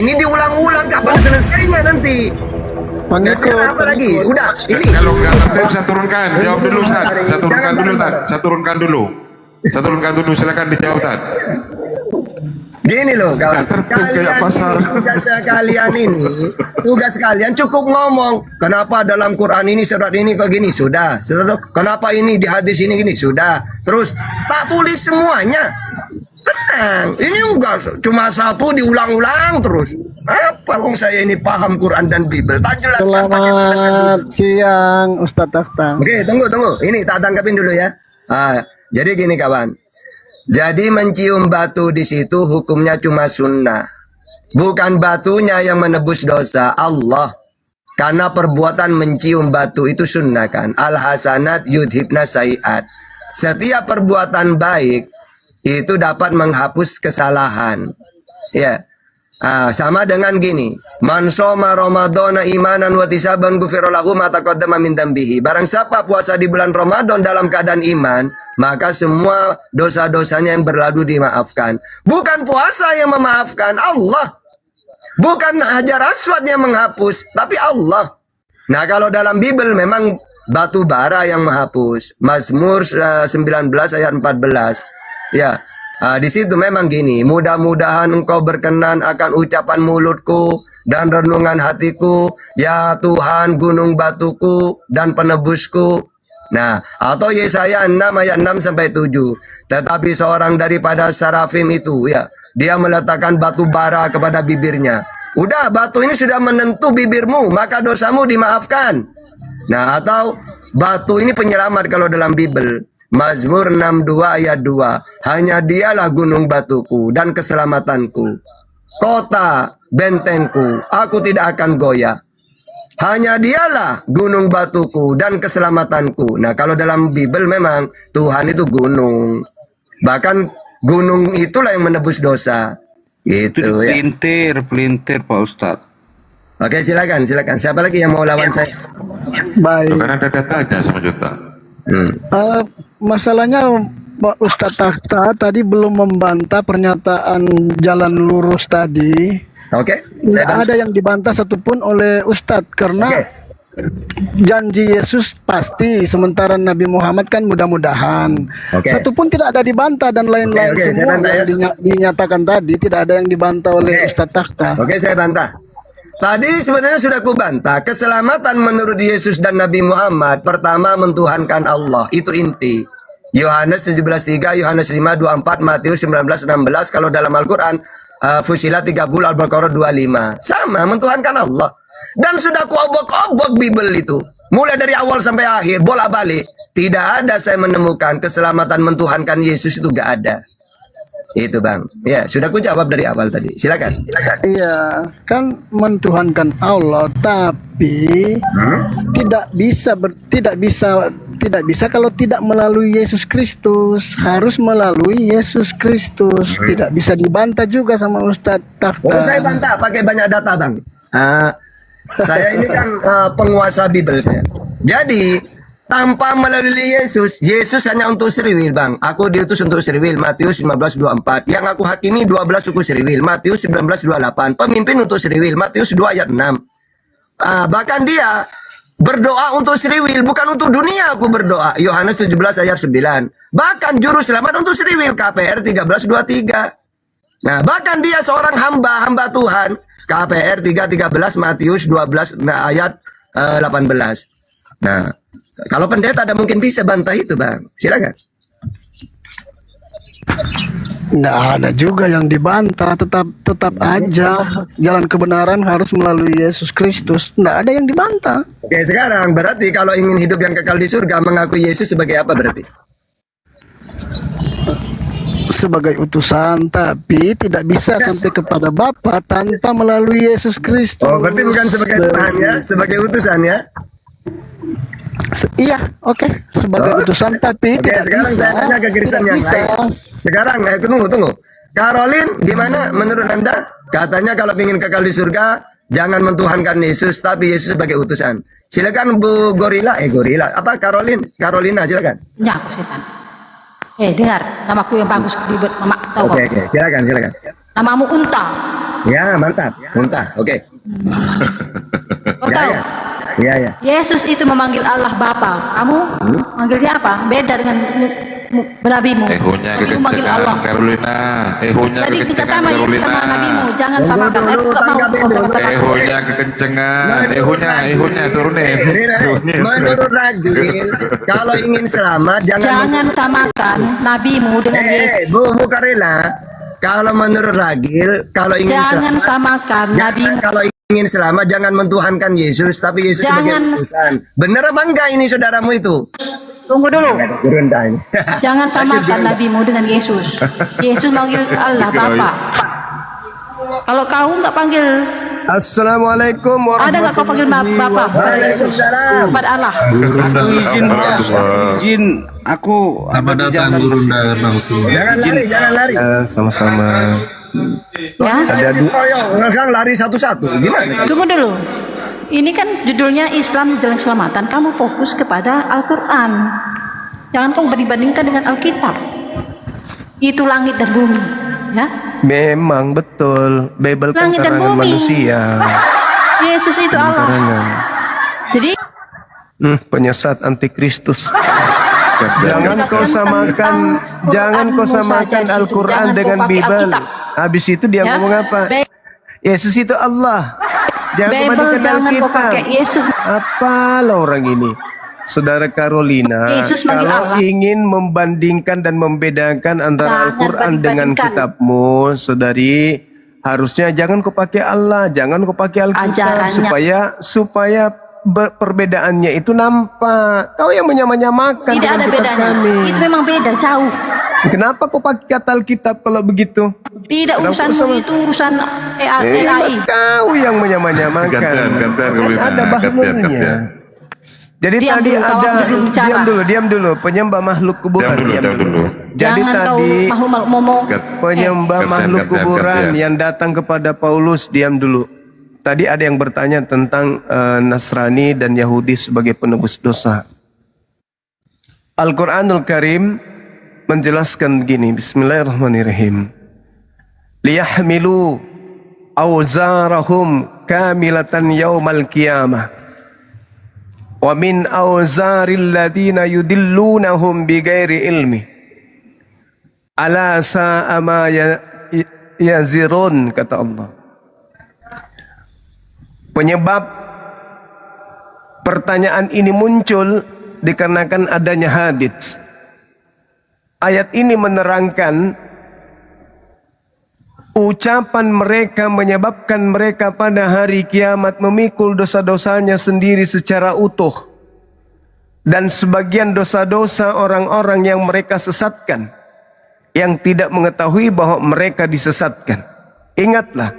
Ini diulang-ulang, kapan selesainya nanti? Apa lagi? Udah, ini. Kalau nggak ngerti saya turunkan, jawab dulu Ustaz. Saya turunkan dulu Ustaz. Saya turunkan dulu, silakan dijawab Ustaz. Gini loh kawan, tugas kalian cukup ngomong. Kenapa dalam Quran ini surat ini kok gini? Sudah. Kenapa ini di hadis ini gini? Sudah. Terus tak tulis semuanya. Tenang, ini enggak cuma satu diulang-ulang terus. Apa kong saya ini paham Quran dan Bible? Tak jelaskan. Selamat siang Ustadz Akhtar. Oke, tunggu. Ini tak tangkapin dulu ya. Jadi gini kawan. Jadi mencium batu di situ hukumnya cuma sunnah. Bukan batunya yang menebus dosa, Allah. Karena perbuatan mencium batu itu sunnah kan. Al-hasanat yudhibna sayiat. Setiap perbuatan baik itu dapat menghapus kesalahan. Ya. Sama dengan gini, man shoma ramadhana imanan wa tisaban ghufira lahu ma taqaddama min dambihi. Barang siapa puasa di bulan Ramadan dalam keadaan iman, maka semua dosa-dosanya yang berlalu dimaafkan. Bukan puasa yang memaafkan, Allah. Bukan hajar aswad yang menghapus, tapi Allah. Nah, kalau dalam Bible memang batu bara yang menghapus. Mazmur 19 ayat 14. Ya. Di situ memang gini, mudah-mudahan engkau berkenan akan ucapan mulutku dan renungan hatiku, ya Tuhan gunung batuku dan penebusku. Nah, atau Yesaya 6 ayat 6 sampai 7. Tetapi seorang daripada sarafim itu, ya, dia meletakkan batu bara kepada bibirnya. Udah, batu ini sudah menentu bibirmu, maka dosamu dimaafkan. Nah, atau batu ini penyelamat kalau dalam Bible. Mazmur 62 ayat 2. Hanya dialah gunung batuku dan keselamatanku. Kota bentengku, aku tidak akan goyah. Hanya dialah gunung batuku dan keselamatanku. Nah, kalau dalam Bible memang Tuhan itu gunung. Bahkan gunung itulah yang menebus dosa. Gitu ya. Pelintir Pak Ustadz. Oke, silakan. Siapa lagi yang mau lawan saya? Baik. Karena ada datanya sama juta. Masalahnya Pak Ustadz Akhtar tadi belum membantah pernyataan jalan lurus tadi. Oke. Tidak ada yang dibantah satupun oleh Ustadz karena janji Yesus pasti, sementara Nabi Muhammad kan mudah-mudahan. Satupun tidak ada dibantah dan lain-lain semua yang dinyatakan tadi tidak ada yang dibantah oleh Ustadz Akhtar. Oke, saya bantah. Tadi sebenarnya sudah kubantah. Keselamatan menurut Yesus dan Nabi Muhammad pertama mentuhankan Allah. Itu inti. Yohanes 17:3, Yohanes 5:24, Matius 19:16. Kalau dalam Al-Quran Fusilat 30, Al-Baqarah 25. Sama, mentuhankan Allah. Dan sudah kuobok-obok Bible itu. Mulai dari awal sampai akhir, bolak-balik. Tidak ada saya menemukan keselamatan mentuhankan Yesus itu gak ada. Itu Bang. Ya, sudah ku jawab dari awal tadi. Silakan. Iya, kan mentuhankan Allah, tapi tidak bisa kalau tidak melalui Yesus Kristus. Harus melalui Yesus Kristus. Tidak bisa dibantah juga sama Ustadz Akhtar. Saya bantah pakai banyak data Bang. Saya ini kan penguasa Bible saya. Jadi tanpa melalui Yesus, Yesus hanya untuk seriwil Bang. Aku diutus untuk seriwil, Matius 15:24. Yang aku hakimi 12 suku seriwil, Matius 19:28. Pemimpin untuk seriwil, Matius 2 ayat 6. Bahkan dia berdoa untuk seriwil, bukan untuk dunia aku berdoa. Yohanes 17 ayat 9. Bahkan juru selamat untuk seriwil, KPR 13:23. Nah, bahkan dia seorang hamba Tuhan, KPR 3:13, Matius 12 ayat 18. Nah, kalau pendeta ada mungkin bisa bantah itu Bang. Silakan. Nggak ada juga yang dibantah, tetap aja jalan kebenaran harus melalui Yesus Kristus. Nggak ada yang dibantah. Oke, sekarang berarti kalau ingin hidup yang kekal di surga, mengakui Yesus sebagai apa berarti? Sebagai utusan, tapi tidak bisa sampai kepada Bapa tanpa melalui Yesus Kristus. Oh, berarti bukan sebagai Tuhan ya, sebagai utusan ya? Iya, oke. Sebagai utusan, tapi tidak sekarang bisa. Saya tanya ke Kristen yang lain. Sekarang, tunggu. Caroline, gimana menurut Anda? Katanya kalau ingin kekal di surga, jangan mentuhankan Yesus, tapi Yesus sebagai utusan. Silakan Bu Gorila. Apa Carolina, silakan. Ya, setan. Dengar, namaku yang bagus ribet, Mama tahu. Oke, silakan. Namamu Unta. Ya, mantap. Muntah. Oke. Kau Ya, tahu? ya. Ya, ya. Yesus itu memanggil Allah Bapa. Kamu manggilnya apa? Beda dengan nabimu. Ehonya Nabimu manggil Allah. kekencengan Carolina. Ehonya Jadi tidak kekencengan sama Yesus Carolina. sama nabimu. Jangan Tunggu samakan. dulu, Aku nggak mau tanggapin kau dulu. sama-sama. Ehonya kekencengan. Ehonya turunin. Menurut Ragil, kalau ingin selamat Jangan samakan nabimu dengan Yesus. Bu Karela, kalau menurut Ragil, kalau ingin Jangan selamat, samakan nabimu. kalau ingin selamat jangan mentuhankan Yesus, tapi Yesus sebagai Jangan. utusan. Benar apa enggak ini saudaramu itu? Tunggu dulu. Berendang. Jangan samakan nabimu dengan Yesus. Yesus manggil Allah Bapa. Kalau kau nggak panggil, Assalamualaikum ada nggak kau panggil Bapa? Waalaikumsalam. Kepada Allah. Aku izin, Bos. Izin. Aku ada di jalan. Jangan lari. Sama-sama. Ya. Saya dikeroyok, sekarang lari satu-satu. Gimana? Tunggu dulu. Ini kan judulnya Islam Jalan Keselamatan. Kamu fokus kepada Al-Quran. Jangan kamu banding-bandingkan dengan Alkitab. Itu langit dan bumi. Ya. Memang betul. Bible kan Langit dan karangan bumi. manusia. Yesus itu Allah. Karangan. Jadi Penyesat antikristus. Jangan Tidak kau tentang samakan, Quranmu jangan kau saja samakan di situ. Al-Quran Jangan kau dengan pakai Bible. Alkitab. Habis itu dia Ya. ngomong apa? Baik. Yesus itu Allah. Jangan kau Bible bandingkan jangan kau Alkitab. pakai Yesus. Apalah orang ini? Saudara Carolina, Yesus manggil kalau Allah. ingin membandingkan dan membedakan antara Jangan Al-Quran dengan banding-bandingkan. kitabmu, saudari, harusnya jangan kau pakai Allah, jangan kau pakai Alkitab, Ajarannya. supaya perbedaannya itu nampak. Kau yang menyamakan Tidak dengan ada kitab bedanya. kami. Itu memang beda, jauh. Kenapa kau pakai kata Alkitab kalau begitu? Tidak Kenapa urusanmu sama- itu urusan Eh, AI. kau yang menyamakan. Gantian, Kan Carolina. ada bahlulnya. Gantian. Jadi Diam tadi dulu, kau ada belum bicara. diam dulu penyembah makhluk kuburan. Diam dulu. Jadi Jangan kau tadi ngomong. penyembah Gantian, makhluk gantian, kuburan gantian. yang datang kepada Paulus, diam dulu. Tadi ada yang bertanya tentang Nasrani dan Yahudi sebagai penebus dosa. Al-Quranul Karim menjelaskan begini, Bismillahirrahmanirrahim. Liyahmilu awzarahum kamilatan yaumal qiyamah. Wa min awzaril ladina yudillunahum bighairi ilmi. Ala sa'a ma yazirun, kata Allah. Penyebab pertanyaan ini muncul dikarenakan adanya hadits. Ayat ini menerangkan ucapan mereka menyebabkan mereka pada hari kiamat memikul dosa-dosanya sendiri secara utuh. Dan sebagian dosa-dosa orang-orang yang mereka sesatkan, yang tidak mengetahui bahwa mereka disesatkan. Ingatlah,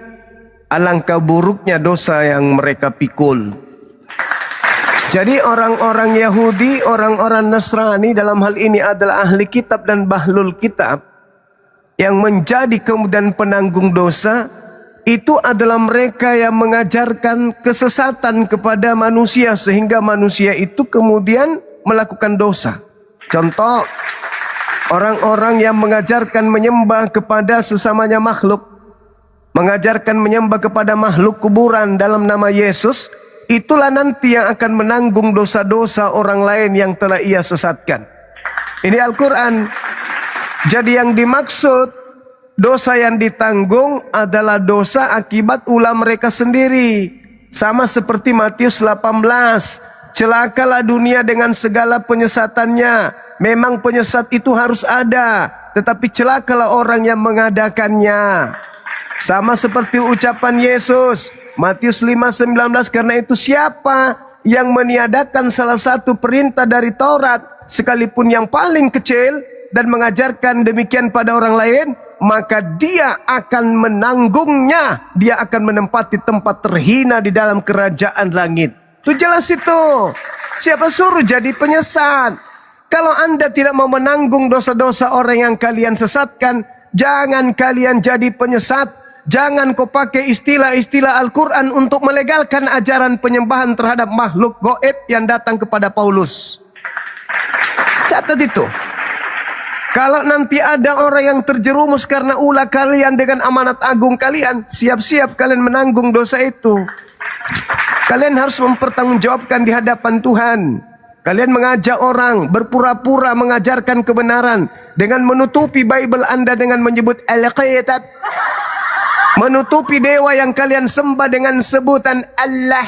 alangkah buruknya dosa yang mereka pikul. Jadi orang-orang Yahudi, orang-orang Nasrani dalam hal ini adalah ahli kitab dan bahlul kitab, yang menjadi kemudian penanggung dosa, itu adalah mereka yang mengajarkan kesesatan kepada manusia sehingga manusia itu kemudian melakukan dosa. Contoh, orang-orang yang mengajarkan menyembah kepada sesamanya makhluk, mengajarkan menyembah kepada makhluk kuburan dalam nama Yesus, itulah nanti yang akan menanggung dosa-dosa orang lain yang telah ia sesatkan. Ini Al-Quran. Jadi yang dimaksud dosa yang ditanggung adalah dosa akibat ulah mereka sendiri. Sama seperti Matius 18. Celakalah dunia dengan segala penyesatannya. Memang penyesat itu harus ada, tetapi celakalah orang yang mengadakannya. Sama seperti ucapan Yesus, Matius 5:19, karena itu siapa yang meniadakan salah satu perintah dari Taurat, sekalipun yang paling kecil, dan mengajarkan demikian pada orang lain, maka dia akan menanggungnya. Dia akan menempati tempat terhina di dalam kerajaan langit. Itu jelas itu. Siapa suruh jadi penyesat? Kalau Anda tidak mau menanggung dosa-dosa orang yang kalian sesatkan, jangan kalian jadi penyesat. Jangan kau pakai istilah-istilah Al-Quran untuk melegalkan ajaran penyembahan terhadap makhluk goib yang datang kepada Paulus. Catat itu. Kalau nanti ada orang yang terjerumus karena ulah kalian dengan amanat agung kalian, siap-siap kalian menanggung dosa itu. Kalian harus mempertanggungjawabkan di hadapan Tuhan. Kalian mengajak orang, berpura-pura mengajarkan kebenaran dengan menutupi Bible Anda dengan menyebut Al-Qitab. Menutupi dewa yang kalian sembah dengan sebutan Allah.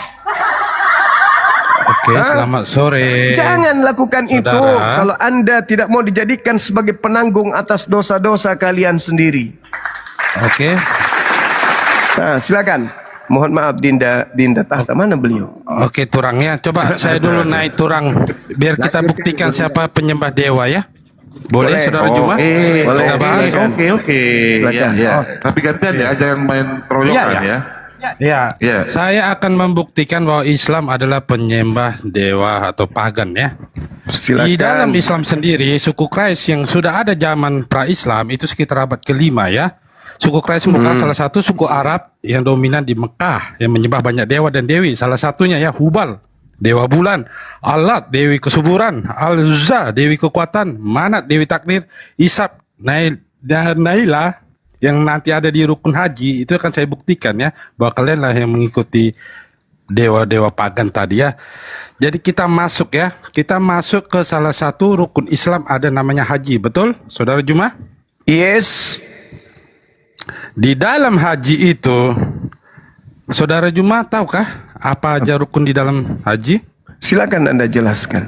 Oke, selamat sore. Jangan lakukan itu kalau Anda tidak mau dijadikan sebagai penanggung atas dosa-dosa kalian sendiri. Oke. Nah, silakan. Mohon maaf Dinda Tahta, mana beliau? Oke, turangnya. Coba saya dulu naik turang biar kita buktikan siapa penyembah dewa ya. Boleh, Saudara Juma? Boleh. Kita bahas. Oke. Ya. Tapi gantian ya, jangan main keroyokan ya. Ya, Ya. saya akan membuktikan bahwa Islam adalah penyembah dewa atau pagan ya. Silakan. Di dalam Islam sendiri, suku Quraisy yang sudah ada zaman pra-Islam itu sekitar abad ke-5 ya. Suku Quraisy merupakan salah satu suku Arab yang dominan di Mekah yang menyembah banyak dewa dan dewi. Salah satunya ya Hubal, dewa bulan, Alat, dewi kesuburan, Al-Uzza, dewi kekuatan, Manat, dewi takdir, Isab, Naila yang nanti ada di rukun haji. Itu akan saya buktikan ya bahwa kalian lah yang mengikuti dewa-dewa pagan tadi ya. Jadi kita masuk ya, kita masuk ke salah satu rukun Islam ada namanya haji, betul Saudara Juma? Yes. Di dalam haji itu, Saudara Juma tahukah apa aja rukun di dalam haji? Silakan Anda jelaskan.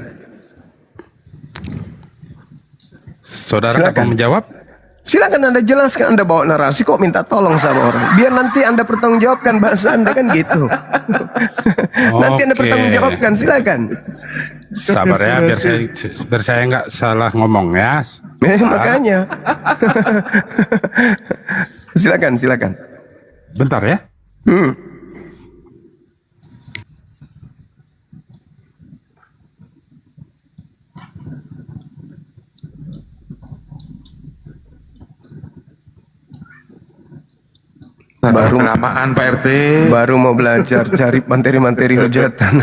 Saudara Silakan. akan menjawab? Silakan Anda jelaskan. Anda bawa narasi kok minta tolong sama orang. Biar nanti Anda pertanggungjawabkan bahasa Anda kan gitu. Nanti Anda Oke. pertanggungjawabkan, silakan. Sabar ya, biar saya nggak salah ngomong ya. Makanya. Silakan. Bentar ya. Baru- Kelamaan Pak RT. Baru mau belajar cari materi-materi hujatan.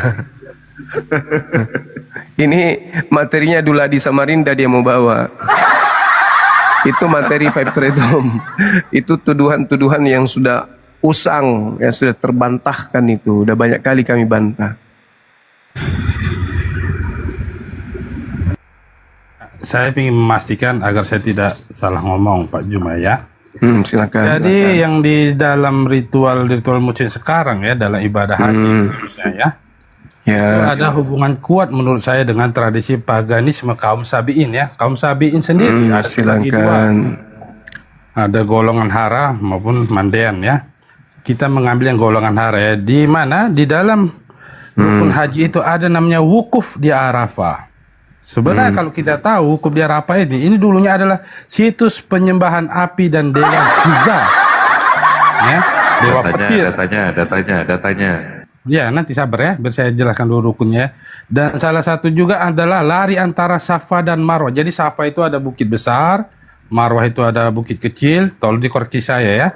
Ini materinya Duladi Samarinda dia mau bawa. Itu materi Pipe Freedom. Itu tuduhan-tuduhan yang sudah usang, yang sudah terbantahkan itu. Udah banyak kali kami bantah. Saya ingin memastikan agar saya tidak salah ngomong Pak Juma ya. Silakan. Jadi yang di dalam ritual muslim sekarang ya, dalam ibadah haji khususnya ya, itu Ya. ada hubungan kuat menurut saya dengan tradisi paganisme kaum Sabi'in ya. Kaum Sabi'in sendiri ada terbagi dua. Silakan. Ada golongan hara maupun mandean ya. Kita mengambil yang golongan hara ya. Di mana di dalam rukun haji itu ada namanya wukuf di Arafah. Sebenarnya kalau kita tahu wukuf di Arafah ini dulunya adalah situs penyembahan api dan dewa juga. Ya, dewa petir. Datanya. Ya, nanti sabar ya, biar saya jelaskan dulu rukunnya. Dan salah satu juga adalah lari antara Safa dan Marwah. Jadi Safa itu ada bukit besar, Marwah itu ada bukit kecil. Tolong dikoreksi saya ya.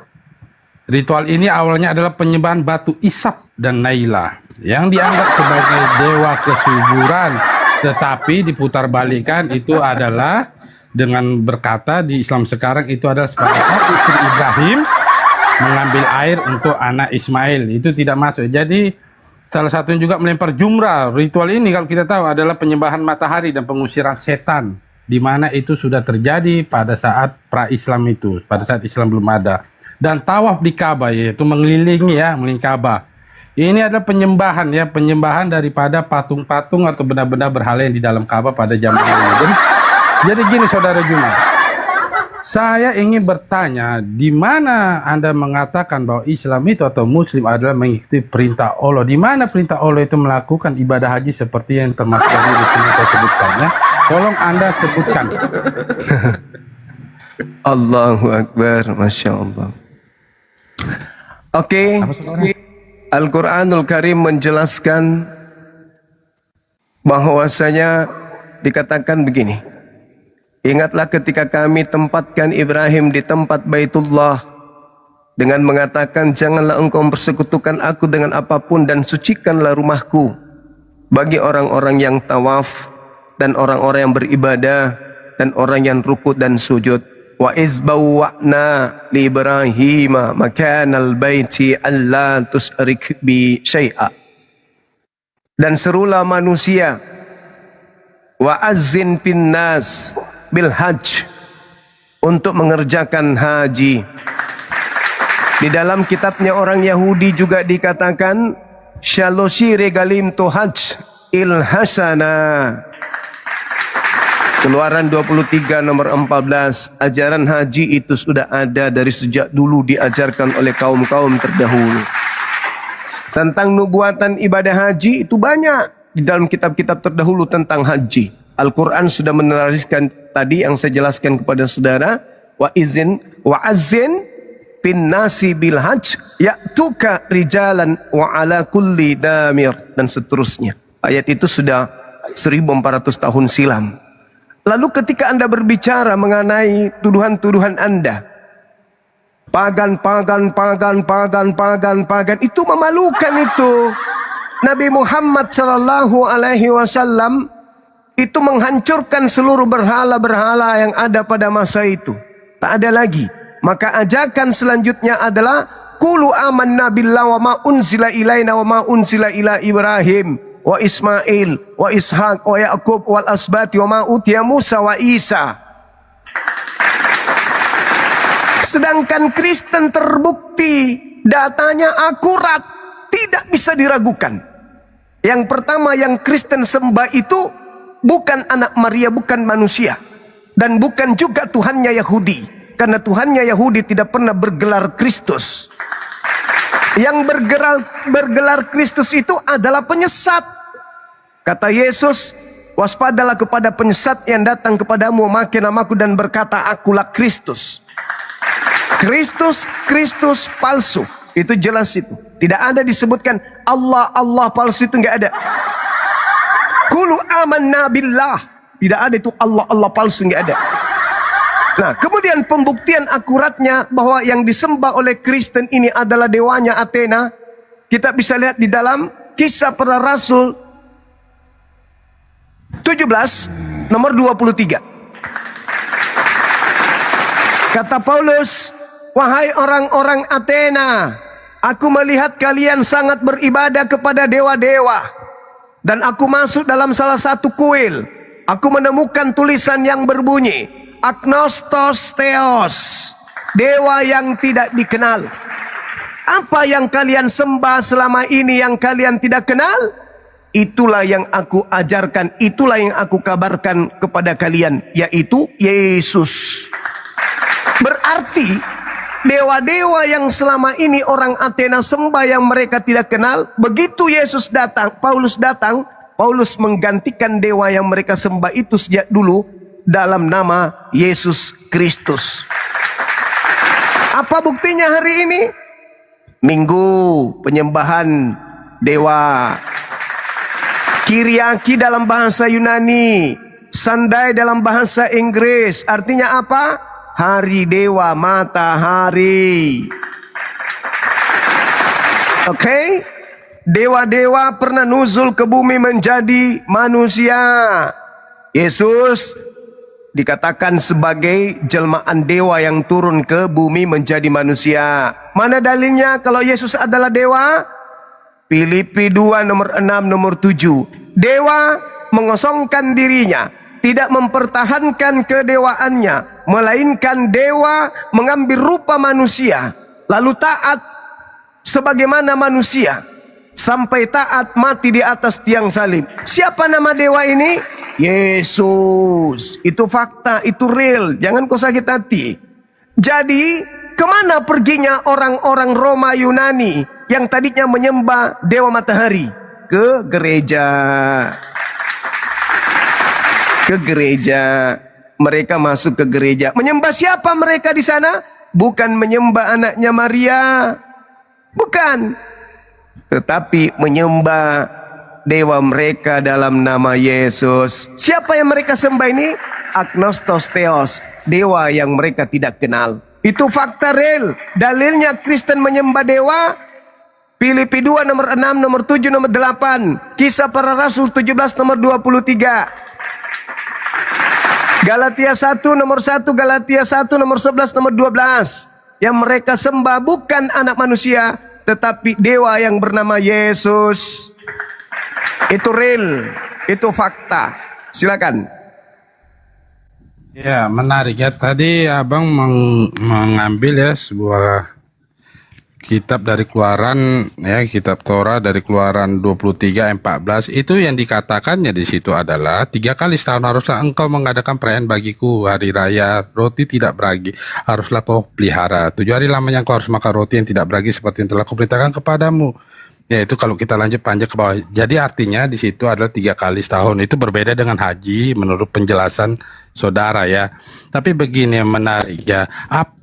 Ritual ini awalnya adalah penyembahan batu Isab dan Naila yang dianggap sebagai dewa kesuburan. Tetapi diputarbalikkan itu adalah dengan berkata di Islam sekarang itu adalah sebagai istri Ibrahim mengambil air untuk anak Ismail. Itu tidak masuk. Jadi salah satunya juga melempar jumrah. Ritual ini kalau kita tahu adalah penyembahan matahari dan pengusiran setan, di mana itu sudah terjadi pada saat pra-Islam itu, pada saat Islam belum ada. Dan tawaf di Ka'bah, yaitu mengelilingi Ka'bah. Ini adalah penyembahan ya, penyembahan daripada patung-patung atau benda-benda berhala yang di dalam Ka'bah pada zaman itu. Jadi gini Saudara Juma, saya ingin bertanya, di mana Anda mengatakan bahwa Islam itu atau Muslim adalah mengikuti perintah Allah? Di mana perintah Allah itu melakukan ibadah haji seperti yang termasuk dari rukun yang saya sebutkan ya? Tolong Anda sebutkan. Allahu Akbar, Masya Allah. Oke. Al-Quranul Karim menjelaskan bahwasanya dikatakan begini. Ingatlah ketika kami tempatkan Ibrahim di tempat Baitullah dengan mengatakan, janganlah engkau persekutukan aku dengan apapun dan sucikanlah rumahku bagi orang-orang yang tawaf dan orang-orang yang beribadah dan orang yang rukuk dan sujud. Wa izbawwa'na li Ibrahim makanal baiti alla tusrik bi syai'a. Dan serulah manusia, wa azzin fin nas bil hajj, untuk mengerjakan haji. Di dalam kitabnya orang Yahudi juga dikatakan Shaloshi regalim to hajj il hasana. Keluaran 23 nomor 14. Ajaran haji itu sudah ada dari sejak dulu, diajarkan oleh kaum-kaum terdahulu. Tentang nubuatan ibadah haji itu banyak di dalam kitab-kitab terdahulu tentang haji. Al-Quran sudah meneriskan tadi yang saya jelaskan kepada saudara. Wa azzin bin nasi bil hajj ya'tuka rijalan wa ala kulli damir, dan seterusnya. Ayat itu sudah 1400 tahun silam. Lalu ketika Anda berbicara mengenai tuduhan-tuduhan Anda, pagan, itu memalukan itu. Nabi Muhammad sallallahu alaihi wasallam itu menghancurkan seluruh berhala-berhala yang ada pada masa itu. Tak ada lagi. Maka ajakan selanjutnya adalah qulu amanna billahi wa ma unzila ilaina wa ma unzila ila Ibrahim wa Ismail wa Ishaq wa Yaqub wal asbati wa ma utiya Musa wa Isa. Sedangkan Kristen terbukti datanya akurat, tidak bisa diragukan. Yang pertama yang Kristen sembah itu bukan anak Maria, bukan manusia, dan bukan juga Tuhannya Yahudi, karena Tuhannya Yahudi tidak pernah bergelar Kristus. Yang bergelar Kristus itu adalah penyesat. Kata Yesus, waspadalah kepada penyesat yang datang kepadamu memakai namaku dan berkata, akulah Kristus. Kristus palsu. Itu jelas itu. Tidak ada disebutkan Allah palsu, itu enggak ada. Qulu amanna billah. Tidak ada itu Allah palsu, enggak ada. Nah, kemudian pembuktian akuratnya bahwa yang disembah oleh Kristen ini adalah dewanya Athena, kita bisa lihat di dalam Kisah Para Rasul 17 nomor 23. Kata Paulus, wahai orang-orang Athena, aku melihat kalian sangat beribadah kepada dewa-dewa, dan aku masuk dalam salah satu kuil. Aku menemukan tulisan yang berbunyi Agnostos Theos, dewa yang tidak dikenal. Apa yang kalian sembah selama ini yang kalian tidak kenal? Itulah yang aku ajarkan, itulah yang aku kabarkan kepada kalian, yaitu Yesus. Berarti dewa-dewa yang selama ini orang Athena sembah yang mereka tidak kenal, begitu Yesus datang, Paulus datang, Paulus menggantikan dewa yang mereka sembah itu sejak dulu dalam nama Yesus Kristus. Apa buktinya hari ini? Minggu penyembahan dewa. Kyriaki dalam bahasa Yunani, Sunday dalam bahasa Inggris. Artinya apa? Hari dewa, matahari. Oke? Dewa-dewa pernah nuzul ke bumi menjadi manusia. Yesus dikatakan sebagai jelmaan dewa yang turun ke bumi menjadi manusia. Mana dalilnya kalau Yesus adalah dewa? Filipi 2 nomor 6 nomor 7. Dewa mengosongkan dirinya, tidak mempertahankan kedewaannya, melainkan dewa mengambil rupa manusia, lalu taat sebagaimana manusia, sampai taat mati di atas tiang salib. Siapa nama dewa ini? Yesus. Itu fakta, itu real, jangan kau sakit hati. Jadi kemana perginya orang-orang Roma Yunani yang tadinya menyembah dewa matahari? Ke gereja. Ke gereja. Mereka masuk ke gereja. Menyembah siapa mereka di sana? Bukan menyembah anaknya Maria. Bukan. Tetapi menyembah dewa mereka dalam nama Yesus. Siapa yang mereka sembah ini? Agnostos Theos. Dewa yang mereka tidak kenal. Itu fakta real. Dalilnya Kristen menyembah dewa. Filipi 2 nomor 6, nomor 7, nomor 8. Kisah Para Rasul 17 nomor 23. Galatia 1 nomor 1, Galatia 1 nomor 11, nomor 12. Yang mereka sembah bukan anak manusia, tetapi dewa yang bernama Yesus. Itu real, itu fakta. Silakan. Ya, menarik ya. Tadi Abang mengambil ya sebuah kitab dari Keluaran, ya, kitab Torah dari Keluaran 23 ayat 14. Itu yang dikatakannya di situ adalah 3 kali setahun haruslah engkau mengadakan perayaan bagiku, hari raya roti tidak beragi haruslah kau pelihara. 7 hari lamanya engkau harus makan roti yang tidak beragi seperti yang telah kuperintahkan kepadamu. Ya, itu kalau kita lanjut panjang ke bawah. Jadi artinya di situ adalah 3 kali setahun. Itu berbeda dengan haji menurut penjelasan saudara ya. Tapi begini yang menarik ya.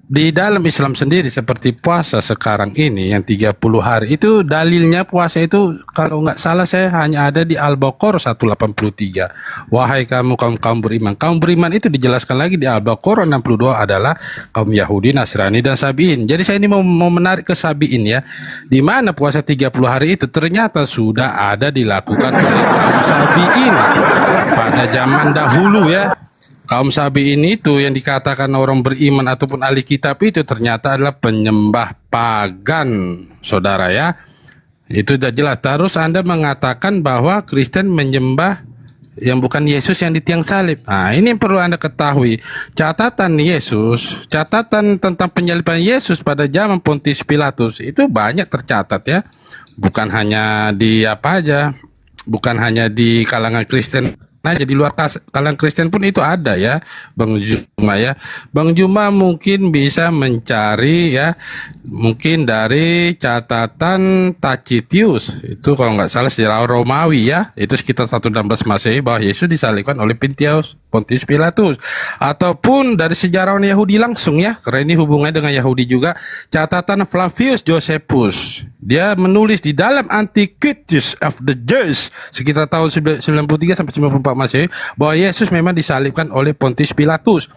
Di dalam Islam sendiri seperti puasa sekarang ini yang 30 hari itu dalilnya puasa itu kalau nggak salah saya hanya ada di Al-Baqarah 183. Wahai kamu kaum beriman. Kaum beriman itu dijelaskan lagi di Al-Baqarah 62 adalah kaum Yahudi, Nasrani dan Sabi'in. Jadi saya ini mau menarik ke Sabi'in ya. Di mana puasa 30 hari itu ternyata sudah ada dilakukan oleh kaum Sabi'in pada zaman dahulu ya. Kaum Sabi'in itu yang dikatakan orang beriman ataupun ahli kitab itu ternyata adalah penyembah pagan, saudara ya. Itu sudah jelas. Terus Anda mengatakan bahwa Kristen menyembah yang bukan Yesus yang di tiang salib. Nah, ini yang perlu Anda ketahui. Catatan Yesus, catatan tentang penyaliban Yesus pada zaman Pontius Pilatus itu banyak tercatat ya. Bukan hanya di apa aja, bukan hanya di kalangan Kristen. Nah, jadi luar kalangan Kristen pun itu ada ya, Bang Juma ya. Bang Juma mungkin bisa mencari ya, mungkin dari catatan Tacitus. Itu kalau nggak salah sejarah Romawi ya, itu sekitar 116 Masehi bahwa Yesus disalibkan oleh Pontius Pilatus. Ataupun dari sejarawan Yahudi langsung ya, karena ini hubungannya dengan Yahudi juga. Catatan Flavius Josephus. Dia menulis di dalam Antiquities of the Jews sekitar tahun 93 sampai 94 Masehi bahwa Yesus memang disalibkan oleh Pontius Pilatus.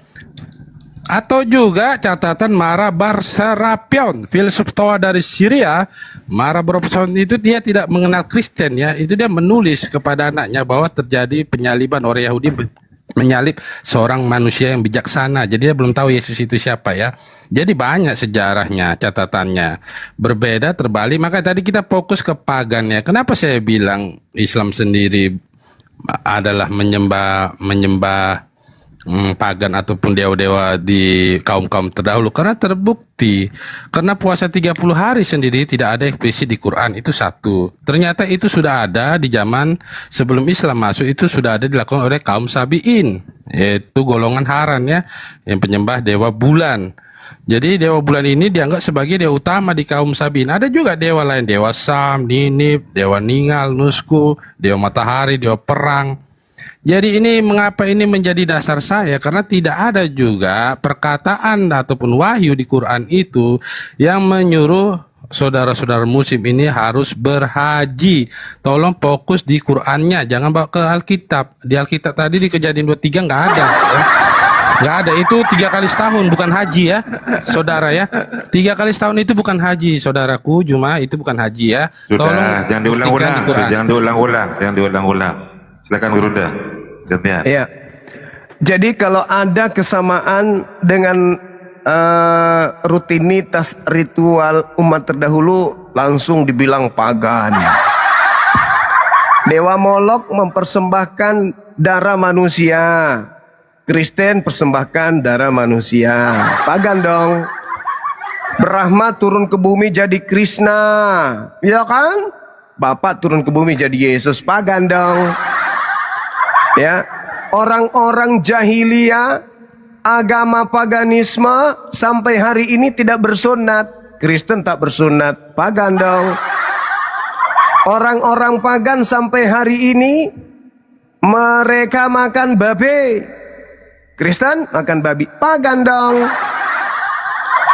Atau juga catatan Marabar Serapion, filsuf Stoa dari Syria. Marabar Serapion itu dia tidak mengenal Kristen ya, itu dia menulis kepada anaknya bahwa terjadi penyaliban orang Yahudi menyalib seorang manusia yang bijaksana. Jadi dia belum tahu Yesus itu siapa ya. Jadi banyak sejarahnya, catatannya. Berbeda, terbalik. Maka tadi kita fokus ke pagannya. Kenapa saya bilang Islam sendiri adalah menyembah pagan ataupun dewa-dewa di kaum-kaum terdahulu? Karena terbukti, karena puasa 30 hari sendiri tidak ada eksplisit di Quran, itu satu. Ternyata itu sudah ada di zaman sebelum Islam masuk, itu sudah ada dilakukan oleh kaum Sabi'in, yaitu golongan Haran ya, yang penyembah dewa bulan. Jadi dewa bulan ini dianggap sebagai dewa utama di kaum Sabi'in. Ada juga dewa lain, dewa Sam, Ninip, dewa Ningal, Nusku, dewa matahari, dewa perang. Jadi ini mengapa ini menjadi dasar saya, karena tidak ada juga perkataan ataupun wahyu di Quran itu yang menyuruh saudara-saudara muslim ini harus berhaji. Tolong fokus di Qurannya, jangan bawa ke Alkitab. Di Alkitab tadi di Kejadian 23 nggak ada ya. Nggak ada, itu 3 kali setahun bukan haji ya saudara ya. 3 kali setahun itu bukan haji saudaraku, Juma, itu bukan haji ya. Sudah, jangan diulang-ulang. Silakan Gurunda. Gantian. Iya. Jadi kalau ada kesamaan dengan rutinitas ritual umat terdahulu, langsung dibilang pagan. Dewa Molok mempersembahkan darah manusia. Kristen persembahkan darah manusia. Pagan dong. Brahma turun ke bumi jadi Krishna. Ya kan? Bapak turun ke bumi jadi Yesus. Pagan dong. Ya, orang-orang jahiliyah, agama paganisme sampai hari ini tidak bersunat. Kristen tak bersunat, pagan dong. Orang-orang pagan sampai hari ini mereka makan babi. Kristen makan babi, pagan dong.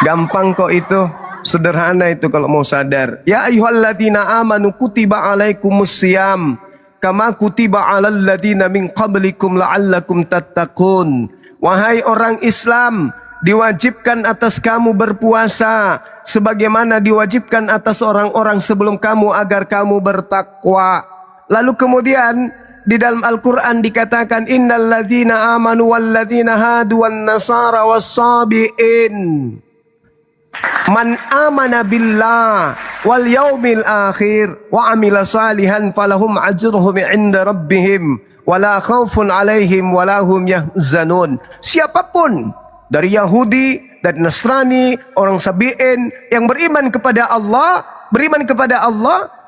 Gampang kok itu, sederhana itu kalau mau sadar. Ya ayyuhalladzina amanu kutiba alaikumusiyam kama kutiba alal ladina min qablikum la'allakum tattaqun. Wahai orang Islam, diwajibkan atas kamu berpuasa sebagaimana diwajibkan atas orang-orang sebelum kamu agar kamu bertakwa. Lalu kemudian di dalam Al-Quran dikatakan innal ladzina amanu wal ladzina hadu wan nasara was-sabiin man amana billah wal yaumil akhir wa amila salihan falahum ajruhum inda rabbihim wala khaufun alaihim wala hum yahzanun. Siapapun dari Yahudi dan Nasrani, orang Sabi'in yang beriman kepada Allah,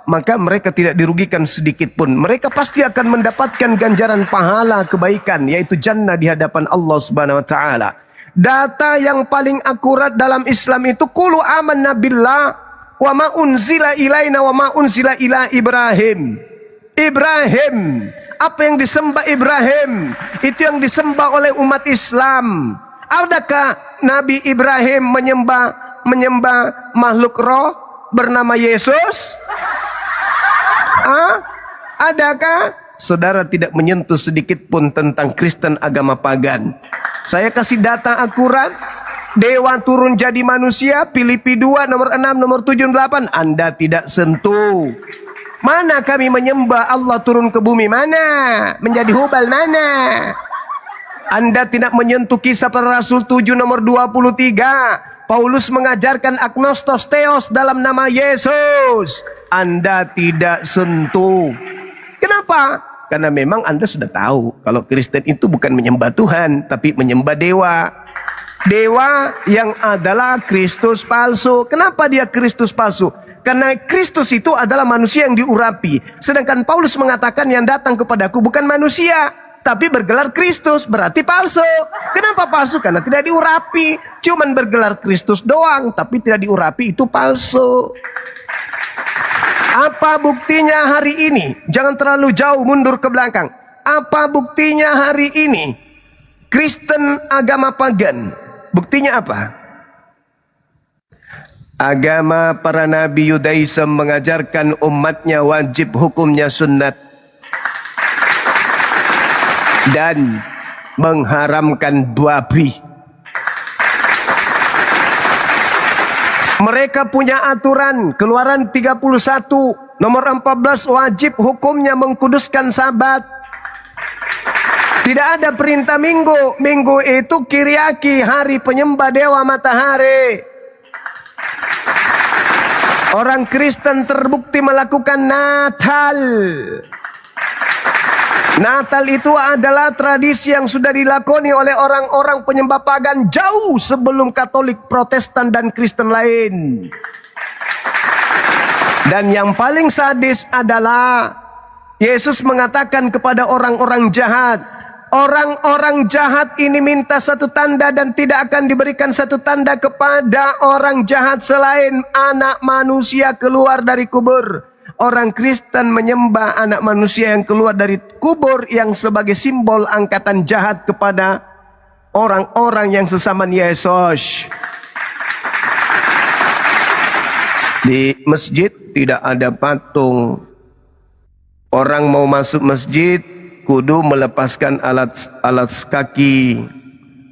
maka mereka tidak dirugikan sedikit pun. Mereka pasti akan mendapatkan ganjaran pahala kebaikan, yaitu jannah di hadapan Allah Subhanahu wa taala. Data yang paling akurat dalam Islam itu qulu amanna billah wa ma unzila ilaina wa ma unzila ila Ibrahim. Ibrahim, apa yang disembah Ibrahim, itu yang disembah oleh umat Islam. Adakah Nabi Ibrahim menyembah makhluk roh bernama Yesus? Adakah? Saudara tidak menyentuh sedikit pun tentang Kristen agama pagan. Saya kasih data akurat. Dewa turun jadi manusia, Filipi 2 nomor 6 nomor 7 8. Anda tidak sentuh. Mana kami menyembah Allah turun ke bumi? Mana? Menjadi hubal mana? Anda tidak menyentuh Kisah Para Rasul 7 nomor 23. Paulus mengajarkan agnostos theos dalam nama Yesus. Anda tidak sentuh. Kenapa? Karena memang Anda sudah tahu kalau Kristen itu bukan menyembah Tuhan, tapi menyembah dewa. Dewa yang adalah Kristus palsu. Kenapa dia Kristus palsu? Karena Kristus itu adalah manusia yang diurapi. Sedangkan Paulus mengatakan yang datang kepadaku bukan manusia, tapi bergelar Kristus, berarti palsu. Kenapa palsu? Karena tidak diurapi. Cuman bergelar Kristus doang, tapi tidak diurapi, itu palsu. Apa buktinya hari ini? Jangan terlalu jauh mundur ke belakang. Apa buktinya hari ini? Kristen agama pagan. Buktinya apa? Agama para nabi Yudaism mengajarkan umatnya wajib hukumnya sunat dan mengharamkan babi. Mereka punya aturan, Keluaran 31 nomor 14, wajib hukumnya mengkuduskan Sabat. Tidak ada perintah minggu. Minggu itu Kiriaki, hari penyembah dewa matahari. Orang Kristen terbukti melakukan Natal. Natal itu adalah tradisi yang sudah dilakoni oleh orang-orang penyembah pagan jauh sebelum Katolik, Protestan, dan Kristen lain. Dan yang paling sadis adalah Yesus mengatakan kepada orang-orang jahat, orang-orang jahat ini minta satu tanda dan tidak akan diberikan satu tanda kepada orang jahat selain anak manusia keluar dari kubur. Orang Kristen menyembah anak manusia yang keluar dari kubur yang sebagai simbol angkatan jahat kepada orang-orang yang sesama Yesus. Di masjid tidak ada patung. Orang mau masuk masjid kudu melepaskan alat kaki.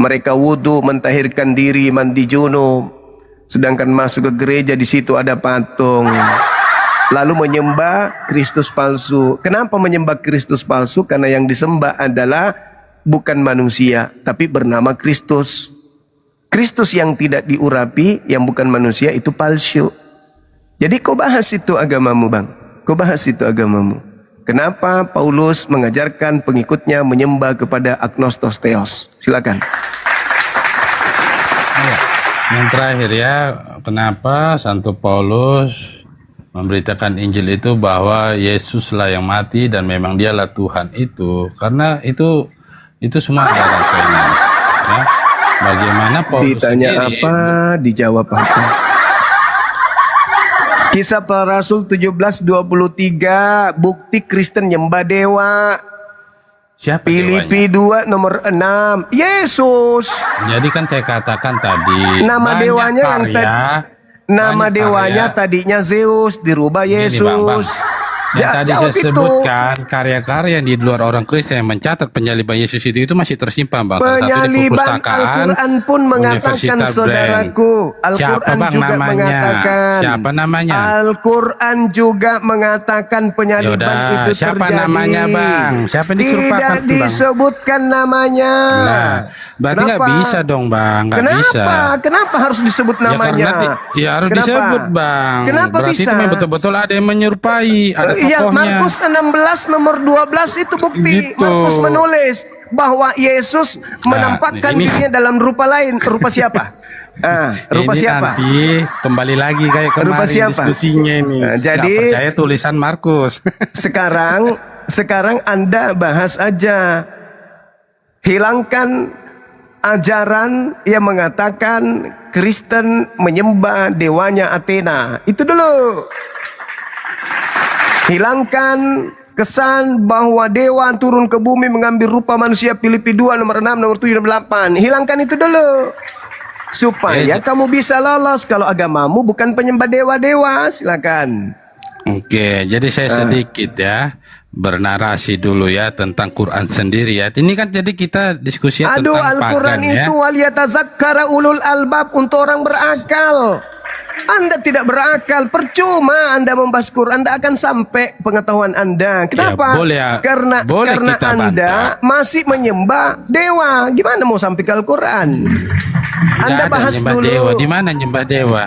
Mereka wudu, mentahirkan diri, mandi junub. Sedangkan masuk ke gereja di situ ada patung. Lalu menyembah Kristus palsu. Kenapa menyembah Kristus palsu? Karena yang disembah adalah bukan manusia, tapi bernama Kristus. Kristus yang tidak diurapi, yang bukan manusia, itu palsu. Jadi kau bahas itu agamamu, bang. Kau bahas itu agamamu. Kenapa Paulus mengajarkan pengikutnya menyembah kepada agnostos theos? Silakan. Yang terakhir ya, kenapa Santo Paulus memberitakan Injil itu bahwa Yesuslah yang mati dan memang dialah Tuhan itu? Karena itu semua ada rasanya. Ya. Bagaimana Paulus ditanya sendiri, apa, dijawab apa? Kisah Para Rasul 17:23, bukti Kristen nyembah dewa. siapa Filipi dewanya? 2 nomor 6, Yesus. Jadi kan saya katakan tadi, Nama banyak dewanya yang karya, Nama banyak dewanya karya. tadinya Zeus, dirubah Gini, Yesus. Yang tadi saya Jawab itu. sebutkan karya-karya yang di luar orang Kristen yang mencatat penyaliban Yesus itu masih tersimpan, Bang. Salah satu di Penyaliban perpustakaan Al-Quran pun mengatakan, Universitas saudaraku. Brand. Siapa, Al-Quran Bang, juga namanya? mengatakan. Siapa namanya? Al-Quran juga mengatakan penyaliban Yaudah, itu siapa terjadi. namanya, Bang? Siapa yang disuruhkan Tidak tuh, Bang? disebutkan namanya. Nah, berarti nggak Kenapa? bisa dong, Bang. Nggak Kenapa? bisa. Kenapa harus disebut Ya namanya? karena ya harus Kenapa? disebut, Bang. Kenapa Berarti bisa? itu memang betul-betul ada yang menyerupai, ada Iya, tokohnya. Markus 16 nomor 12 itu bukti. Gitu. Markus menulis bahwa Yesus menampakkan ini- dirinya dalam rupa lain. Rupa siapa? Rupa Ini siapa? nanti kembali lagi kayak Rupa kemarin siapa? diskusinya ini. Nah, Nggak jadi- percaya tulisan Markus. Sekarang Anda bahas aja. Hilangkan ajaran yang mengatakan Kristen menyembah dewanya Athena. Itu dulu. Hilangkan kesan bahwa dewa turun ke bumi mengambil rupa manusia. Filipi 2 nomor 6, nomor 7, nomor 8. Hilangkan itu dulu. Supaya kamu bisa lolos. Kalau agamamu bukan penyembah dewa-dewa, silakan. Oke, jadi saya sedikit ya bernarasi dulu ya tentang Quran sendiri ya. Ini kan jadi kita diskusi Aduh, tentang Al-Quran pagan ya. itu waliyatazakkara ulul albab, untuk orang berakal. Anda tidak berakal, percuma Anda membahas Quran, Anda akan sampai pengetahuan Anda. Kenapa? boleh ya, karena boleh kita Anda bantah. masih menyembah dewa. Gimana mau sampai ke Al-Quran? Nggak Anda ada bahas nyembah dulu. dewa. Di mana nyembah dewa?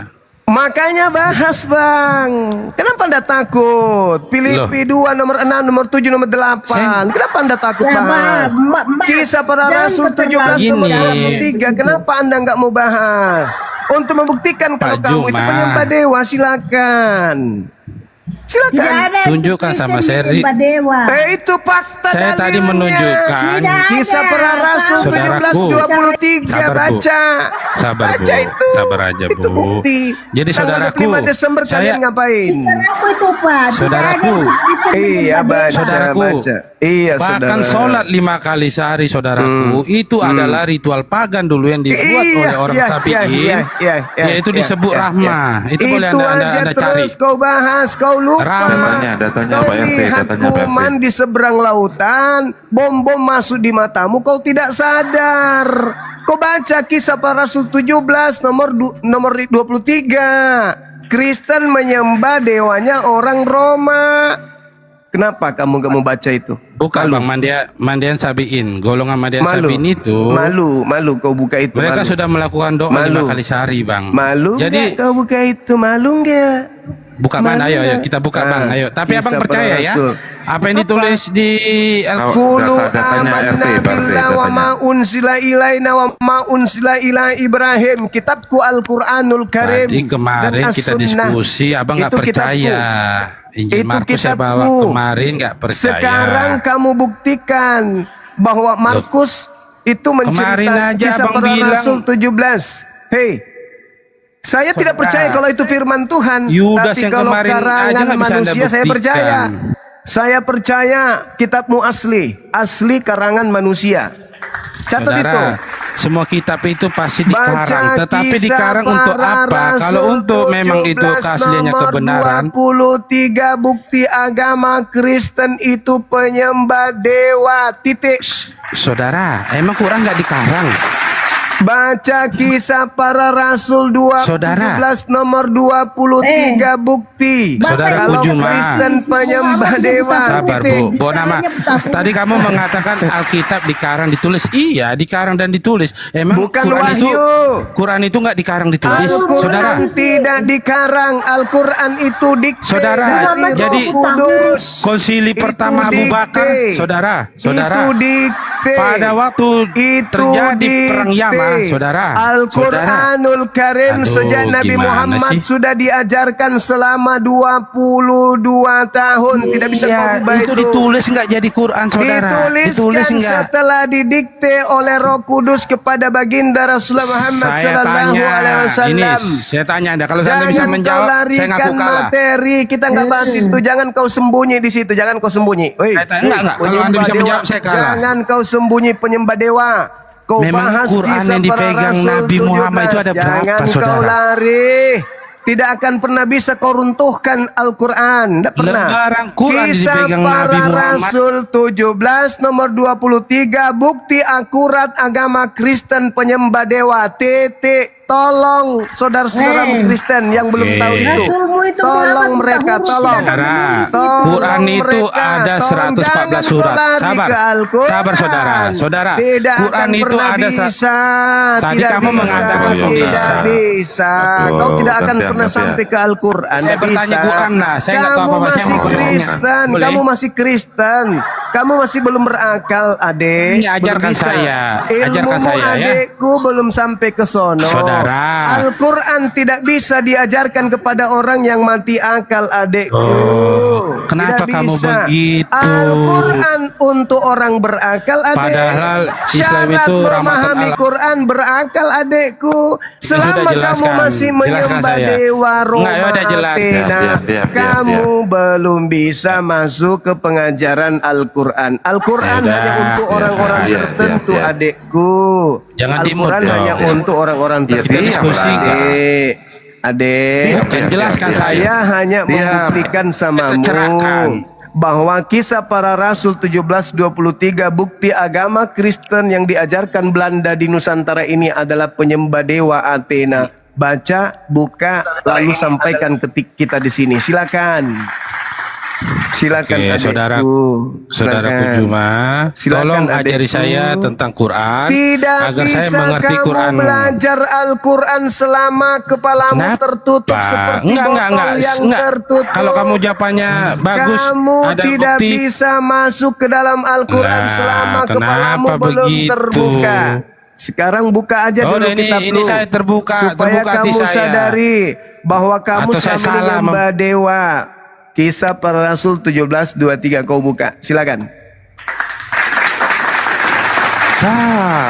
Makanya bahas, Bang. Kenapa Anda takut? Filipi 2 nomor 6, nomor 7, nomor 8. Kenapa Anda takut bahas? Kisah para Rasul 17 nomor Begini. 23. Kenapa Anda nggak mau bahas? Untuk membuktikan kalau Pak kamu itu Juma. penyembah dewa, silakan. Silakan. Tunjukkan sama Seri. Itu fakta Saya tadi dalilnya. menunjukkan. Kisah para Rasul Saudaraku. 17:23. Sabar, Bu. Baca. Sabar, Bu. Baca itu. Sabar aja, Itu Bu. bukti. Jadi, Tanggal saudaraku, 25 Desember saya- kalian ngapain? Aku itu Pak. Saudaraku. Iya, baca. Saudaraku, baca. Iya, bahkan saudara. sholat 5 kali sehari, saudaraku, itu adalah ritual pagan dulu yang dibuat Iya, oleh orang iya, Sabi'in, iya, yaitu disebut iya, rahmah. iya. Itu boleh anda aja cari. terus kau bahas, kau lupa. Rahmah. Datanya Kau Pak RT, lihat datanya Pak RT. kuman di seberang lautan, bom-bom masuk di matamu, kau tidak sadar. Kau baca kisah para Rasul 17 nomor 23. Kristen menyembah dewanya orang Roma. Kenapa kamu gak mau baca itu? Bukan, Malu. Bang, Mandian Sabi'in, golongan Mandian Sabi'in itu. Malu kau buka itu. Mereka malu. sudah melakukan doa Malu. 5 kali sehari, Bang. Malu Jadi nggak kau buka itu? Malu nggak? buka mana? Malu Ayo nggak? kita buka, Bang. Ayo. Tapi Kisah Abang para percaya ya? Rasul. Apa yang ditulis di Kulu Datanya RT, amanna Pak RT, billah wa ma unsila ilaina wa ma unsila ila Ibrahim. Kitabku Al-Quranul Karim. Tadi kemarin dan kita As-Sunnah. diskusi, Abang nggak Itu percaya. Injil Itu Markus saya kitabku. bawa kemarin nggak percaya. Sekarang kamu buktikan bahwa Markus itu kemarin menceritakan aja kisah Abang para bilang- Rasul 17. Hei, saya tidak percaya kalau itu firman Tuhan. Yudas tapi yang kalau kemarin aja karangan nggak bisa Anda manusia saya buktikan. percaya. Saya percaya kitabmu asli karangan manusia. Catat itu. Saudara, semua kitab itu pasti Baca dikarang, tetapi kisah dikarang untuk para apa? Kalau Rasul untuk memang itu 17 keasliannya nomor kebenaran, 23 bukti agama Kristen itu penyembah dewa. Titik. saudara, emang Quran nggak dikarang? Baca kisah para Rasul 2 Saudara. 17 nomor 23 bukti. Saudaraku Kalau Juma. Kristen penyembah dewa. Sabar, Titik. Bu. Nama. Tadi kamu mengatakan Alkitab dikarang ditulis. Iya, dikarang dan ditulis. Emang Bukan Quran wahyu. itu nggak dikarang ditulis, saudara. Al-Quran tidak dikarang. Al-Quran itu dikte Saudara, dari Roh jadi Kudus. Konsili Itu pertama Abu Bakar, dikte. saudara. Itu dikte. Pada waktu Itu terjadi perang dikte. Yaman, saudara. Al-Quranul Karim Aduh, sejak Nabi gimana Muhammad sih? sudah diajarkan selama 22 tahun. Tidak bisa kau ubah Itu ditulis nggak jadi Quran, saudara? Ditulis Dituliskan nggak? setelah didikte oleh Roh Kudus kepada baginda Rasulullah Muhammad Saya sallallahu tanya, alaihi ini wasallam. saya tanya Anda, kalau Anda bisa Jangan kau menjawab, saya larikan ngaku kalah. materi. Kita nggak bahas itu. Jangan kau sembunyi di situ. Jangan kau sembunyi. Woi, Enggak. Kalau Anda bisa menjawab, saya kalah. Jangan kau sembunyi penyembah dewa. Kau Memang bahas Quran kisah yang para dipegang Rasul Nabi Muhammad itu ada 17. berapa, Jangan saudara? kau lari. Tidak akan pernah bisa kau runtuhkan Al-Quran. Tidak pernah. Lembaran Quran Kisah dipegang para Nabi Muhammad. Rasul 17 nomor 23. Bukti akurat agama Kristen penyembah dewa. Titik. Tolong saudara-saudara Kristen yang belum tahu itu. Rasulmu itu Tolong Muhammad mereka, dahulu tolong. tidak Saudara, Tolong Quran itu mereka, ada tolong 114 jangan surat. kau lari Sabar, ke Al-Quran. sabar saudara. Saudara, Tidak Quran akan itu pernah ada bisa. Tadi Tidak kamu bisa, mengatakan kau tidak bisa. bisa. Aduh, Kau tidak akan gantian, pernah gantian. sampai ke Al-Quran. Saya Tidak bertanya bisa. Quran lah. Saya nggak tahu Kamu apa-apa. Saya masih mau bertanya. Kristen. Boleh? Kamu masih Kristen. Kamu masih belum berakal, adik. Ini ajarkan Belum bisa. saya. Ajarkan Ilmumu, saya, ya. adikku, belum sampai ke sono. Saudara. Al-Quran tidak bisa diajarkan kepada orang yang mati akal, adikku. Kenapa Tidak kamu bisa. begitu? Al-Quran untuk orang berakal, adik. Padahal Islam Syarat itu rahmatan memahami Allah. Quran berakal, adikku. Sudah Selama kamu jelaskan. masih Jelaskan menyembah saya. dewa Roma, Enggak, ya udah jelas. Athena, Biar. kamu belum bisa masuk ke pengajaran Al-Quran. Al-Quran Ya udah. hanya untuk orang-orang Biar. tertentu, adikku. Jangan dimut Al-Quran dong. hanya untuk orang-orang Biar tertentu. diskusi. Adik, Jelaskan saya hanya Biar. membuktikan samamu Cerahkan. bahwa kisah para rasul 1723 bukti agama Kristen yang diajarkan Belanda di Nusantara ini adalah penyembah dewa Athena. Baca, buka, lalu sampaikan ketik kita di sini. Silakan. Silakan Oke, adikku. Saudaraku Silakan. Juma, Silakan, tolong ajari adikku. saya tentang Quran Tidak agar bisa saya mengerti kamu Quran. belajar Al-Quran selama kepalamu Kenapa? tertutup seperti Enggak, botol yang tertutup. Kalau kamu jawabannya bagus, Kamu ada tidak bukti. bisa masuk ke dalam Al-Quran Nah, selama kepalamu kenapa belum begitu? terbuka. Sekarang buka aja Oh, dulu ini kitabmu. saya terbuka supaya hati kamu saya. sadari bahwa kamu Atau saya sama salah menyembah dewa. Kisah para Rasul 1723 kau buka. Silakan.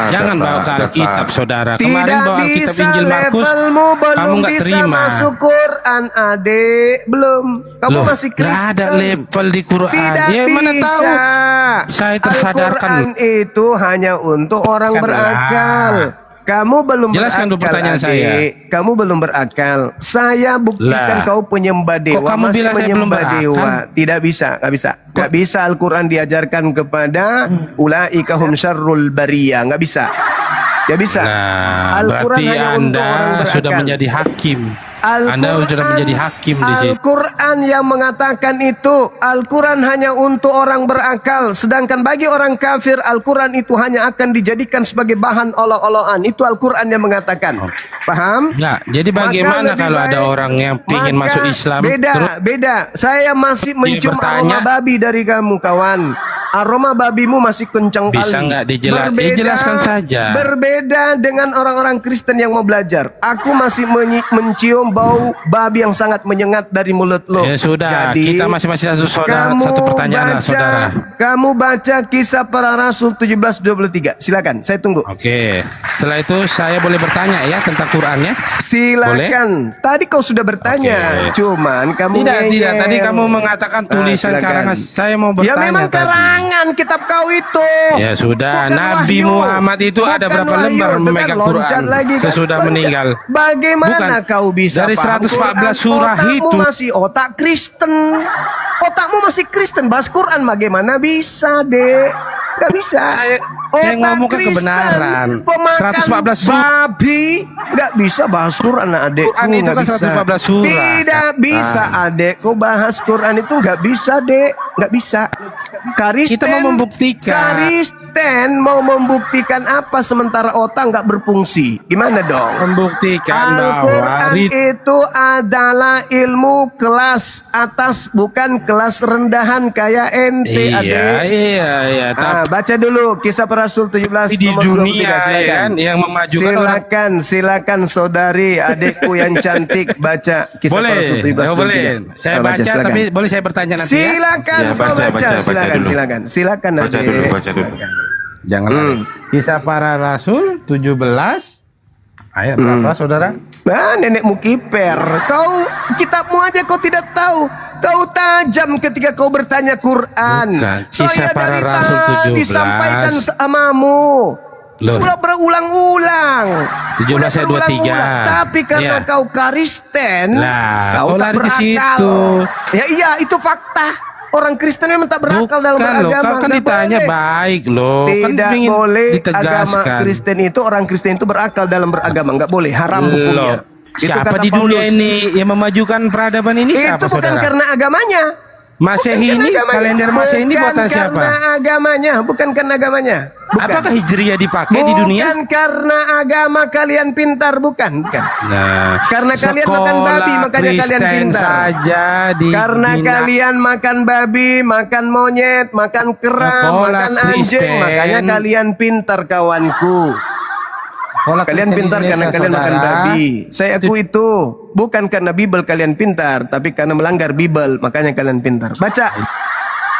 Jangan bawa ke Alkitab, saudara. Kemarin Tidak bawa Alkitab bisa, Injil Markus, levelmu kamu belum nggak bisa terima. masuk Quran, adik. Belum. Kamu Loh, masih Kristen. nggak ada level di Quran. Tidak Ya, mana bisa. tahu. Saya tersadarkan. Al-Quran itu hanya untuk orang Kan berakal. Kamu belum Jelaskan dulu berakal, pertanyaan adik. saya. Kamu belum berakal. Saya buktikan Lah. kau penyembah dewa. kamu masih bilang saya belum menyembah berakal? dewa. Tidak bisa, nggak bisa. Nggak bisa Al-Quran diajarkan kepada ulaika hum syarrul bariyah. Nggak bisa. Nggak bisa. Nah, Al-Quran berarti hanya untuk orang Anda berakal. sudah menjadi hakim. Anda sudah menjadi hakim di situ. Al-Quran yang mengatakan itu, Al-Quran hanya untuk orang berakal. Sedangkan bagi orang kafir, Al-Quran itu hanya akan dijadikan sebagai bahan olok-olokan. Itu Al-Quran yang mengatakan. Paham? Nah, jadi bagaimana Maka lebih kalau ada baik- orang yang ingin Maka masuk Islam? Beda, terus beda. Saya masih mencium bertanya- aroma babi dari kamu, kawan. Aroma babimu masih kencang Bisa kali. nggak jelaskan saja. Berbeda dengan orang-orang Kristen yang mau belajar. Aku masih mencium bau babi yang sangat menyengat dari mulut lo. Ya sudah, Jadi, kita masing-masing satu pertanyaan lah, saudara. Kamu baca kisah para Rasul 1723. Silakan, saya tunggu. Oke, setelah itu saya boleh bertanya ya tentang Qurannya? Silakan. Tadi kau sudah bertanya, Oke. cuman kamu Tidak, ngeyel. Tadi kamu mengatakan tulisan silakan. karangan. Saya mau bertanya. Ya memang tadi. karangan kitab kau itu. Ya sudah, Bukan Nabi wahyu. Muhammad itu ada Bukan berapa wahyu. lembar Itu kan memegang loncat Quran lagi kan. sesudah meninggal? Bagaimana Bukan. kau bisa Dari paham 114 Quran? surah Otakmu itu. masih otak Kristen. Otakmu masih Kristen, bahas Quran bagaimana bisa, Dek? Gak bisa. Saya ngomong ke kebenaran. Pemakan 114 surah. babi gak bisa bahas Quran, adekku. Quran itu Nggak kan bisa. 114 surah. Tidak bisa, adekku, bahas Quran itu gak bisa, Dek. Gak bisa. Kristen, Kita mau membuktikan. Kristen mau membuktikan apa sementara otak gak berfungsi? Gimana dong? Membuktikan bahwa Al-Quran itu adalah ilmu kelas atas, bukan kelas rendahan kayak ente, adek. Iya. Baca dulu kisah para Rasul 17 Tapi di nomor dunia 23, silakan. ya kan yang memajukan orang. Silakan saudari adikku yang cantik baca kisah para Rasul 17 boleh. Saya baca, silakan. tapi boleh saya bertanya nanti ya? Silakan, Ya, kau baca dulu. silakan Baca adik. dulu, baca dulu. Jangan lari. Kisah para Rasul 17 ayat berapa saudara? Nah, nenekmu kiper. Kau kitabmu aja kau tidak tahu. Kau tajam ketika kau bertanya Quran. Bukan. Kisah Saya para dari Rasul tadi 17. sampaikan samamu. Loh. Sudah berulang-ulang. 17 Udah ayat 23. berulang-ulang. Tapi karena Iya. kau Kristen, Lah, kau kau tak lari ke berakal. situ. Ya iya, itu fakta. Orang Kristen memang tak berakal dalam Bukan loh, beragama. kau kan Nggak ditanya boleh. baik loh. Kan Tidak ingin boleh agama ditegaskan. Kristen itu, orang Kristen itu berakal dalam beragama. Nggak boleh, haram hukumnya. Loh, siapa kata di dunia Paulus. ini yang memajukan peradaban ini siapa, Itu bukan saudara? karena agamanya. Masehi Bukan ini, karena agamanya. kalender Masehi ini buatan Bukan siapa? karena agamanya, bukan karena agamanya. Bukan. Apakah Hijriyah dipakai di dunia? Bukan karena agama kalian pintar, bukan. Nah, Karena kalian makan babi, makanya kalian Kristen pintar. saja di Karena kalian makan babi, makan monyet, makan kerang, Sekolah makan anjing, Kristen. makanya kalian pintar, kawanku. Kalian pintar karena kalian makan babi. Saya aku itu bukan karena Bible kalian pintar, tapi karena melanggar Bible, makanya kalian pintar. Baca.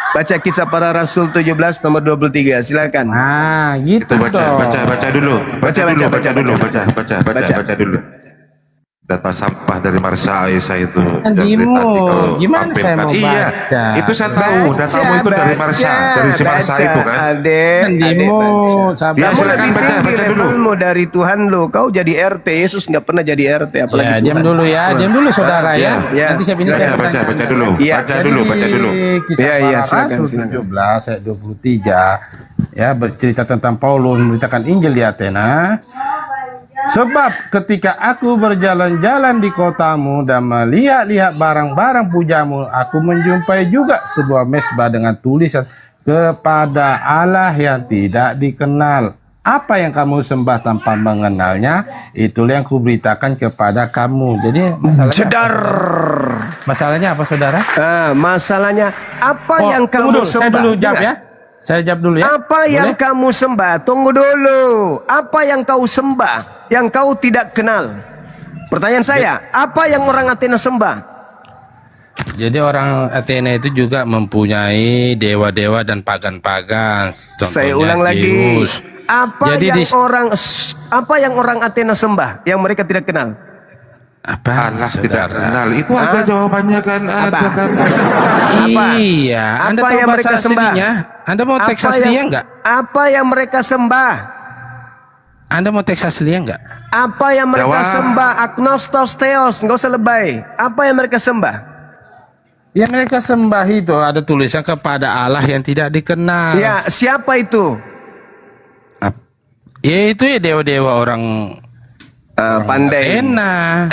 Baca Kisah Para Rasul 17 nomor 23. Silakan. Nah, gitu Itu baca dong. dulu. Baca Dulu. Data sampah dari Marsa Aisyah itu. Dimo, Tadi kalau gimana saya pampirkan. mau Iya, baca? itu saya tahu. Datamu itu dari Marsa, dari si Marsa itu kan. Adek, Dimo, sabar. Ya, Kamu silakan lebih baca, tinggi baca dulu. levelmu dari Tuhan lu. Kau jadi RT, Yesus nggak pernah jadi RT, apalagi Ya, Tuhan. diam dulu ya, diam dulu saudara ya. Ya. Nanti saya pindah Silakan, baca dulu. Iya. Baca dulu. Kisah Iya, iya, Para silakan, Rasul silakan. 17 ayat 23 ya bercerita tentang Paulus memberitakan Injil di Athena. Sebab ketika aku berjalan-jalan di kotamu dan melihat-lihat barang-barang pujamu, aku menjumpai juga sebuah mezbah dengan tulisan kepada Allah yang tidak dikenal. Apa yang kamu sembah tanpa mengenalnya, itulah yang kuberitakan kepada kamu. Jadi Jedar. masalahnya apa, saudara? Masalahnya apa Oh, yang tunggu kamu dulu, saya sembah? dulu jawab Dengar. ya. Saya jawab dulu ya. Apa yang Boleh? kamu sembah? Tunggu dulu. Apa yang kau sembah yang kau tidak kenal? Pertanyaan saya, apa yang orang Athena sembah? Jadi orang Athena itu juga mempunyai dewa-dewa dan pagan-pagan. Saya Contohnya ulang lagi. Zeus. Apa Jadi yang orang Athena sembah yang mereka tidak kenal? Apa? Allah saudara? tidak kenal. Itu aja jawabannya kan. Ada kan. Iya. Anda Apa tahu yang bahasa mereka sembah? aslinya? Anda mau teks aslinya enggak? Apa yang mereka sembah? Anda mau teks aslinya enggak? Apa yang mereka Jawab. sembah? Agnostos theos, nggak usah lebay. Apa yang mereka sembah? Yang mereka sembah itu ada tulisan kepada Allah yang tidak dikenal. Ya, siapa itu? Ya itu ya dewa-dewa orang Pandai. Athena.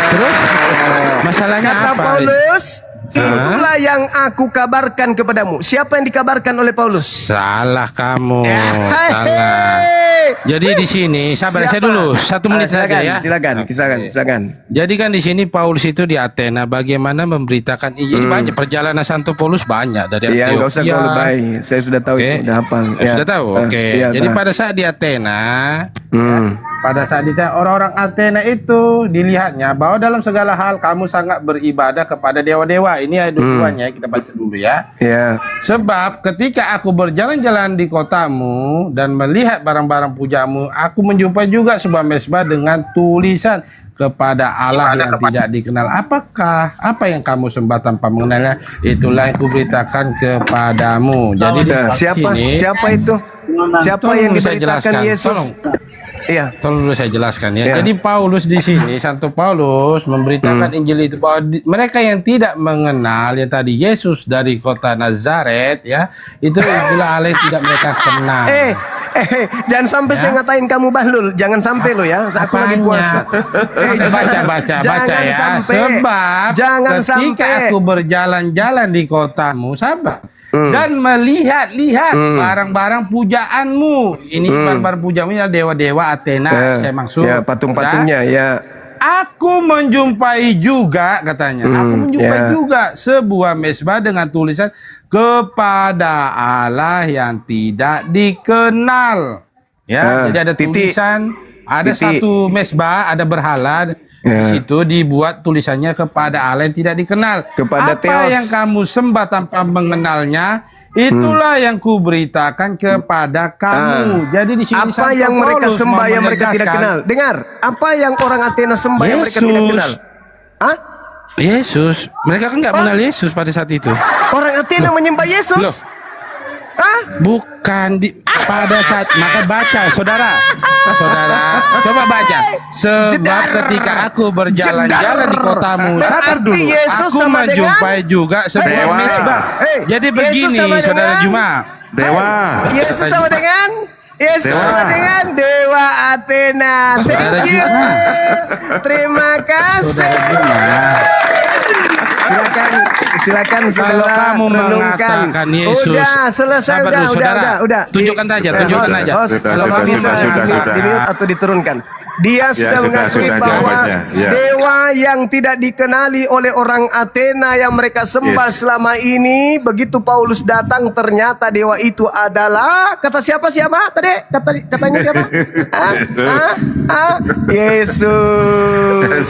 Terus masalahnya Kata apa? Paulus, itulah yang aku kabarkan kepadamu. Siapa yang dikabarkan oleh Paulus? Salah kamu. Salah. Jadi di sini sabar saya dulu 1 menit saja ya. Silakan. Jadi kan di sini Paulus itu di Athena bagaimana memberitakan Injil. Banyak perjalanan Santo Paulus banyak dari Iya, nggak usah Antioquia. kau lebay. Saya sudah tahu Oke. itu, udah hafal. Sudah tahu. Oke. Iya, Jadi tahu. pada saat di Athena, pada saat di orang-orang Athena itu dilihatnya bahwa dalam segala hal kamu sangat beribadah kepada dewa-dewa. Ini ayat 22-nya kita baca dulu ya. Iya. Sebab ketika aku berjalan-jalan di kotamu dan melihat barang-barang pujamu, aku menjumpai juga sebuah mezbah dengan tulisan kepada Allah yang tidak dikenal. Apa yang kamu sembah tanpa mengenalnya? Itulah yang kuberitakan kepadamu. Jadi di sini, Siapa itu? Siapa Tolong yang dulu saya diberitakan jelaskan. Yesus? Iya. Tolong dulu saya jelaskan ya. Ya. Jadi Paulus di sini, Santo Paulus memberitakan Injil itu bahwa mereka yang tidak mengenal yang tadi Yesus dari kota Nazaret ya, itulah Allah yang tidak mereka kenal. Jangan sampai saya ngatain kamu bahlul. Jangan sampai lo ya. Aku lagi puasa. Baca Jangan ya. sampai. Sebab Jangan ketika sampai. aku berjalan-jalan di kotamu, sabar. Dan melihat-lihat barang-barang pujaanmu. Ini barang-barang pujaanmu adalah dewa-dewa Athena. Saya maksud. Ya, patung-patungnya ya. Aku menjumpai juga katanya. Aku menjumpai juga sebuah mezbah dengan tulisan kepada Allah yang tidak dikenal. Ya, jadi ada titik. tulisan, ada Titik. satu mezbah, ada berhala. Di situ dibuat tulisannya kepada Allah yang tidak dikenal. Kepada Apa Theos. yang kamu sembah tanpa mengenalnya, itulah yang kuberitakan kepada kamu. Jadi di sini Apa Santo yang mereka Paulus sembah mau yang mereka tidak menegaskan, kenal? Dengar, apa yang orang Athena sembah yang mereka tidak Yesus. kenal? Hah? Yesus, mereka kan nggak mengenal Yesus pada saat itu. Orang Athena menyembah Yesus? Loh. Hah? Bukan di pada saat maka baca saudara coba baca sebab ketika aku berjalan-jalan di kotamu sabar dulu Yesus aku sama menjumpai juga sebuah Dewa. mesbah jadi Yesus begini sama saudara dengan- Juma Dewa. Yesus sama dengan Yesus Dewa. sama dengan Dewa Athena. Saudara Thank you. Juma. Terima kasih. Saudara Juma. Silakan Kalau saudara kamu renungkan. mengatakan Yesus, Udah selesai sabar dulu, saudara. udah. Tunjukkan saja, tunjukkan Host, aja. host, Sudah, kalau sudah, bisa sudah, sudah. di-mute atau diturunkan. Dia sudah sudah, mengakui sudah bahwa jawabannya, ya. dewa yang tidak dikenali oleh orang Athena yang mereka sembah Yes. selama ini, begitu Paulus datang ternyata dewa itu adalah kata siapa tadi? Katanya siapa? Yesus.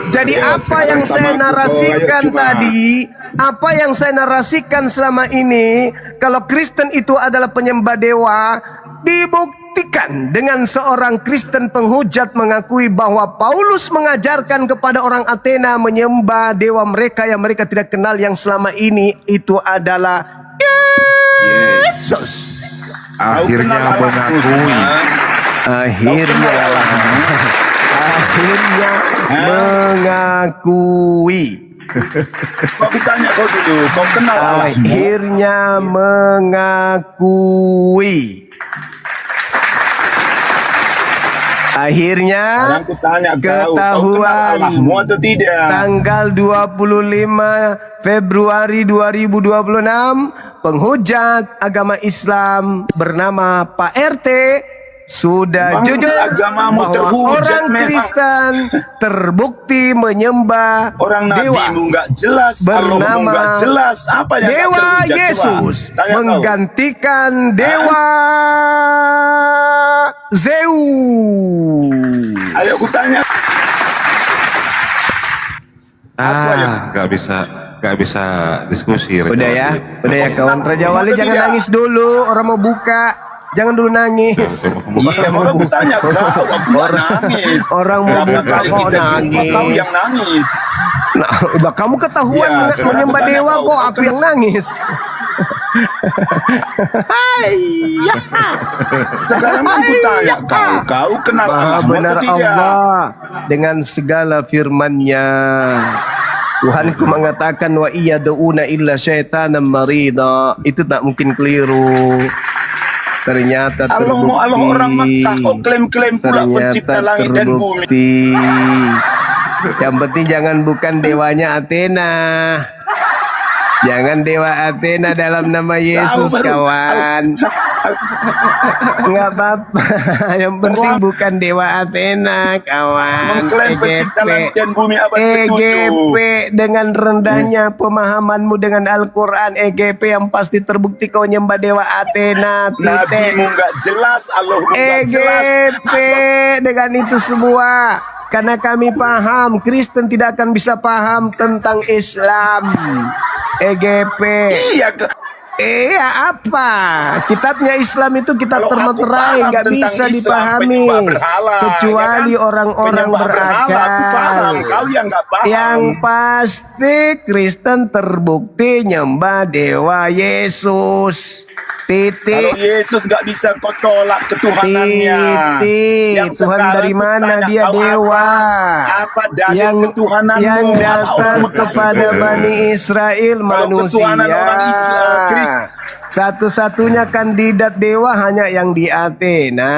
Jadi apa yang saya narasikan tadi, apa yang saya narasikan selama ini, kalau Kristen itu adalah penyembah dewa, dibuktikan dengan seorang Kristen penghujat mengakui bahwa Paulus mengajarkan kepada orang Athena menyembah dewa mereka yang mereka tidak kenal yang selama ini itu adalah Yesus. Akhirnya mengakui. Akhirnya mengakui. Aku tanya kau dulu, kau kenal Allahmu? Akhirnya mengakui. Akhirnya Sekarang aku tanya kau kenal ketahuan Allahmu atau tidak? tanggal 25 Februari 2026 penghujat agama Islam bernama Pak RT sudah Memang jujur agamamu bahwa terhujat orang memang. Kristen terbukti menyembah Orang dewa nabimu nggak jelas, Allahmu bernama nggak jelas, apa yang Dewa nggak terhujat, Yesus Tuhan? Tanya kau. menggantikan Dewa Zeus. Ayo aku tanya. Nggak bisa diskusi. Udah ya kawan Raja Wali Atau jangan tidak? nangis dulu, orang mau buka. Jangan dulu nangis. Iya, mau aku tanya kau, aku nggak nangis. Orang mau Berapa buka kali kok kita jumpa, nangis. kau yang nangis. Nah, udah kamu ketahuan Ya, sekarang menyembah aku tanya dewa kau, kok aku yang nangis. Hai, ya. Sekarang aku tanya kau kenal Maha Allahmu benar atau tidak? Allah dengan segala firman-Nya. Tuhanku mengatakan wa iyaduna illa syaitanan marida. Itu tak mungkin keliru. Ternyata Allahmu Allah orang Makkah, kau klaim-klaim pula pencipta langit dan bumi. terbukti. Yang penting jangan bukan dewanya Athena. Jangan dewa Athena dalam nama Yesus, kawan. Enggak apa-apa. Yang penting bukan dewa Athena, kawan. Mengklaim pencipta langit dan bumi abad EGP ke-7. dengan rendahnya pemahamanmu dengan Al-Quran, EGP yang pasti terbukti kau nyembah dewa Athena. Nabimu nggak jelas, Allahmu nggak jelas. EGP dengan itu semua. Karena kami paham, Kristen tidak akan bisa paham tentang Islam. EGP. Iya, Iya apa? Kitabnya Islam itu kitab Kalau aku termeterai, paham nggak tentang bisa Islam, dipahami penyembah berhala, kecuali ya kan? orang-orang Penyembah berhala, berakal. aku paham, kau yang nggak paham. Yang pasti Kristen terbukti nyembah dewa Yesus. Kalau Titik. Yesus nggak bisa kau tolak ketuhanannya. Titik. Yang Tuhan sekarang dari mana kutanya, dia kau dewa? Apa dalil yang ketuhananmu? yang Apa datang orang Mekah kepada itu? Bani Israel manusia. ketuhanan orang Kristen. Satu-satunya kandidat dewa hanya yang di Athena.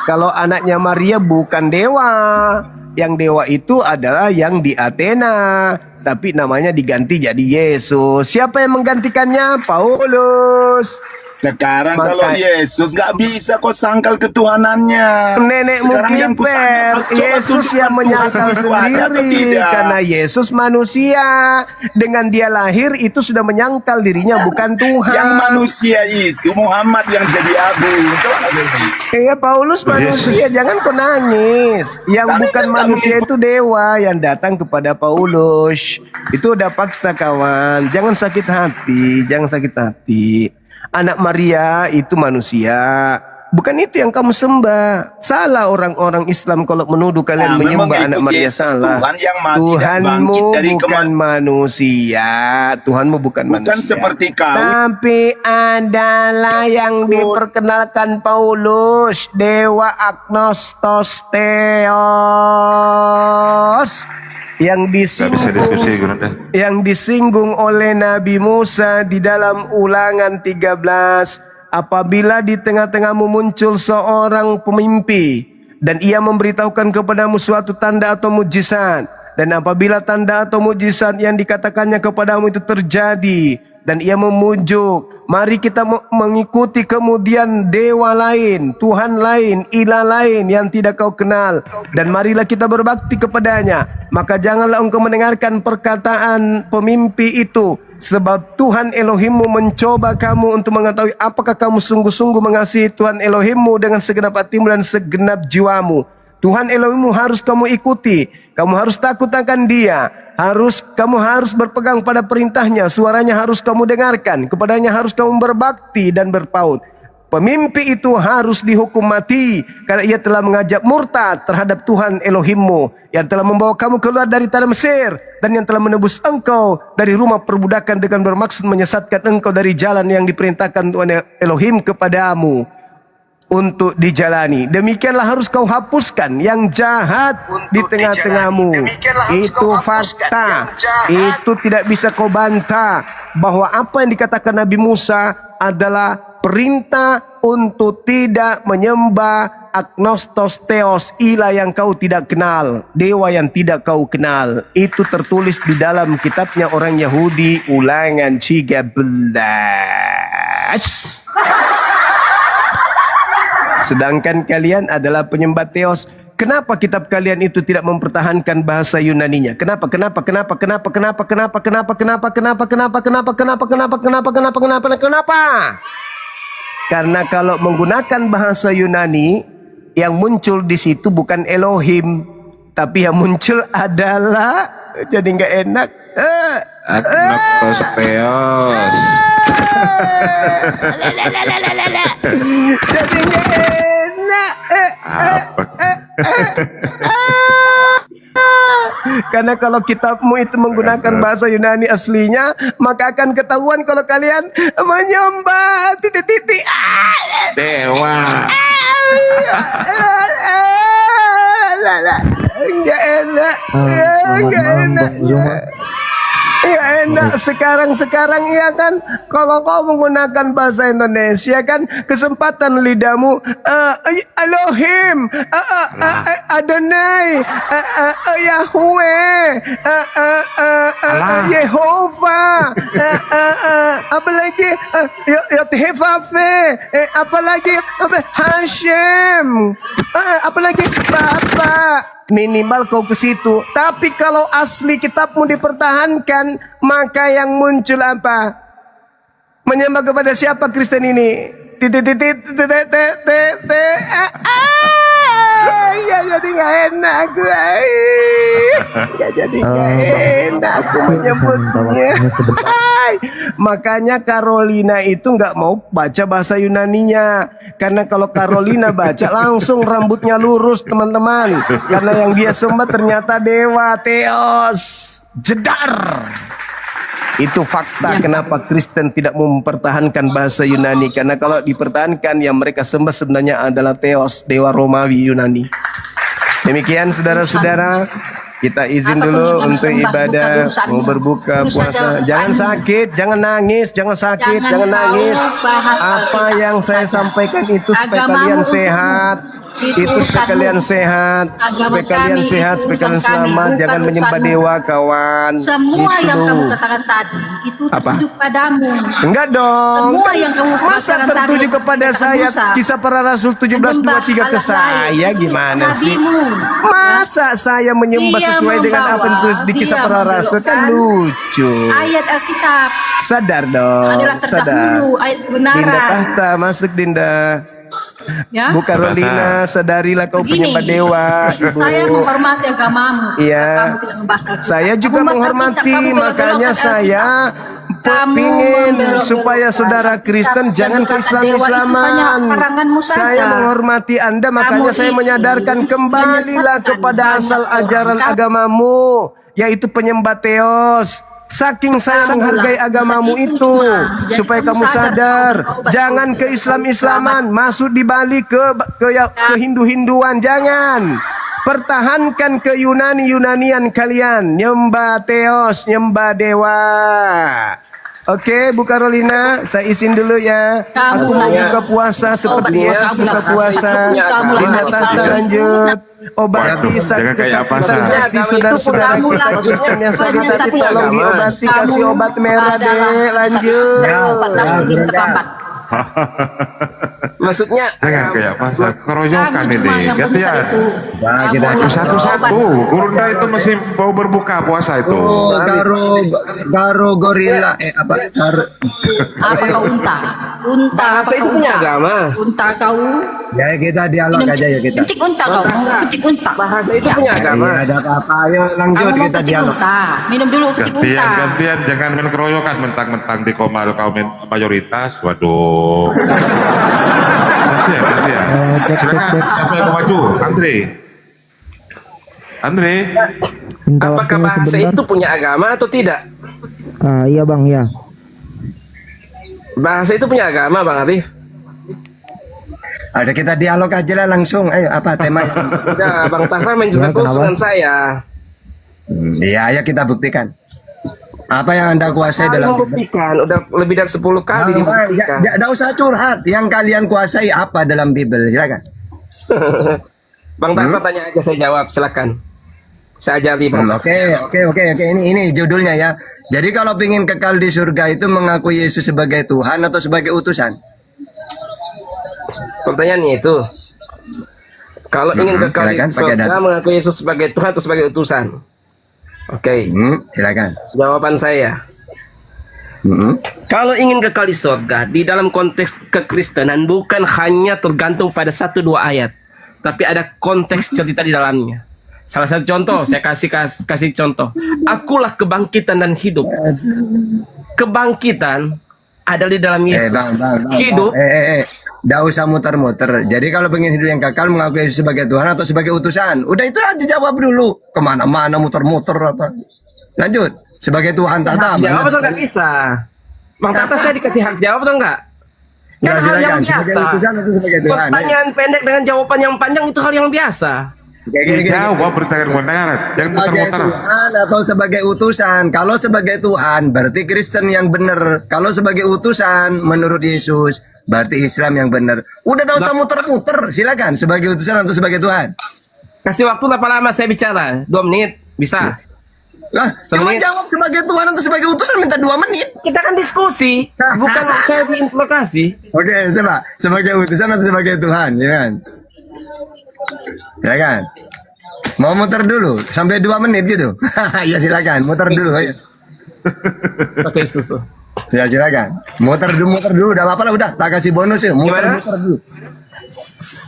Kalau anaknya Maria bukan dewa. Yang dewa itu adalah yang di Athena. Tapi namanya diganti jadi Yesus. Siapa yang menggantikannya? Paulus. Sekarang Maka- kalau Yesus nggak bisa kau sangkal ketuhanannya. Nenekmu Sekarang yang kiper, kutanya, coba Yesus tunjukkan yang menyangkal Tuhan sesuatu atau sendiri tidak. karena Yesus manusia. Dengan dia lahir itu sudah menyangkal dirinya bukan Tuhan. Yang manusia itu Muhammad yang jadi abu. Coba Iya Paulus manusia, jangan kau nangis. Yang Tapi bukan kan manusia kami- itu dewa yang datang kepada Paulus. Itu udah fakta kawan. Jangan sakit hati, jangan sakit hati. Anak Maria itu manusia. Bukan itu yang kamu sembah. Salah orang-orang Islam kalau menuduh kalian Nah, menyembah memang anak itu Maria. Yesus, Salah. Tuhan yang mati dan Tuhanmu bangkit dari bukan manusia. Tuhanmu bukan manusia. Bukan seperti kau. Tapi adalah yang diperkenalkan Paulus, dewa agnostos theos, yang Nggak bisa diskusi, disinggung, Gurunda. yang disinggung oleh Nabi Musa di dalam Ulangan 13. Apabila di tengah-tengahmu muncul seorang pemimpi dan ia memberitahukan kepadamu suatu tanda atau mujizat, dan apabila tanda atau mujizat yang dikatakannya kepadamu itu terjadi dan ia memujuk, mari kita mengikuti kemudian dewa lain, Tuhan lain, ilah lain yang tidak kau kenal, dan marilah kita berbakti kepadanya. Maka janganlah engkau mendengarkan perkataan pemimpi itu, sebab Tuhan Elohimmu mencoba kamu untuk mengetahui apakah kamu sungguh-sungguh mengasihi Tuhan Elohimmu dengan segenap hatimu dan segenap jiwamu. Tuhan Elohimmu harus kamu ikuti. Kamu harus takut akan Dia. Kamu harus berpegang pada perintahnya. Suaranya harus kamu dengarkan. Kepadanya harus kamu berbakti dan berpaut. Pemimpi itu harus dihukum mati karena ia telah mengajak murtad terhadap Tuhan Elohimmu yang telah membawa kamu keluar dari tanah Mesir dan yang telah menebus engkau dari rumah perbudakan dengan bermaksud menyesatkan engkau dari jalan yang diperintahkan Tuhan Elohim kepadamu untuk dijalani. Demikianlah harus kau hapuskan yang jahat di tengah-tengahmu. Itu fakta. Itu tidak bisa kau bantah bahwa apa yang dikatakan Nabi Musa adalah perintah untuk tidak menyembah agnostos theos, ilah yang kau tidak kenal, dewa yang tidak kau kenal. Itu tertulis di dalam kitabnya orang Yahudi, Ulangan 13. Sedangkan kalian adalah penyembah theos. Kenapa kitab kalian itu tidak mempertahankan bahasa Yunaninya? Kenapa? Karena kalau menggunakan bahasa Yunani, yang muncul di situ bukan Elohim, tapi yang muncul adalah, jadi nggak enak. Agnostos theos. Jadi nggak enak. Karena kalau kitabmu itu menggunakan bahasa Yunani aslinya, maka akan ketahuan kalau kalian menyembah titik-titik Dewa. Enggak enak. Enggak enak. Ya enak sekarang ya kan, kalau kau menggunakan bahasa Indonesia kan kesempatan lidahmu Elohim, Adonai, Yahweh, Yehova, apalagi Yothevafe, apalagi Hashem, apalagi Bapa. Minimal kau ke situ. Tapi kalau asli kitabmu dipertahankan, maka yang muncul apa? Menyembah kepada siapa Kristen ini? Ya jadi nggak enak aku. Ya jadi nggak enak aku menyebutnya. Makanya Carolina itu nggak mau baca bahasa Yunaninya, karena kalau Carolina baca langsung rambutnya lurus teman-teman, karena yang dia sembah ternyata dewa theos. Jedar. Itu fakta kenapa Kristen tidak mempertahankan bahasa Yunani, karena kalau dipertahankan yang mereka sembah sebenarnya adalah theos, dewa Romawi Yunani. Demikian saudara-saudara, kita izin dulu untuk ibadah, mau berbuka puasa. Jangan sakit, jangan nangis, jangan sakit, jangan nangis. Apa yang saya sampaikan itu supaya kalian sehat. Itu supaya kalian sehat, supaya kalian sehat, supaya kalian selamat. Jangan menyembah dewa, kawan. Semua Itu yang loh. kamu katakan tadi itu tertuju padamu. Enggak dong. Semua yang kamu Masa katakan tertuju tadi, kepada kata saya? Musa. Kisah para Rasul 17:23 ke Menyembah saya Allah lain, gimana itu sih? nabimu. Masa saya menyembah Dia sesuai dengan apa yang membawa, tulis di Kisah dia para Rasul? Kan membelokkan lucu. Ayat Alkitab Sadar dong. adalah Sadar. terdahulu ayat Dinda kebenaran. Tahta, masuk Dinda. Ya. Bu Carolina, sadarilah kau Begini, penyembah dewa, Ibu. saya menghormati agamamu. Iya. Kamu tidak membahas Alkitab. Saya juga Kamu menghormati, Alkitab, kamu makanya belok-belokkan saya Alkitab. pingin membelok-belokkan supaya saudara Kristen Alkitab jangan dan ke kata dewa itu Islam-Islaman. hanya karanganmu saja. Saya menghormati Anda, makanya saya Kamu menyadarkan itu kembalilah menyesatkan kepada asal banyak ajaran orang. agamamu, yaitu penyembah Teos. Saking saya Kamu menghargai lah, agamamu dosa itu itu, cuma. Jadi supaya kamu kamu sadar sadar, kalau berobat jangan itu ke Islam-Islaman, masuk di Bali ke Hindu-Hinduan, jangan. Pertahankan ke Yunani-Yunanian kalian, nyembah Teos, nyembah dewa. Oke, Bu Carolina, saya izin dulu ya. Kamu Aku lah mau ya. buka puasa seperti Obat Yesus kamu buka lah. puasa. Kamu lah Linda yang Tata palsu. lanjut. Obati Waduh, jangan kayak apa, sakit-sakitan Sa. hati saudara-saudara Kamu kita lah Kristen yang sakit hati, penyesat tolong agama. diobati, Kamu kasih obat merah adalah deh. Lanjut. obat Ya, lambung ya, terlambat. Maksudnya Jangan kayak pasar keroyokan Kamu ini. cuma yang Gantian. penyesat itu. Nah, kita Kamu lah Satu-satu. Gurunda itu masih mau berbuka puasa itu. Oh, garo gorila apa? Apa kau unta? Unta bahasa apa itu kau punya unta? agama. Unta kau. Ya kita dialog aja ya kita. Kencing unta kau. Mau kencing unta. Bahasa itu Ya. punya agama. Iya, ada apa-apa. Ayo lanjut Kamu mau kita kencing dialog. unta. Minum dulu kencing Gantian, unta. gantian. Jangan main keroyokan mentang-mentang di Komal kaum mayoritas. Waduh. Gantian. Silakan. Siapa yang mau maju? Andre. Apakah bahasa itu punya agama atau tidak? Iya bang, ya. Bahasa itu punya agama, Bang Arif. Ada kita dialog aja lah langsung. Ayo apa temanya? Ya, Bang Tahra menjelaskan terus dengan saya. Iya, ayo kita buktikan. Apa yang Anda kuasai dalam Membuktikan, udah lebih dari 10 kali dibuktikan. Tidak usah curhat. Yang kalian kuasai apa dalam Bible? Silakan. Bang Tahra tanya aja, saya jawab, silakan. Saya ajari, Bang. Oke. Ini judulnya ya. Jadi kalau ingin kekal di surga itu mengakui Yesus sebagai Tuhan atau sebagai utusan? Pertanyaannya itu, kalau ingin kekal di silakan, pakai surga data. mengakui Yesus sebagai Tuhan atau sebagai utusan? Oke, Silakan. jawaban saya. Kalau ingin kekal di surga, di dalam konteks kekristenan bukan hanya tergantung pada 1-2 ayat, tapi ada konteks cerita di dalamnya. Salah satu contoh, saya kasih contoh. Akulah kebangkitan dan hidup. Kebangkitan ada di dalam Yesus. Bang. Hidup. Nggak usah muter-muter. Jadi kalau pengen hidup yang kekal mengakui Yesus sebagai Tuhan atau sebagai utusan. Udah itu aja jawab dulu. Kemana-mana muter-muter apa. Lanjut. Sebagai Tuhan tata. Jawab atau nggak bisa? Bang Tata, saya dikasih hak jawab atau enggak? Kan Ya, hal silakan. yang Sebagai biasa. utusan atau sebagai Tuhan? Pertanyaan pendek dengan jawaban yang panjang itu hal yang biasa. Gini. Jawab pertanyaan kebenaran. Jangan Sebagai muter-muter. Tuhan atau sebagai utusan. Kalau sebagai Tuhan berarti Kristen yang benar. Kalau sebagai utusan menurut Yesus berarti Islam yang benar. Udah nggak usah muter-muter. Silakan sebagai utusan atau sebagai Tuhan. Kasih waktu berapa lama saya bicara? 2 menit? Bisa? Lah, cuma Semenit. jawab sebagai Tuhan atau sebagai utusan minta 2 menit. Kita kan diskusi, bukan saya diinterogasi. Oke, coba sebagai utusan atau sebagai Tuhan, silakan. Silakan. Mau muter dulu sampai 2 menit gitu. Ya silakan, muter dulu ayo. Pakai susu. Ya silakan. Muter dulu, udah apa-apa lah udah. Tak kasih bonus ya. Gimana? Muter dulu.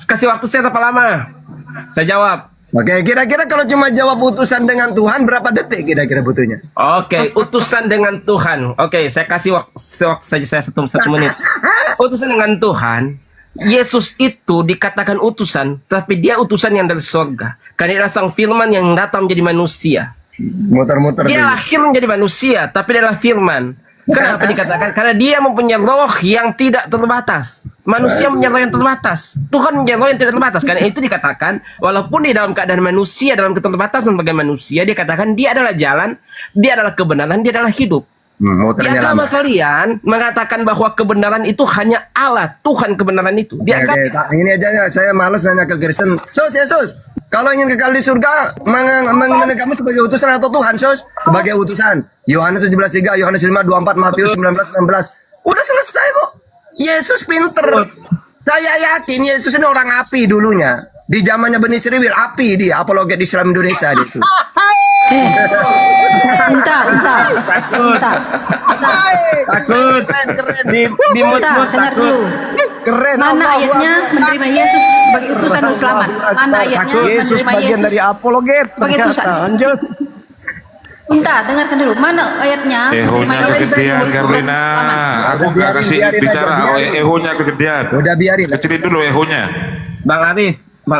Kasih waktu saya berapa lama? Saya jawab. Oke, kira-kira kalau cuma jawab utusan dengan Tuhan berapa detik kira-kira butuhnya? Oke, utusan dengan Tuhan. Oke, saya kasih waktu saja saya 1 menit. Utusan dengan Tuhan. Yesus itu dikatakan utusan, tapi dia utusan yang dari surga. Karena dia adalah sang firman yang datang menjadi manusia. Muter-muter Dia dulu. lahir menjadi manusia, tapi dia adalah firman. Kenapa dikatakan? Karena dia mempunyai roh yang tidak terbatas. Manusia mempunyai roh yang terbatas. Tuhan mempunyai roh yang tidak terbatas. Karena itu dikatakan, walaupun di dalam keadaan manusia, dalam keterbatasan sebagai manusia, dia katakan dia adalah jalan, dia adalah kebenaran, dia adalah hidup. Di Muternya agama lama. kalian mengatakan bahwa kebenaran itu hanya Allah, Tuhan kebenaran itu. Dianggap Ini aja ya, saya malas nanya ke Kristen. Sus, Yesus, kalau ingin kekal di surga, mengenai kamu sebagai utusan atau Tuhan, Sus? Sebagai utusan. Yohanes 17:3, Yohanes 5:24, Matius 19:19. Udah selesai kok. Yesus pinter. Saya yakin Yesus ini orang api dulunya. Di zamannya Bani Israil, api dia, apologet Islam Indonesia dia itu. Unta. takut. Di Unta, dengar dulu. Keren. Mana Allahu ayatnya Akbar. menerima Yesus sebagai utusan dan selamat? Mana ayatnya Yesus menerima bagian Yesus dari apologet. sebagai ternyata. utusan? Lanjut. Minta, dengarkan dulu. Mana ayatnya? Ehonya Terima kasih. kegedean, Karlina. Aku nggak kasih Biarin bicara. aja, biarin. Ehonya kegedean. Udah biarin. Kecilin dulu ehonya. Bang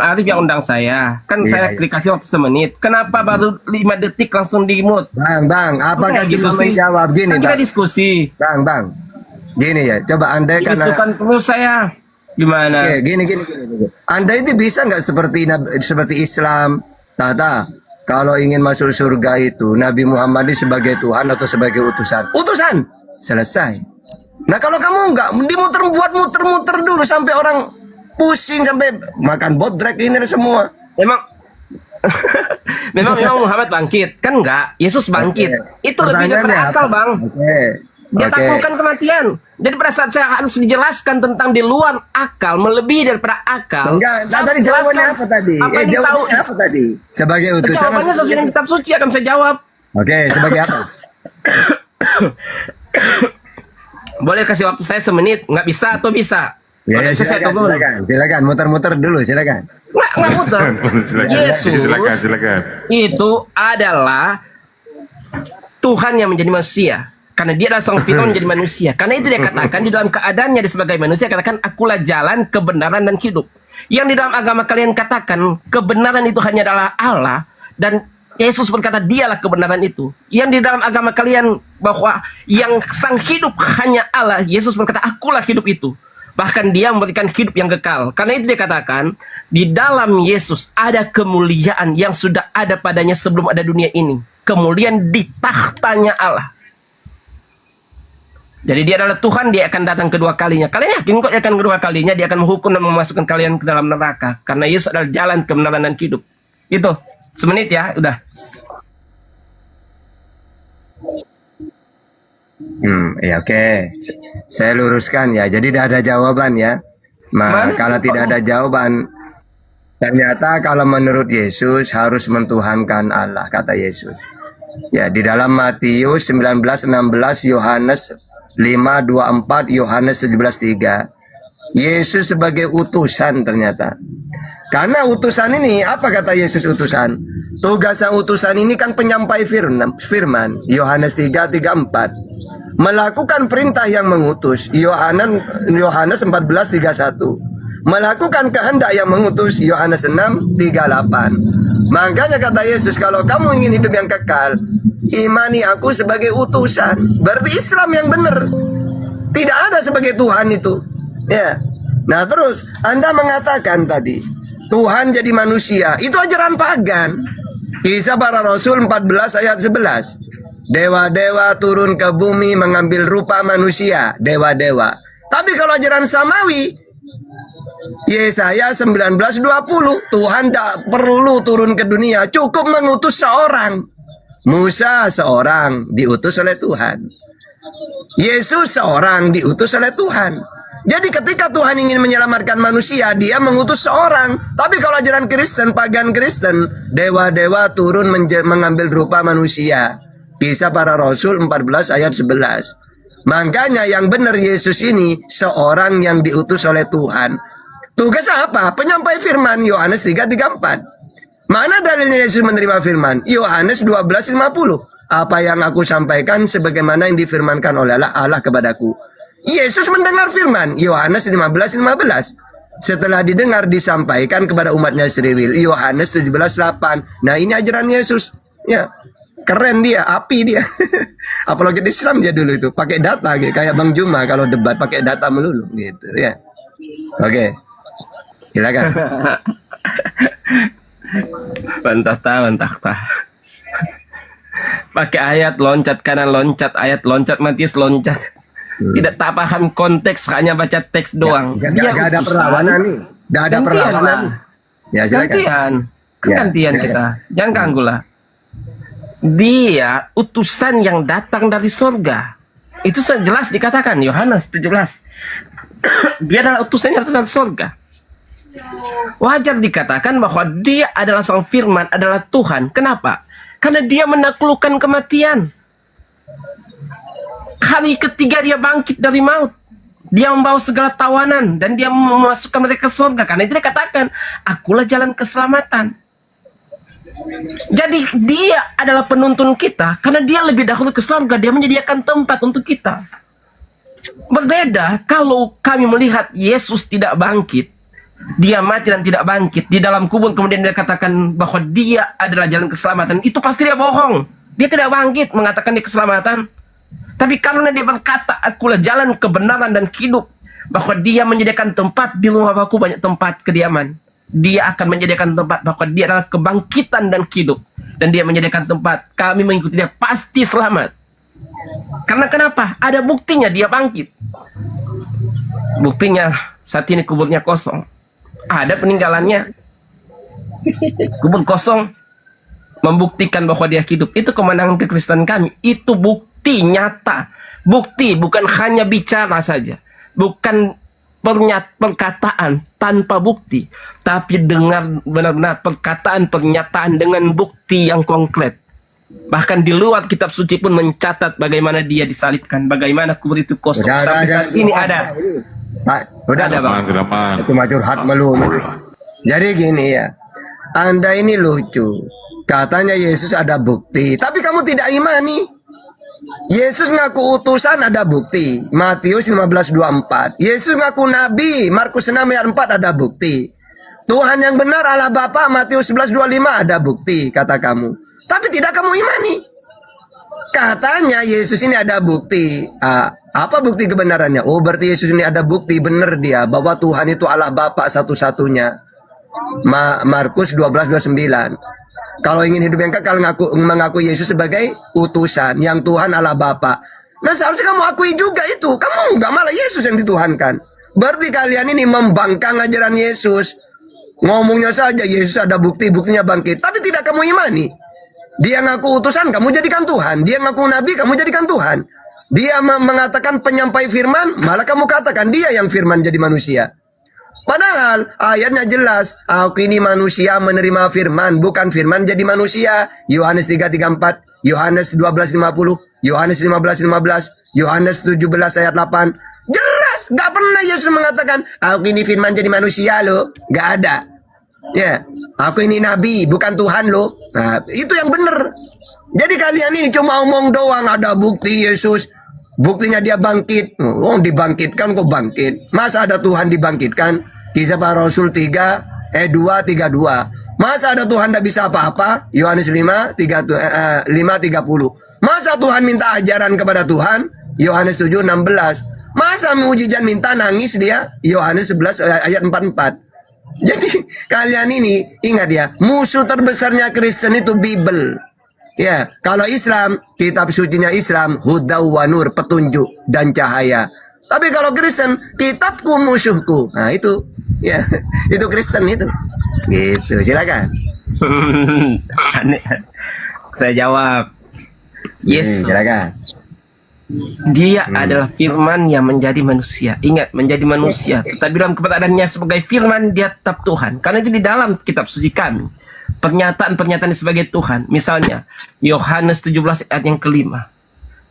Arif yang undang saya. Kan Iya, saya iya. dikasih waktu semenit. Kenapa baru 5 detik langsung di-mute? Bang, apakah Kayak kita gitu sih. menjawab gini, Kan kita Bang? diskusi. Bang. Gini ya, coba andai Ini karena sukan perlu saya. Gimana? Oke, gini. Anda itu bisa nggak seperti Islam, Tata? Kalau ingin masuk surga itu Nabi Muhammad ini sebagai Tuhan atau sebagai utusan? Utusan. Selesai. Nah kalau kamu nggak, buat muter-muter dulu sampai orang pusing sampai makan bodrek ini semua. Memang memang Muhammad bangkit kan enggak? Yesus bangkit. Oke. Itu lebih daripada Pertanyaannya akal, apa? Bang. Dia Oke. taklukkan kematian. Jadi pada saat saya harus dijelaskan tentang di luar akal, melebihi daripada akal. Enggak, saya tadi jawabannya jelaskan apa tadi? Apa yang tahu? Jawabannya apa tadi? Sebagai utusan. Jawabannya sesuai dengan kitab suci akan saya jawab. Oke, sebagai apa? Boleh kasih waktu saya semenit? Nggak bisa atau bisa? Ya, Oke, saya silakan, tunggu. silakan, muter-muter dulu, silakan. Nggak muter. Yesus Silakan. itu adalah Tuhan yang menjadi manusia. Karena dia adalah sang firman menjadi manusia. Karena itu dia katakan di dalam keadaannya dia sebagai manusia, katakan akulah jalan, kebenaran dan hidup. Yang di dalam agama kalian katakan kebenaran itu hanya adalah Allah, dan Yesus berkata dialah kebenaran itu. Yang di dalam agama kalian bahwa yang sang hidup hanya Allah, Yesus berkata akulah hidup itu. Bahkan dia memberikan hidup yang kekal. Karena itu dia katakan di dalam Yesus ada kemuliaan yang sudah ada padanya sebelum ada dunia ini. Kemuliaan di tahtanya Allah. Jadi dia adalah Tuhan, dia akan datang kedua kalinya. Kalian yakin kok dia akan kedua kalinya, dia akan menghukum dan memasukkan kalian ke dalam neraka. Karena Yesus adalah jalan, kebenaran, dan hidup. Itu, semenit ya, udah. Ya oke. Saya luruskan ya. Jadi tidak ada jawaban ya. Kalau tidak ada jawaban, ternyata kalau menurut Yesus harus mentuhankan Allah, kata Yesus. Ya, di dalam Matius 19:16, Yohanes 5:24, Yohanes 17:3. Yesus sebagai utusan ternyata. Karena utusan ini, apa kata Yesus utusan? Tugas sang utusan ini kan penyampai firman. Yohanes 3:4. Melakukan perintah yang mengutus. Yohanes 14:31. Melakukan kehendak yang mengutus. Yohanes 6:38. Makanya kata Yesus, kalau kamu ingin hidup yang kekal, imani aku sebagai utusan. Berarti Islam yang benar. Tidak ada sebagai Tuhan itu. Ya. Nah terus Anda mengatakan tadi Tuhan jadi manusia. Itu ajaran pagan. Kisah para Rasul 14 ayat 11. Dewa-dewa turun ke bumi mengambil rupa manusia. Dewa-dewa. Tapi kalau ajaran Samawi, Yesaya 19:20, Tuhan tak perlu turun ke dunia, cukup mengutus seorang. Musa seorang diutus oleh Tuhan. Yesus seorang diutus oleh Tuhan. Jadi ketika Tuhan ingin menyelamatkan manusia, dia mengutus seorang. Tapi kalau ajaran Kristen, pagan Kristen, dewa-dewa turun mengambil rupa manusia. Kisah para Rasul 14 ayat 11. Makanya yang benar Yesus ini seorang yang diutus oleh Tuhan. Tugas apa? Penyampai firman. Yohanes 3:34. Mana dalilnya Yesus menerima firman? Yohanes 12:50. Apa yang aku sampaikan sebagaimana yang difirmankan oleh Allah kepadaku. Yesus mendengar firman. Yohanes 15:15. Setelah didengar disampaikan kepada umatnya seriwil. Yohanes 17:8. Nah ini ajaran Yesus. Ya, keren dia, api dia. Apalagi di Islam dia dulu itu pakai data gitu. Kayak Bang Juma kalau debat pakai data melulu gitu ya. Oke. Silakan. Bantah. Pakai ayat loncat kanan, loncat ayat, loncat Matius, loncat. Tidak tak paham konteks, hanya baca teks doang. Gak Dia ada utusan. perlawanan nih. Gak ada Gantian perlawanan lah. nih. Ya silakan. Gantian. Kan Ya, gantian silakan. kita. Jangan ganggu lah. Dia utusan yang datang dari surga. Itu jelas dikatakan Yohanes 17. Dia adalah utusan yang datang dari surga. Wajar dikatakan bahwa dia adalah sang firman, adalah Tuhan. Kenapa? Karena dia menaklukkan kematian. Hari ketiga dia bangkit dari maut. Dia membawa segala tawanan dan dia memasukkan mereka ke surga. Karena itu dia katakan, akulah jalan keselamatan. Jadi dia adalah penuntun kita karena dia lebih dahulu ke surga, dia menyediakan tempat untuk kita. Berbeda kalau kami melihat Yesus tidak bangkit, dia mati dan tidak bangkit di dalam kubur, kemudian dia katakan bahwa dia adalah jalan keselamatan. Itu pasti dia bohong. Dia tidak bangkit mengatakan dia keselamatan. Tapi karena dia berkata, akulah jalan kebenaran dan hidup, bahwa dia menyediakan tempat di rumah Bapakku banyak tempat kediaman. Dia akan menyediakan tempat, bahwa dia adalah kebangkitan dan hidup. Dan dia menyediakan tempat, kami mengikuti dia pasti selamat. Karena kenapa? Ada buktinya dia bangkit. Buktinya saat ini kuburnya kosong. Ada peninggalannya. Kubur kosong membuktikan bahwa dia hidup. Itu kemenangan kekristenan kami. Itu bukti nyata. Bukti bukan hanya bicara saja. Bukan perkataan tanpa bukti, tapi dengar benar-benar perkataan pernyataan dengan bukti yang konkret. Bahkan di luar kitab suci pun mencatat bagaimana dia disalibkan, bagaimana kubur itu kosong. Sampai saat ini ada. Udah Ada, Bang. Itu mah curhat melu. Jadi gini ya, Anda ini lucu. Katanya Yesus ada bukti, tapi kamu tidak imani. Yesus ngaku utusan ada bukti. Matius 15:24. Yesus ngaku nabi. Markus 6 ayat 4 ada bukti. Tuhan yang benar Allah Bapa. Matius 11:25 ada bukti, kata kamu. Tapi tidak kamu imani. Katanya Yesus ini ada bukti. Apa bukti kebenarannya? Oh, berarti Yesus ini ada bukti benar dia bahwa Tuhan itu Allah Bapa satu-satunya. Markus 12:29. Kalau ingin hidup yang kekal, mengaku Yesus sebagai utusan, yang Tuhan Allah Bapa. Nah, seharusnya kamu akui juga itu. Kamu enggak, malah Yesus yang dituhankan. Berarti kalian ini membangkang ajaran Yesus. Ngomongnya saja Yesus ada bukti, buktinya bangkit. Tapi tidak kamu imani. Dia ngaku utusan, kamu jadikan Tuhan. Dia ngaku nabi, kamu jadikan Tuhan. Dia mengatakan penyampai firman, malah kamu katakan dia yang firman jadi manusia. Padahal ayatnya jelas, aku ini manusia menerima firman, bukan firman jadi manusia. Yohanes 3:34, Yohanes 12:50, Yohanes 15:15, Yohanes 17 ayat 8. Jelas, gak pernah Yesus mengatakan, aku ini firman jadi manusia loh. Gak ada. Ya, aku ini nabi, bukan Tuhan loh. Nah, itu yang benar. Jadi kalian ini cuma omong doang, ada bukti Yesus. Buktinya dia bangkit. Oh, dibangkitkan kok bangkit. Masa ada Tuhan dibangkitkan? Kisah Para Rasul 2:32. Masa ada Tuhan tidak bisa apa-apa? Yohanes 5:30. Masa Tuhan minta ajaran kepada Tuhan? Yohanes 7:16. Masa mujizat minta nangis dia? Yohanes 11 ayat 44. Jadi kalian ini ingat ya, musuh terbesarnya Kristen itu Bible. Ya, kalau Islam, kitab sucinya Islam, huda wa nur, petunjuk dan cahaya. Tapi kalau Kristen, kitabku musuhku. Nah itu, ya, itu Kristen itu. Gitu, silakan. Aneh. Saya jawab. Yesus. Silakan. Dia adalah firman yang menjadi manusia. Ingat, menjadi manusia. Tetapi dalam keberadaannya sebagai firman, dia tetap Tuhan. Karena itu di dalam kitab suci kami. Pernyataan-pernyataan sebagai Tuhan. Misalnya, Yohanes 17 ayat yang kelima.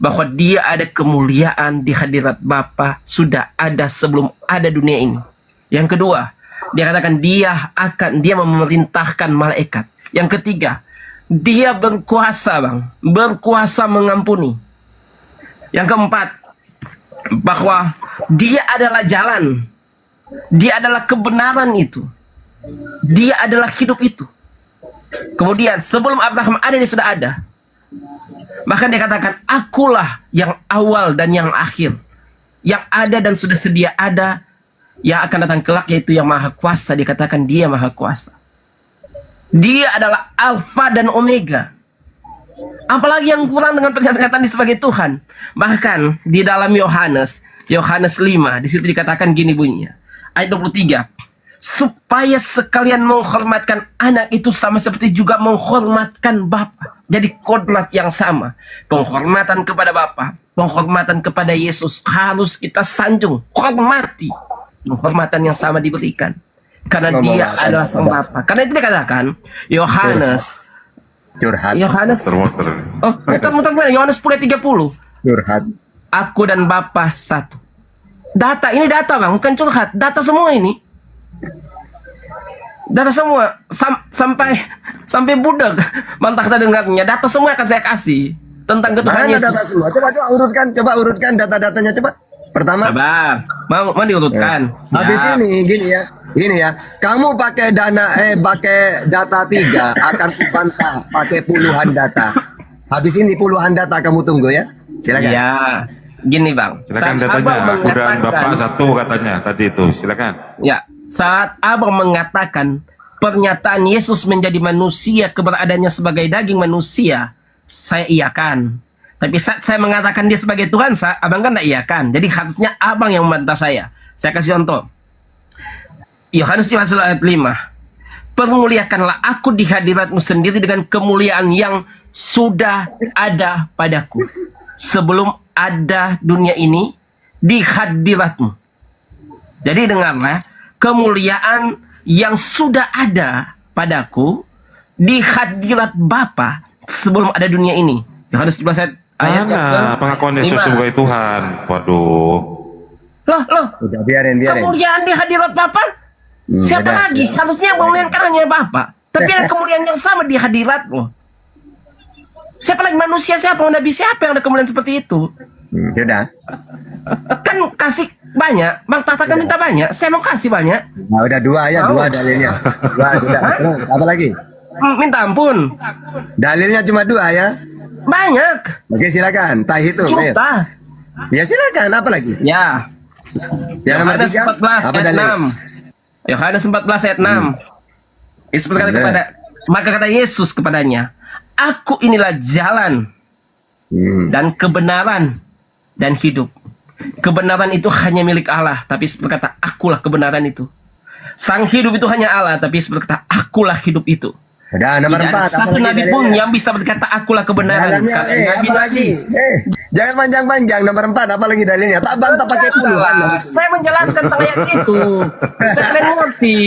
Bahwa dia ada kemuliaan di hadirat Bapa sudah ada sebelum ada dunia ini. Yang kedua, dia katakan dia memerintahkan malaikat. Yang ketiga, dia berkuasa, Bang. Berkuasa mengampuni. Yang keempat, bahwa dia adalah jalan. Dia adalah kebenaran itu. Dia adalah hidup itu. Kemudian sebelum Abraham ada, dia sudah ada. Bahkan dia katakan, akulah yang awal dan yang akhir. Yang ada dan sudah sedia ada. Yang akan datang kelak, yaitu yang maha kuasa. Dikatakan dia maha kuasa. Dia adalah Alfa dan Omega. Apalagi yang kurang dengan pernyataan dia sebagai Tuhan. Bahkan di dalam Yohanes 5, di situ dikatakan gini bunyinya. Ayat 23. Supaya sekalian menghormatkan anak itu sama seperti juga menghormatkan Bapa. Jadi kodrat yang sama. Penghormatan kepada Bapa, penghormatan kepada Yesus harus kita sanjung, hormati. Penghormatan yang sama diberikan. Karena dia adalah sang Bapa. Karena itu dikatakan Yohanes. Oh, muter-muter mana? Yohanes 10:30. Curhat. Aku dan Bapa satu. Data, ini data, Bang, bukan curhat. Data semua ini. Data semua sampai budak mantap kita dengarnya. Data semua akan saya kasih tentang ketuhanan Mana Yesus. data semua? Coba urutkan data-datanya coba. Pertama, Sabar. Mau diurutkan. habis Siap. ini gini ya. Kamu pakai pakai data 3 akan kubantah pakai puluhan data. Habis ini puluhan data kamu tunggu ya. Silakan. Ya, gini Bang. Silakan Saat datanya. Abang Aku dan Bapak mengatakan- satu katanya tadi itu. Silakan. Ya, saat Abang mengatakan pernyataan Yesus menjadi manusia, keberadaannya sebagai daging manusia, saya iakan. Tapi saat saya mengatakan dia sebagai Tuhan, Abang kan tidak iakan. Jadi harusnya Abang yang membantah saya. Saya kasih contoh. Yohanes 15 ayat 5. Permuliakanlah aku di hadiratmu sendiri dengan kemuliaan yang sudah ada padaku. Sebelum ada dunia ini, di hadiratmu. Jadi dengarlah, kemuliaan yang sudah ada padaku di hadirat Bapa sebelum ada dunia ini. Yohanes 17 ayat Mana pengakuan Yesus sebagai Tuhan? Waduh. Loh, Udah biarin. kemuliaan di hadirat Bapa? Siapa udah. lagi? Harusnya yang memuliakan hanya Bapa. Tapi ada kemuliaan yang sama di hadiratmu. Siapa lagi manusia? Siapa nabi? Siapa yang ada kemuliaan seperti itu? Sudah. Kan kasih banyak. Bang Tata kan minta banyak. Saya mau kasih banyak. Nah, udah 2 ya, 2 dalilnya. 2 sudah. Terus, apa lagi? Minta ampun. Dalilnya cuma 2 ya. Banyak. Oke, silakan. Tak hitung. Ayo. Juta. Ya silakan, apa lagi? Ya. Yang nomor Yohanes 3 14 apa ayat dalil? 6. Yohanes 14 ayat 6. Yesus berkata Benar. kepada, maka kata Yesus kepadanya, aku inilah jalan dan kebenaran dan hidup. Kebenaran itu hanya milik Allah, tapi Yesus berkata, akulah kebenaran itu. Sang hidup itu hanya Allah, tapi Yesus berkata, akulah hidup itu. Udah, nomor Tidak ada 4. satu nabi pun yang bisa berkata, akulah kebenaran. Dalilnya, Kata nabi apa lagi? Jangan panjang-panjang. Nomor 4, apa lagi dalilnya? Tak bantah pakai puluhan. Saya menjelaskan tentang ayat itu. Saya ngerti.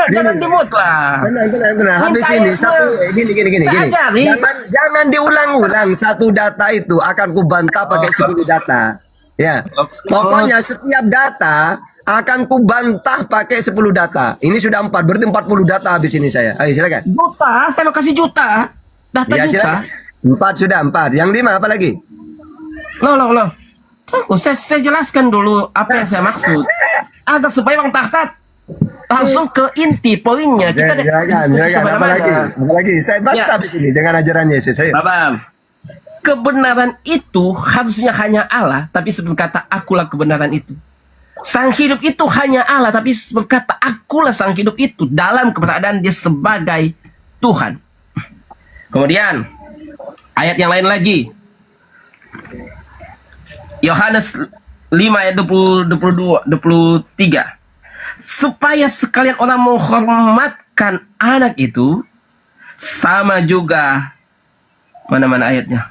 Jangan dimut lah. Tenang. Habis Minta ini ayatnya. satu gini. Saya ajari. Jangan diulang-ulang. Satu data itu akan kubantah pakai 10 data. Ya. Pokoknya setiap data akan kubantah pakai 10 data. Ini sudah 4, berarti 40 data habis ini saya. Ayo silakan. Juta, saya mau kasih juta. Data Ya juta. silakan. 4 sudah 4. Yang 5 apa lagi? Loh. Tunggu, saya jelaskan dulu apa yang saya maksud. Agar supaya Bang Tartat langsung ke inti poinnya. Kita Silakan. Apa lagi? Saya bantah Ya. habis ini dengan ajaran Yesus. Ayo. Bapak, kebenaran itu harusnya hanya Allah, tapi berkata akulah kebenaran itu. Sang hidup itu hanya Allah, tapi berkata akulah sang hidup itu dalam keberadaan dia sebagai Tuhan. Kemudian ayat yang lain lagi. Yohanes 5 ayat 23. Supaya sekalian orang menghormatkan anak itu sama juga mana ayatnya.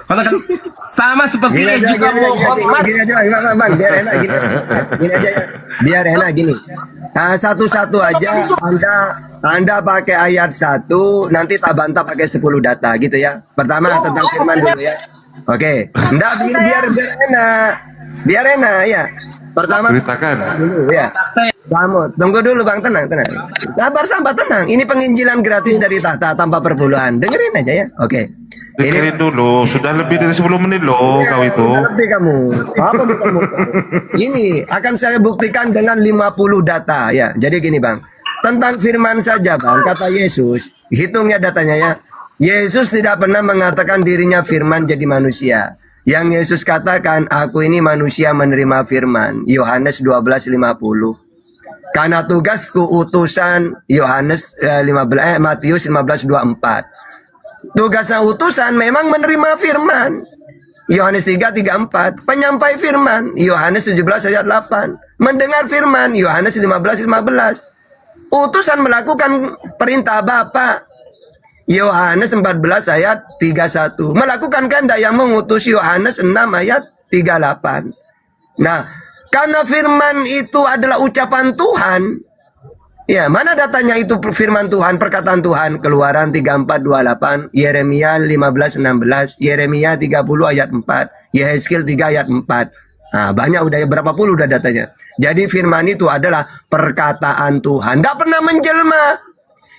Kalau kan sama seperti ia juga menghormat. Gini aja, Bang, biar enak gini. Gini aja ya. Biar enak gini. Nah, satu-satu aja Anda pakai ayat 1, nanti tak bantah pakai 10 data gitu ya. Pertama tentang firman dulu ya. Oke. Enggak biar enak. Biar enak ya. Pertama Ceritakan. dulu ya. Kamu tunggu dulu Bang, tenang. Sabar, tenang. Ini penginjilan gratis dari tahta tanpa perpuluhan. Dengerin aja ya. Oke. Dengerin dulu. Sudah lebih dari 10 menit loh kau itu. Lebih kamu. Apa kamu? Ini akan saya buktikan dengan 50 data ya. Jadi gini Bang. Tentang firman saja Bang, kata Yesus, hitungnya datanya ya. Yesus tidak pernah mengatakan dirinya firman jadi manusia. Yang Yesus katakan, aku ini manusia menerima firman. Yohanes 12:50. Karena tugasku utusan Yohanes Matius 15:24. Tugasnya utusan memang menerima firman. Yohanes 3:34. Penyampai firman. Yohanes 17 ayat 8. Mendengar firman. Yohanes 15:15. Utusan melakukan perintah Bapa. Yohanes 14 ayat 31. Melakukan kehendak yang mengutus. Yohanes 6 ayat 38. Nah, karena firman itu adalah ucapan Tuhan. Ya, mana datanya itu firman Tuhan, perkataan Tuhan? Keluaran 34:28, Yeremia 15:16, Yeremia 30 ayat 4, Yehezkiel 3 ayat 4. Nah, banyak udah berapa puluh udah datanya. Jadi firman itu adalah perkataan Tuhan. Tidak pernah menjelma.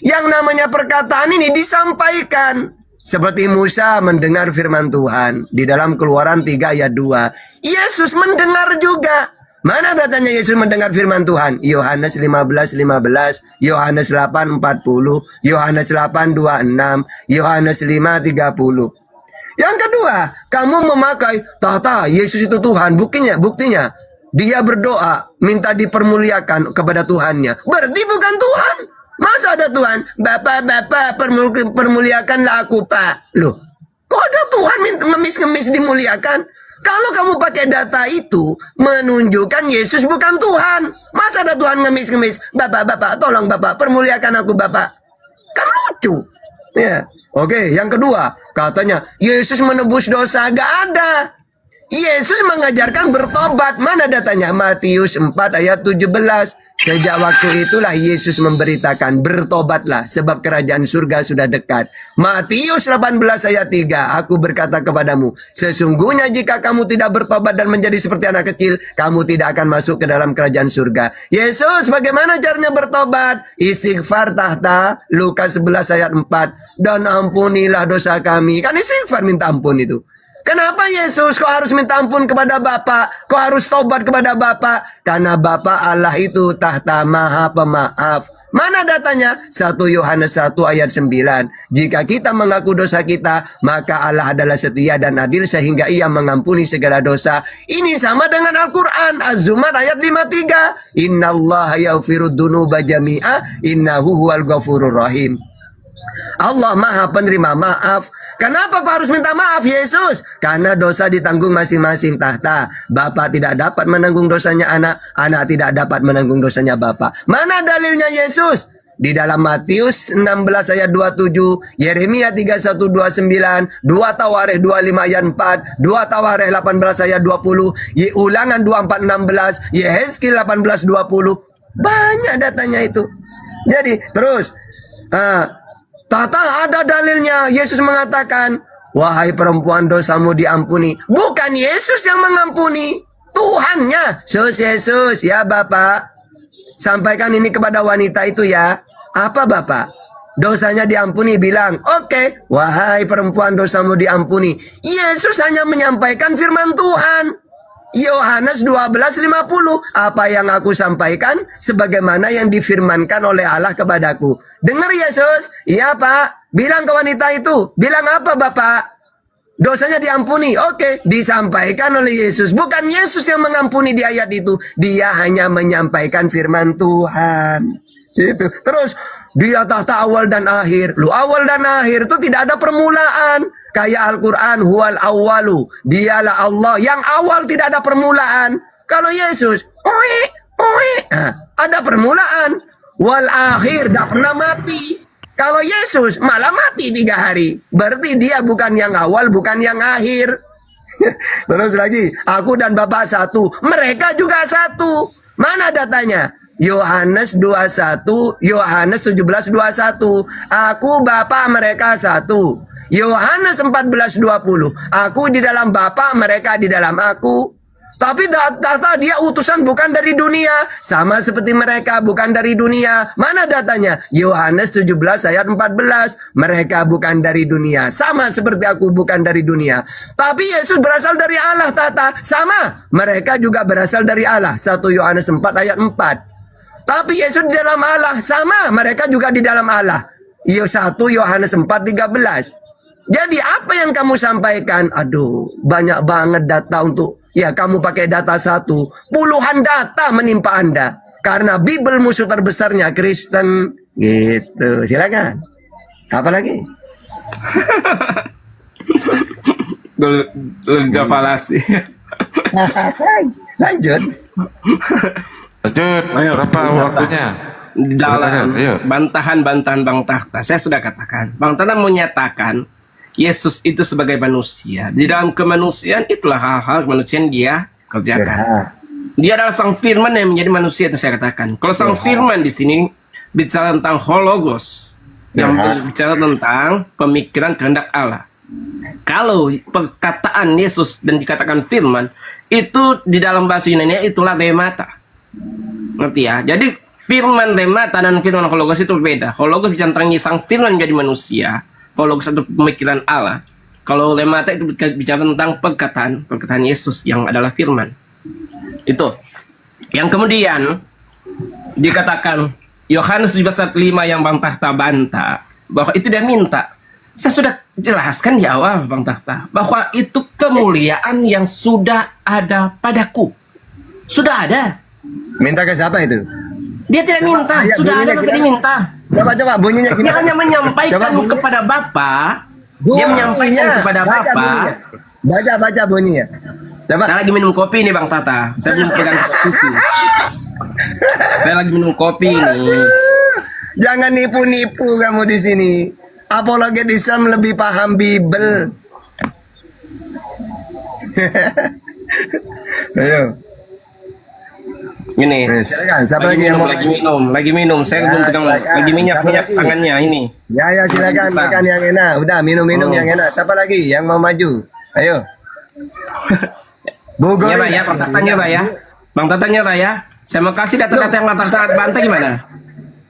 Yang namanya perkataan ini disampaikan. Seperti Musa mendengar firman Tuhan. Di dalam Keluaran 3 ayat 2. Yesus mendengar juga. Mana datanya Yesus mendengar firman Tuhan? Yohanes 15:15, Yohanes 8:40, Yohanes 8:26, Yohanes 5:30. Yang kedua, kamu memakai tahta Yesus itu Tuhan. Buktinya dia berdoa minta dipermuliakan kepada Tuhannya. Berarti bukan Tuhan. Masa ada Tuhan? Bapak, permuliakanlah aku, Pak. Loh, kok ada Tuhan ngemis-ngemis dimuliakan? Kalau kamu pakai data itu menunjukkan Yesus bukan Tuhan. Masa ada Tuhan ngemis-ngemis? Bapak, tolong Bapak, permuliakan aku, Bapak. Kan lucu. Ya. Oke, yang kedua, katanya Yesus menebus dosa. Gak ada. Yesus mengajarkan bertobat. Mana datanya? Matius 4 ayat 17. Sejak waktu itulah Yesus memberitakan, bertobatlah sebab kerajaan surga sudah dekat. Matius 18 ayat 3. Aku berkata kepadamu, sesungguhnya jika kamu tidak bertobat dan menjadi seperti anak kecil, kamu tidak akan masuk ke dalam kerajaan surga. Yesus, bagaimana caranya bertobat? Istighfar tahta, Lukas 11 ayat 4. Dan ampunilah dosa kami. Kan istighfar minta ampun itu. Kenapa Yesus kok harus minta ampun kepada Bapa? Kok harus tobat kepada Bapa? Karena Bapa Allah itu tahta maha pemaaf. Mana datanya? 1 Yohanes 1 ayat 9. Jika kita mengaku dosa kita, maka Allah adalah setia dan adil sehingga ia mengampuni segala dosa. Ini sama dengan Al-Quran. Az-Zumar ayat 53. Innallaha yaghfirud dunuba jami'a innahu huwal ghafurur rahim. Allah maha penerima maaf. Kenapa kau harus minta maaf Yesus? Karena dosa ditanggung masing-masing tahta. Bapak tidak dapat menanggung dosanya anak, anak tidak dapat menanggung dosanya bapak. Mana dalilnya Yesus? Di dalam Matius 16 ayat 27, Yeremia 31:29, 2 Tawarikh 25 ayat 4, 2 Tawarikh 18 ayat 20, Ulangan 24:16, Yehezkiel 18:20. Banyak datanya itu. Jadi terus Tata ada dalilnya. Yesus mengatakan, wahai perempuan dosamu diampuni. Bukan Yesus yang mengampuni, Tuhannya. Yesus, ya Bapak. Sampaikan ini kepada wanita itu ya. Apa Bapak? Dosanya diampuni, bilang, oke, wahai perempuan dosamu diampuni. Yesus hanya menyampaikan firman Tuhan. Yohanes 12:50. Apa yang aku sampaikan sebagaimana yang difirmankan oleh Allah kepadaku. Dengar Yesus? Iya Pak. Bilang ke wanita itu. Bilang apa Bapak? Dosanya diampuni. Oke, disampaikan oleh Yesus. Bukan Yesus yang mengampuni di ayat itu. Dia hanya menyampaikan firman Tuhan. Gitu. Terus dia tahta awal dan akhir. Lu awal dan akhir itu tidak ada permulaan. Kayak Al-Quran, huwal awwalu. Dialah Allah. Yang awal tidak ada permulaan. Kalau Yesus, ada permulaan. Wal akhir, tidak pernah mati. Kalau Yesus, malah mati 3 hari. Berarti dia bukan yang awal, bukan yang akhir. Terus lagi, aku dan Bapak satu. Mereka juga satu. Mana datanya? Yohanes 21, Yohanes 17:21. Aku Bapak mereka satu. Yohanes 14:20. Aku di dalam Bapa, mereka di dalam aku. Tapi data dia utusan bukan dari dunia. Sama seperti mereka bukan dari dunia. Mana datanya? Yohanes 17 ayat 14. Mereka bukan dari dunia. Sama seperti aku bukan dari dunia. Tapi Yesus berasal dari Allah tata. Sama. Mereka juga berasal dari Allah. 1 Yohanes 4 ayat 4. Tapi Yesus di dalam Allah. Sama. Mereka juga di dalam Allah. 1 Yohanes 4:13. Jadi apa yang kamu sampaikan? Aduh, banyak banget data untuk, ya kamu pakai data satu. Puluhan data menimpa Anda. Karena Bible musuh terbesarnya Kristen. Gitu, silakan. Apa lagi? Lega falasi. Lanjut. Lanjut, Ayo, berapa waktunya? Dalam Ayo. bantahan-bantahan Bang Tahta, saya sudah katakan, Bang Tahta menyatakan Yesus itu sebagai manusia. Di dalam kemanusiaan itulah hal-hal kemanusiaan dia kerjakan. Dia adalah sang firman yang menjadi manusia, itu saya katakan. Kalau sang firman di sini bicara tentang hologos, yang bicara tentang pemikiran kehendak Allah. Kalau perkataan Yesus dan dikatakan firman itu di dalam bahasa Yunani itulah lemata. Ngerti ya? Jadi firman lemata dan firman hologos itu berbeda. Hologos bicara tentang sang firman menjadi manusia. Hologos itu pemikiran Allah. Kalau lemata itu bicara tentang perkataan Yesus yang adalah firman. Itu. Yang kemudian dikatakan Yohanes 17:5 yang Bang Tahta bantah bahwa itu dia minta. Saya sudah jelaskan di awal Bang Tahta bahwa itu kemuliaan yang sudah ada padaku. Sudah ada. Minta ke siapa itu? Dia tidak minta, ayat sudah ada bunyinya masa gimana? diminta. Coba bunyinya Dia gimana? hanya menyampaikan Coba bunyinya. kepada Bapak. Dia Bunyinya. menyampaikan kepada Baca Bapak. bunyinya. Baca bunyinya. Coba. Saya lagi minum kopi nih Bang Tata. Saya belum pegang susu. Saya lagi minum kopi nih. Jangan nipu-nipu kamu di sini. Apologet Islam lebih paham Bible. Ayo. Ini. Silakan. Siapa lagi yang mau lagi minum. Saya belum pegang silakan. lagi minyak Siapa lagi? tangannya ini. Ya silakan Bisa. makan yang enak. Udah minum yang enak. Siapa lagi yang mau maju? Ayo. Bogor. Ya Pak ya, Bang Tatanya Pak ya. Bang Tatanya Pak ya. Saya mau kasih data-data yang Bang Tata bantah gimana?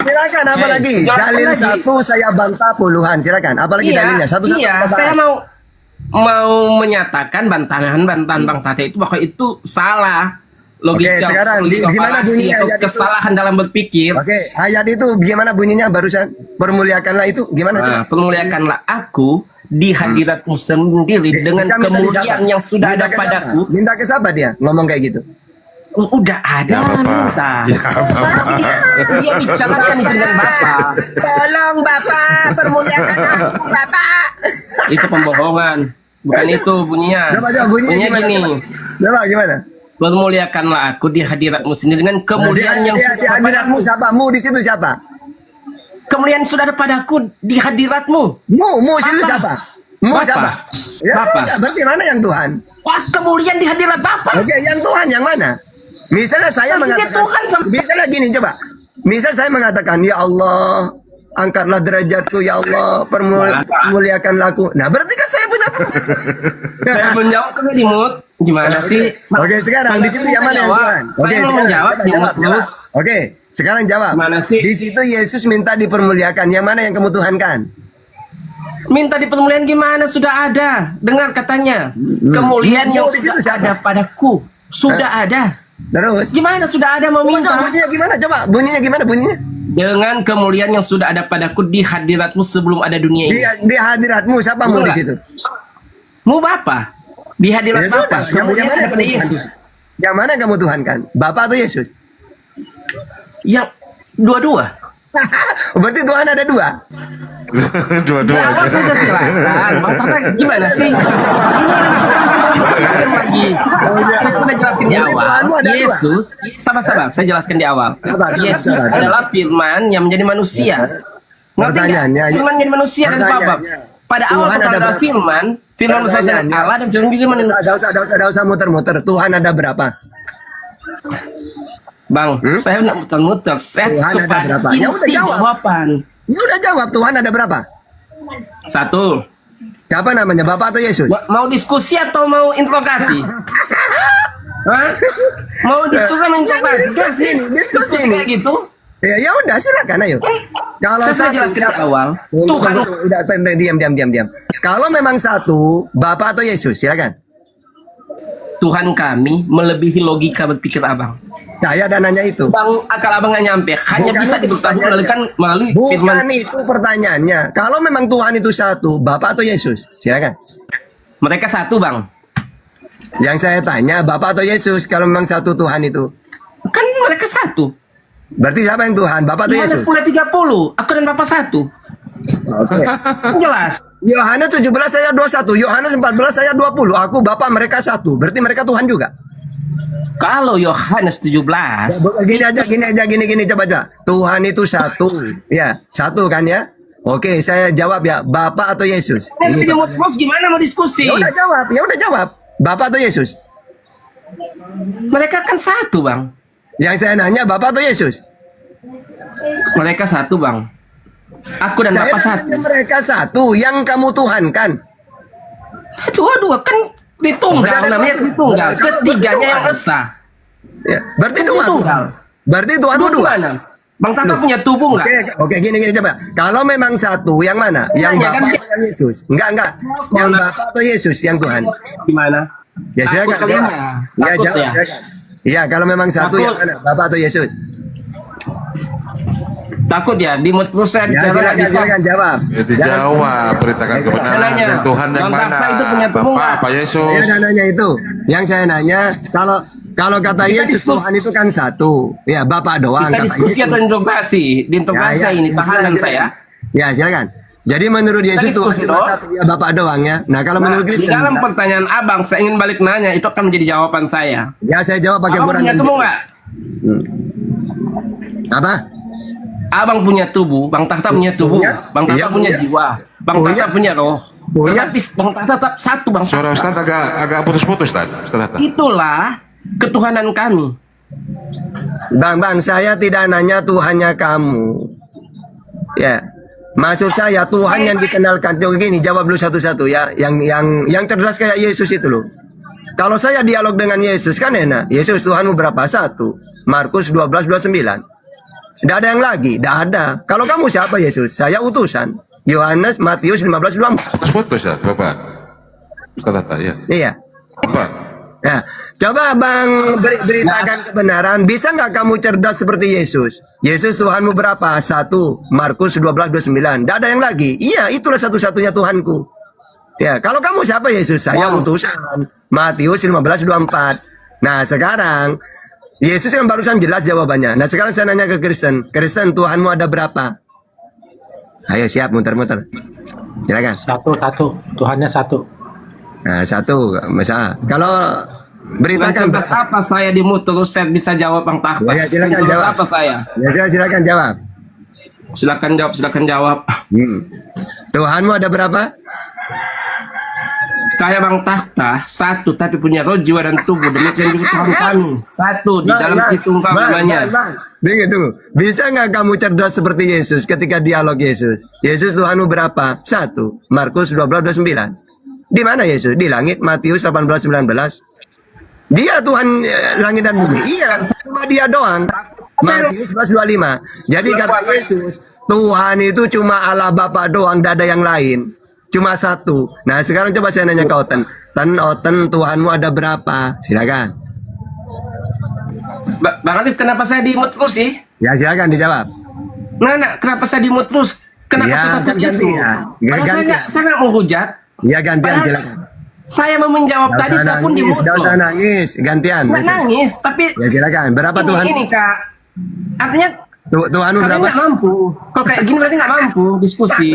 Silakan apa lagi? jelaskan Dalil lagi. satu saya bantah puluhan. Silakan. Apa lagi dalilnya? Satu-satu. Iya, kita saya bahas. mau menyatakan bantahan Bang Tata itu bahwa itu salah. Logika, Oke, sekarang gimana fallacy bunyinya atau ayat itu? kesalahan dalam berpikir. Oke, ayat itu gimana bunyinya barusan? Permuliakanlah itu gimana tuh? Nah, permuliakanlah aku di hadiratmu sendiri dengan Bisa minta di siapa? kemuliaan yang sudah Minta ada ke siapa? padaku. Minta ke siapa dia ngomong kayak gitu? Udah ada Ya, Bapak. minta. Ya, Bapak. Dia bicarakan dengan Bapak. Tolong Bapak, permuliakan aku Bapak. Itu pembohongan. Bukan itu bunyinya. Coba bunyinya gimana? gini. Coba gimana? Permuliakanlah aku di hadiratmu sendiri dengan kemuliaan yang di sudah ada hadiratmu padaku. siapa? Mu di situ siapa? Kemuliaan sudah ada padaku di hadiratmu. Mu situ Bapak. siapa? Mu Bapak. siapa? Ya Bapak. sudah, berarti mana yang Tuhan? Wah, kemuliaan di hadirat Bapak. Oke, yang Tuhan yang mana? Misalnya saya Tapi dia mengatakan, Tuhan sama- misalnya gini coba. Misal saya mengatakan, ya Allah, angkatlah derajatku, ya Allah, permuliakanlah aku. Nah, berarti kan saya punya Tuhan. Saya menjawab ke Dimut. Gimana sih? Oke, sekarang di situ yang mana yang Tuhan? Oke, Saya mau sekarang menjawab coba Dimut terus. Oke, sekarang jawab. Gimana sih? Di situ Yesus minta dipermuliakan. Yang mana yang kamu tuhankan? Minta di permuliaan gimana? Sudah ada. Dengar katanya. Kemuliaan yang Di situ sudah siapa? ada padaku. Sudah ada. Terus? Gimana sudah ada mau Coba, minta? bunyinya gimana? Coba bunyinya gimana bunyinya? Dengan kemuliaan yang sudah ada padaku di hadiratmu sebelum ada dunia ini. Di hadiratmu siapa mu di Enggak. situ? Mu Bapa. Di hadirat Ya sudah, Bapa. yang Kemuliaan mana daripada kamu Yesus. tuhankan? Yang mana kamu tuhankan? Bapak atau Yesus? Yang dua-dua. Berarti Tuhan ada dua. Dua-dua. Nah, saya sudah jelaskan. Bang Tata gimana sih? Ini lagi kesalahan lagi. Saya sudah jelaskan di Jadi awal. Tuhanmu ada dua. Yesus, sabar-sabar. Saya jelaskan di awal. Sabar, Yesus sabar. adalah Firman yang menjadi manusia. Ngerti nggak? Pertanyaannya, Firman menjadi manusia dan Bapak. pertanyaannya, Pada awal Tuhan ada pertama berapa? Firman bersama dengan Pertanyaannya, Allah dan Firman juga manusia. Ada usah muter-muter. Tuhan ada berapa? Bang, saya nggak muter-muter. Saya Tuhan ada kepada berapa? Ya udah inti jawab. jawaban. Ya udah jawab, Tuhan ada berapa? Satu. Siapa namanya? Bapak atau Yesus? Mau diskusi atau mau interogasi? Hah? Mau diskusi atau mau interogasi? diskusi ini, diskusi ini. kayak gitu? Ya udah silakan ayo. Kalau Saya sudah satu, jelaskan di awal. Tuhan Tuhan udah diam. Kalau memang satu, Bapak atau Yesus, silakan. Tuhan kami melebihi logika berpikir abang. Saya dan nanya itu. Bang, akal abang nggak nyampe. Hanya Bukan bisa itu diberitahu pertanyaannya. melalui Bukan firman. itu pertanyaannya. Kalau memang Tuhan itu satu, Bapak atau Yesus? Silakan. Mereka satu bang. Yang saya tanya, Bapak atau Yesus? Kalau memang satu Tuhan itu, Kan mereka satu. berarti siapa yang Tuhan? Bapak atau Yohanes Yesus? 10:30. Aku dan Bapak satu. Oke. Jelas. Yohanes 17 ayat 21, Yohanes 14 ayat 20. Aku Bapak mereka satu. Berarti mereka Tuhan juga. Kalau Yohanes 17. Gini coba. Tuhan itu satu. Ya, satu kan ya? Oke, saya jawab ya, Bapak atau Yesus? Nanti Ini dia mau terus gimana mau diskusi? Ya udah jawab. Bapak atau Yesus? Mereka kan satu bang. Yang saya nanya Bapak atau Yesus? Mereka satu bang. Aku dan Saya Bapak satu. nanya mereka satu, yang kamu Tuhan kan? Dua-dua kan ditunggal, namanya ditunggal. Ketiganya yang esa. Ya, berarti dua. Tunggal. Berarti Tuhanmu dua. Gimana? Bang Tata punya tubuh nggak? Oke, gini coba. Kalau memang satu, yang mana? Yang Iya, Bapa kan? atau yang Yesus? Enggak. Yang Bapa atau Yesus yang Tuhan? Gimana? Ya silakan. Takut kalian ya? Ya Takut jawab, ya? silakan. Iya, kalau memang satu Takut. yang mana? Bapa atau Yesus? Takut ya? Di mood terus saya Ya, bicara nggak bisa. silakan jawab. Ya dijawab, beritakan kebenaran. Saya nanya, Yang Tuhan yang Bang mana? Tata itu punya tubuh Bapak nggak? apa Yesus? Saya nanya itu. Yang saya nanya, kalau kata Kita Yesus Tuhan itu kan satu. Ya, Bapa doang. Kita Kata diskusi Yesus. atau interogasi? Di interogasi ini tahanan saya. Ya, silakan. Jadi menurut Yesus Tuhan diskusi cuma dong. satu, ya Bapa doang ya. Nah, kalau menurut Di Kristen, dalam pertanyaan abang, saya ingin balik nanya, itu akan menjadi jawaban saya. ya saya jawab pakai Abang Quran punya dan tubuh Bible. nggak? Apa? Abang punya tubuh, Bang Tata punya tubuh, Punya. Bang Tata Iya, punya punya. jiwa, Bang Punya. Tata punya roh. Punya. Tetapi Bang Tata tetap satu, Bang Suara Tata. Ustaz agak putus-putus Ustaz. Ustaz. Itulah ketuhanan kami. Bang, saya tidak nanya Tuhannya kamu. Ya. Maksud saya Tuhan yang dikenalkan. Tuh gini, jawab dulu satu-satu ya. Yang cerdas kayak Yesus itu loh. Kalau saya dialog dengan Yesus kan enak. Yesus Tuhanmu berapa? Satu. Markus 12:29. Tidak ada yang lagi, tidak ada. Kalau kamu siapa Yesus? Saya utusan. Yohanes, Matius 15:24. Putus-putus ya, Bapak. Ustaz, ya. Iya. Apa? Nah, coba Bang beritakan kebenaran. Bisa nggak kamu cerdas seperti Yesus? Yesus Tuhanmu berapa? Satu. Markus 12:29. Tidak ada yang lagi. Iya, itulah satu-satunya Tuhanku. Ya, kalau kamu siapa Yesus? Saya utusan. Matius 15:24. Nah, sekarang Yesus kan barusan jelas jawabannya. Nah, sekarang saya nanya ke Kristen. Kristen, Tuhanmu ada berapa? Ayo siap, muter-muter. Silakan. Satu. Tuhannya satu. Nah, satu. Misalnya, kalau beritakan Lantas apa saya di mood terus saya bisa jawab Bang Tata? Ya, silakan Terus jawab. Apa saya? Ya, silakan jawab. Silakan jawab. Tuhanmu ada berapa? Kayak Bang Tata, satu tapi punya roh, jiwa dan tubuh. Demikian juga Tuhan kami. Satu di dalam situng namanya. Dengar tunggu. Bisa nggak kamu cerdas seperti Yesus ketika dialog Yesus? Yesus Tuhanmu berapa? Satu. Markus 12:29. Di mana Yesus? Di langit. Matius 18:19. Dia Tuhan langit dan bumi. Iya, cuma dia doang. Matius 11:25. Jadi kata Yesus, Tuhan itu cuma Allah Bapa doang, tidak ada yang lain. Cuma satu. Nah, sekarang coba saya nanya ke Oten. Oten, Tuhanmu ada berapa? Silakan. Bang Alif, kenapa saya di mood terus sih? Ya, silakan dijawab. Nah, kenapa saya di mood terus? Kenapa Ya, saya takut itu? gantian. Padahal Gantian. saya nggak mau hujat. Ya, gantian Padahal silakan. Saya mau menjawab tadi, saya pun di mood Tidak usah nangis, gantian. Nggak nangis, tapi Ya, silakan. Berapa Tuhan? ini Kak. Artinya Tuhanmu kalian berapa? nggak mampu. Kalau kayak gini berarti nggak mampu diskusi.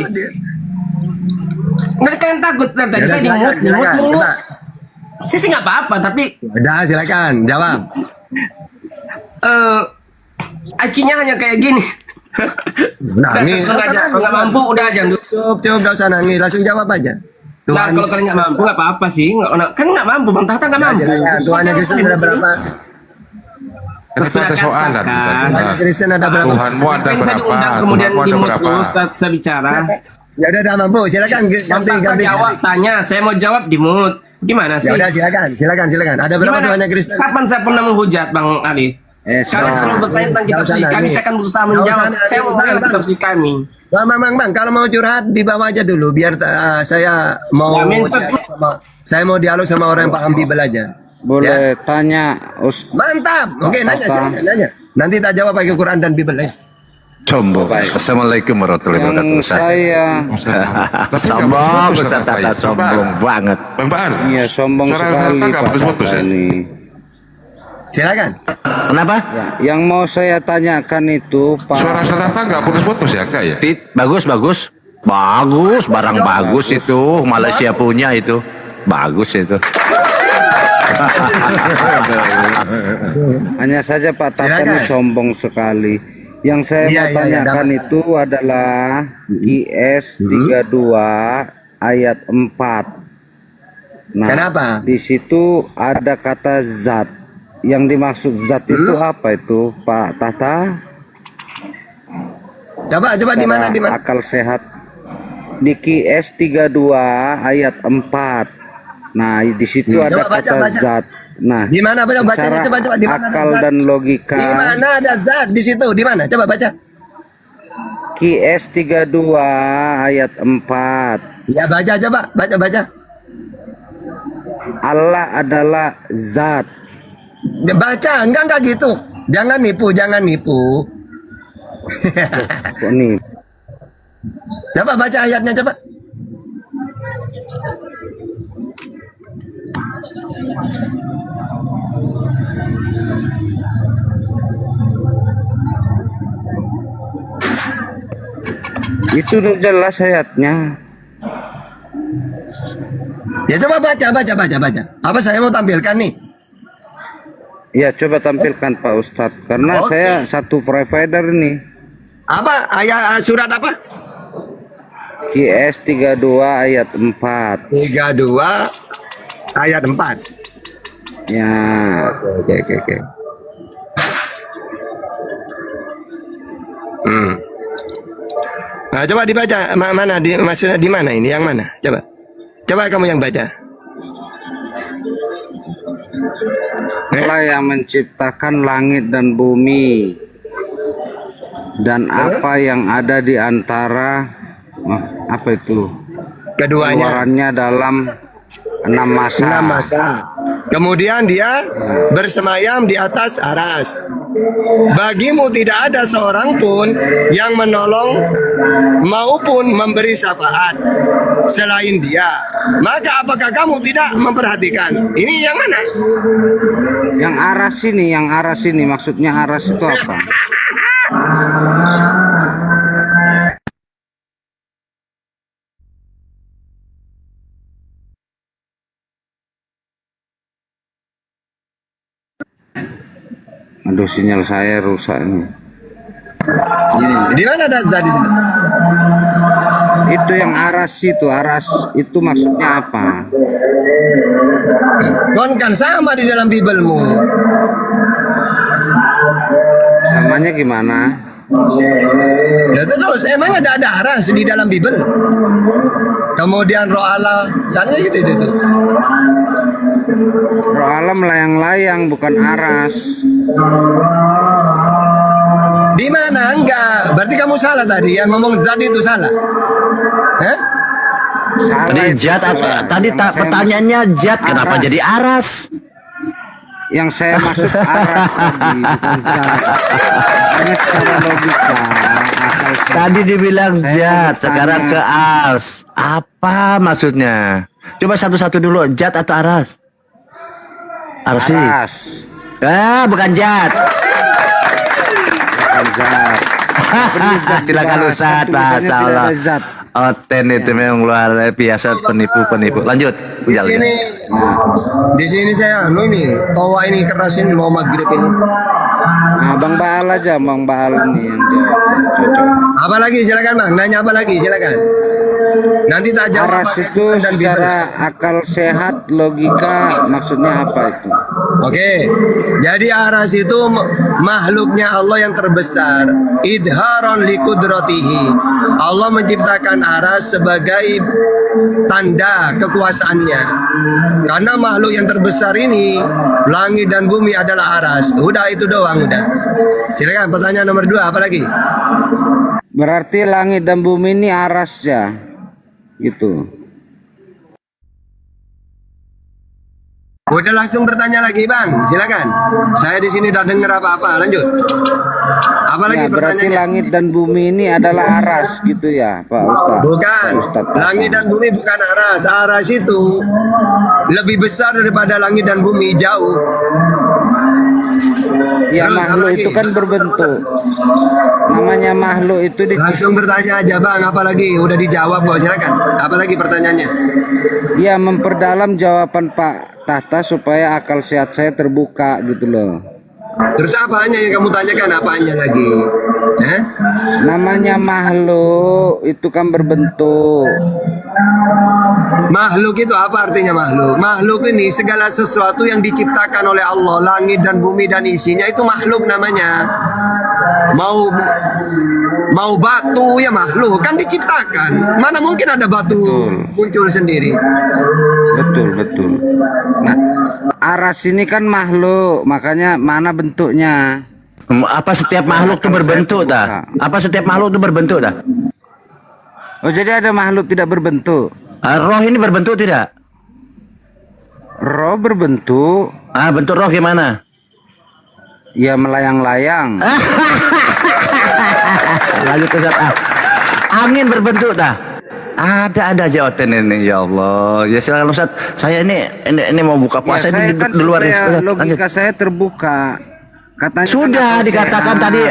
Nggak kalian takut dari tadi Ya, saya di silakan, mood silakan. mulu. Coba. Saya sih nggak apa-apa, tapi Udah, silakan jawab. IQ-nya hanya kayak gini. Nangis. Kalau nggak mampu udah aja. Cukup, tidak usah nangis, langsung jawab aja. Nah, kalau kalian nggak mampu nggak apa-apa sih. Kan nggak mampu, Bang Tata nggak Ya, mampu. silakan. Tuhannya Kristen ada berapa? Kan itu ada soalan. Tuhannya Kristen ada berapa? Tuhanmu ada Kan saya berapa? diundang kemudian Tuhanmu di ada mood berapa? terus saat saya bicara. Ya udah mampu, silakan Bang Tata ganti. jawab, tanya. Saya mau jawab di mood. Gimana sih? Ya udah silakan. Ada berapa Gimana? Tuhannya Kristen? Kapan saya pernah menghujat Bang Ali? Kalian selalu bertanya tentang kitab suci. Kami saya akan berusaha menjawab. Saya mau mengenal kitab suci kami. Bang, kalau mau curhat di bawah aja dulu biar saya mau dialog sama orang yang paham Bible aja. Boleh tanya Mantap. Oke, nanya. Nanti tak jawab pakai Quran dan Bible ya. Sombong. Assalamualaikum warahmatullahi wabarakatuh. saya Sombong, Ustaz Tata, sombong banget. Bang Baan. iya sombong Suara sekali Tata nggak Pak putus-putus Tata ya? ini. Silakan. Kenapa? Ya, yang mau saya tanyakan itu Pak Suara Ustaz Tata nggak putus-putus ya, Kak ya? Bagus. Barang bagus itu. Malaysia punya itu. Bagus itu. hanya saja Pak Tata Silakan. ini sombong sekali. Yang saya Iya, mau tanyakan dapat. itu adalah GS 32 ayat 4. Nah, Kenapa? di situ ada kata zat. Yang dimaksud zat itu apa itu, Pak Tata? Coba di mana? Akal sehat. Di QS 32 ayat 4. Nah, di situ ada Coba baca, kata baca. zat. Nah, Di mana baca bacanya? secara Coba di mana? akal ada zat? dan logika. Di mana ada zat di situ? Di mana? Coba baca. QS 32 ayat 4. Ya baca coba, baca. Allah adalah zat. Ya, baca, enggak gitu. Jangan nipu. Kok nih? Coba baca ayatnya coba. Itu udah jelas ayatnya. Ya coba baca. Apa saya mau tampilkan nih? Ya coba tampilkan Pak Ustadz. Karena Oke. saya satu provider nih. Apa ayat surat apa? QS 32 ayat 4. 32 ayat 4. Ya. Oke. Nah, coba dibaca mana maksudnya di mana ini? Yang mana? Coba kamu yang baca. Allah yang menciptakan langit dan bumi dan apa yang ada di antara apa itu? Keduanya. Keluarannya dalam 6 masa. 6 masa. Kemudian dia bersemayam di atas aras. Bagimu tidak ada seorang pun yang menolong maupun memberi syafaat selain dia. Maka apakah kamu tidak memperhatikan? Ini yang mana? Yang aras ini maksudnya aras itu apa? Aduh, sinyal saya rusak nih. Di mana ada tadi? Itu yang aras itu maksudnya apa? Kan sama di dalam Bibelmu. Samanya gimana? Nah, terus emang ada aras di dalam Bibel. Kemudian roh Allah, kan gitu itu. Roh Allah melayang-layang bukan aras. Di mana? Enggak. Berarti kamu salah tadi. Yang ngomong tadi itu salah. Hah? Salah Tadi itu, zat tadi pertanyaannya zat kenapa aras. jadi aras? Yang saya maksud aras tadi bukan zat. Karena secara logika akal saya. Tadi dibilang Saya zat, mau sekarang tanya. ke ars. Apa maksudnya? Coba satu-satu dulu, zat atau aras? Arsi. Aras Bukan zat. bukan zat. Silakan Jelas, Ustaz, kan tulisannya Masya tidak Allah. ada zat. Oten itu memang luar biasa penipu-penipu. Lanjut. Di sini saya ini tawa ini keras ini mau maghrib ini. Nah, Bang Baal aja, Bang Baal nih yang jawab. Cocok. Apa lagi silakan Bang, nanya apa lagi silakan. Nanti tak jawab Aras pakai itu Quran dan Bibel. secara akal sehat logika maksudnya apa itu? Oke, jadi aras itu makhluknya Allah yang terbesar. Idharon likudratihi. Allah menciptakan aras sebagai tanda kekuasaannya. Karena makhluk yang terbesar ini, langit dan bumi adalah aras. Udah itu doang udah. Silakan pertanyaan nomor 2 apa lagi? Berarti langit dan bumi ini aras ya, gitu. Udah langsung bertanya lagi Bang, silakan. Saya di sini udah dengar apa-apa, lanjut. Apa lagi Ya, berarti pertanyaannya? langit dan bumi ini adalah aras gitu ya, Pak Ustadz? Bukan, Pak Ustadz langit dan bumi bukan aras. Aras itu lebih besar daripada langit dan bumi, jauh. Ya, Terus, makhluk apa lagi? itu kan berbentuk. Namanya makhluk itu Langsung bertanya aja Bang, apa lagi? Udah dijawab kok, silakan. Apa lagi pertanyaannya? ya memperdalam jawaban Pak Tahta supaya akal sehat saya terbuka gitu loh. Terus apanya yang kamu tanyakan? Apanya lagi? Namanya makhluk itu kan berbentuk. Makhluk itu apa artinya makhluk? Makhluk ini segala sesuatu yang diciptakan oleh Allah, langit dan bumi dan isinya itu makhluk namanya. Mau batu ya makhluk, kan diciptakan. Mana mungkin ada batu muncul sendiri? Betul. Nah, aras ini kan makhluk, makanya mana bentuknya? Apa setiap makhluk itu berbentuk dah? Apa setiap makhluk itu berbentuk dah? Oh, jadi ada makhluk tidak berbentuk. Roh ini berbentuk tidak? Roh berbentuk. Bentuk roh gimana? Ya melayang-layang. Lanjut ke Ustaz. Angin berbentuk dah? Ada jawatan ini, ya Allah. Ya silakan Ustaz. Saya ini mau buka puasa Ya, saya kan di luar supaya Ustaz. logika saya terbuka. Katanya Sudah kan dikatakan tadi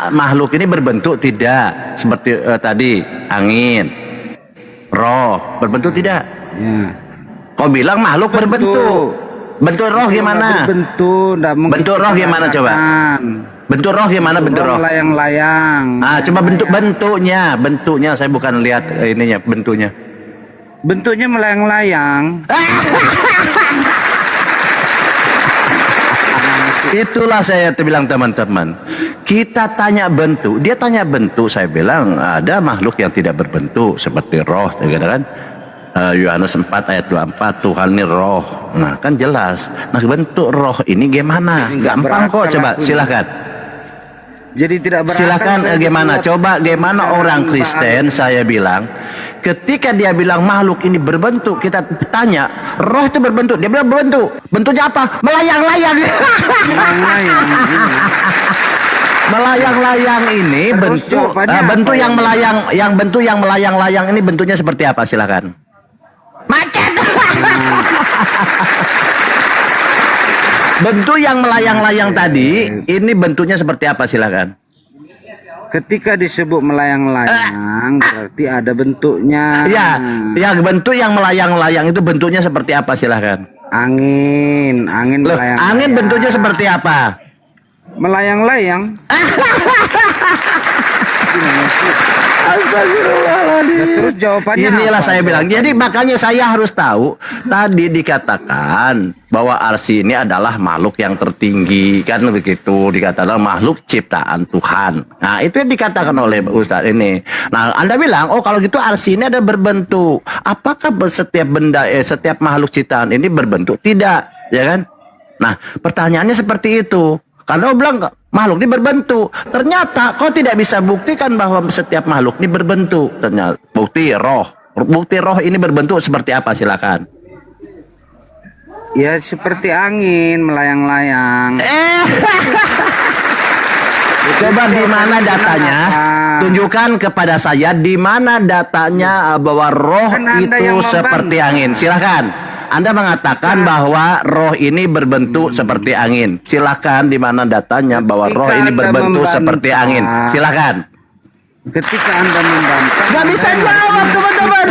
makhluk ini berbentuk tidak seperti tadi angin, roh berbentuk tidak? Ya. Kau bilang makhluk berbentuk. Bentuk roh gimana? Berbentuk, Bentuk roh gimana coba? Bentuk roh gimana bentuk roh? Layang-layang. Coba bentuknya saya bukan lihat ininya bentuknya. Bentuknya melayang-layang. Itulah saya bilang teman-teman. Kita tanya bentuk, dia tanya bentuk. Saya bilang ada makhluk yang tidak berbentuk seperti roh, kan? Yohanes 4 ayat 24 Tuhan ini roh. Nah kan jelas. Nah bentuk roh ini gimana? Gampang kok. Coba silakan. Jadi tidak berakal. Silakan gimana? Coba gimana orang Kristen saya bilang. Ketika dia bilang makhluk ini berbentuk, kita tanya, roh itu berbentuk. Dia bilang berbentuk. Bentuknya apa? Melayang-layang. Melayang-layang ini bentuk bentuk yang melayang-layang ini bentuknya seperti apa? Silakan. Macet. Bentuk yang melayang-layang tadi ini bentuknya seperti apa? Silakan. Ketika disebut melayang-layang berarti ada bentuknya. Ya bentuk yang melayang-layang itu bentuknya seperti apa? Silahkan. Angin melayang-layang. Angin bentuknya seperti apa? Melayang-layang. Astagfirullahaladzim. Nah, terus jawabannya inilah apa? saya bilang. Jadi makanya saya harus tahu. Tadi dikatakan bahwa arsy ini adalah makhluk yang tertinggi, kan begitu, dikatakan makhluk ciptaan Tuhan. Nah itu yang dikatakan oleh Ustadz ini. Nah Anda bilang, oh kalau gitu arsy ini ada berbentuk. Apakah setiap benda, setiap makhluk ciptaan ini berbentuk? Tidak, ya kan? Nah pertanyaannya seperti itu. Karena bilang makhluk ini berbentuk. Ternyata kau tidak bisa buktikan bahwa setiap makhluk ini berbentuk. Ternyata bukti roh ini berbentuk seperti apa? Silakan. Ya seperti angin melayang-layang. Coba di mana datanya? Tunjukkan kepada saya di mana datanya bahwa roh itu seperti angin. Silakan. Anda mengatakan bahwa roh ini berbentuk seperti angin. Silakan di mana datanya bahwa roh ini berbentuk seperti angin. Silakan. Ketika Anda membantah, Gak bisa jawab teman-teman.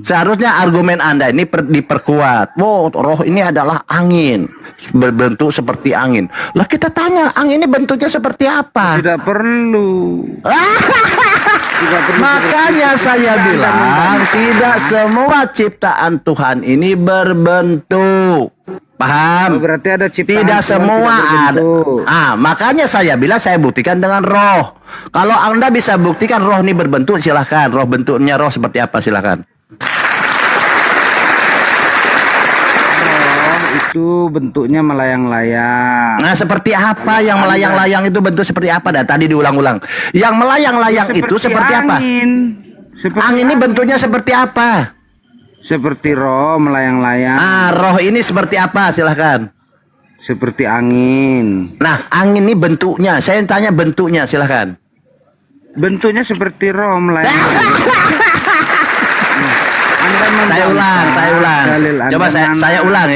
Seharusnya argumen Anda ini diperkuat. Oh, roh ini adalah angin, berbentuk seperti angin. Lah kita tanya, angin ini bentuknya seperti apa? Tidak perlu. Makanya saya bilang tidak semua ciptaan Tuhan ini berbentuk. Paham? Berarti ada ciptaan tidak Tuhan semua tidak ada. Makanya saya bilang saya buktikan dengan roh. Kalau Anda bisa buktikan roh ini berbentuk, silahkan. Roh bentuknya roh seperti apa? Silahkan. Itu bentuknya melayang-layang. Nah, seperti apa yang melayang-layang itu bentuk seperti apa? Dah tadi diulang-ulang. Yang melayang-layang itu seperti apa? Angin ini bentuknya seperti apa? Seperti roh melayang-layang. Roh ini seperti apa? Silahkan. Seperti angin. Nah, angin ini bentuknya. Saya tanya bentuknya, silahkan. Bentuknya seperti roh melayang-layang. Saya ulang. Coba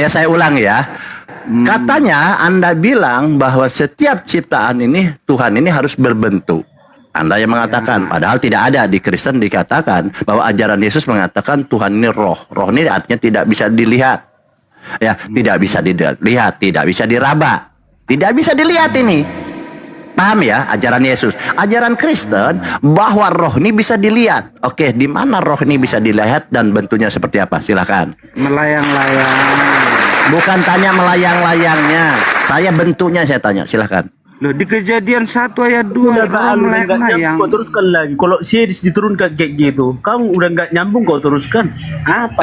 saya ulang ya. Katanya Anda bilang bahwa setiap ciptaan ini Tuhan ini harus berbentuk. Anda yang mengatakan, padahal tidak ada di Kristen dikatakan bahwa ajaran Yesus mengatakan Tuhan ini roh. Roh ini artinya tidak bisa dilihat. Ya, tidak bisa dilihat, tidak bisa diraba. Tidak bisa dilihat ini. Paham ya ajaran Yesus? Ajaran Kristen bahwa roh ini bisa dilihat. Oke, di mana roh ini bisa dilihat dan bentuknya seperti apa? Silakan. Melayang-layang. Bukan tanya melayang-layangnya. Saya bentuknya saya tanya. Silakan. Loh, di Kejadian 1 ayat 2 melayang-layang. Kau teruskan lagi. Kalau series diturunkan kayak gitu, kamu udah nggak nyambung kau teruskan. Apa?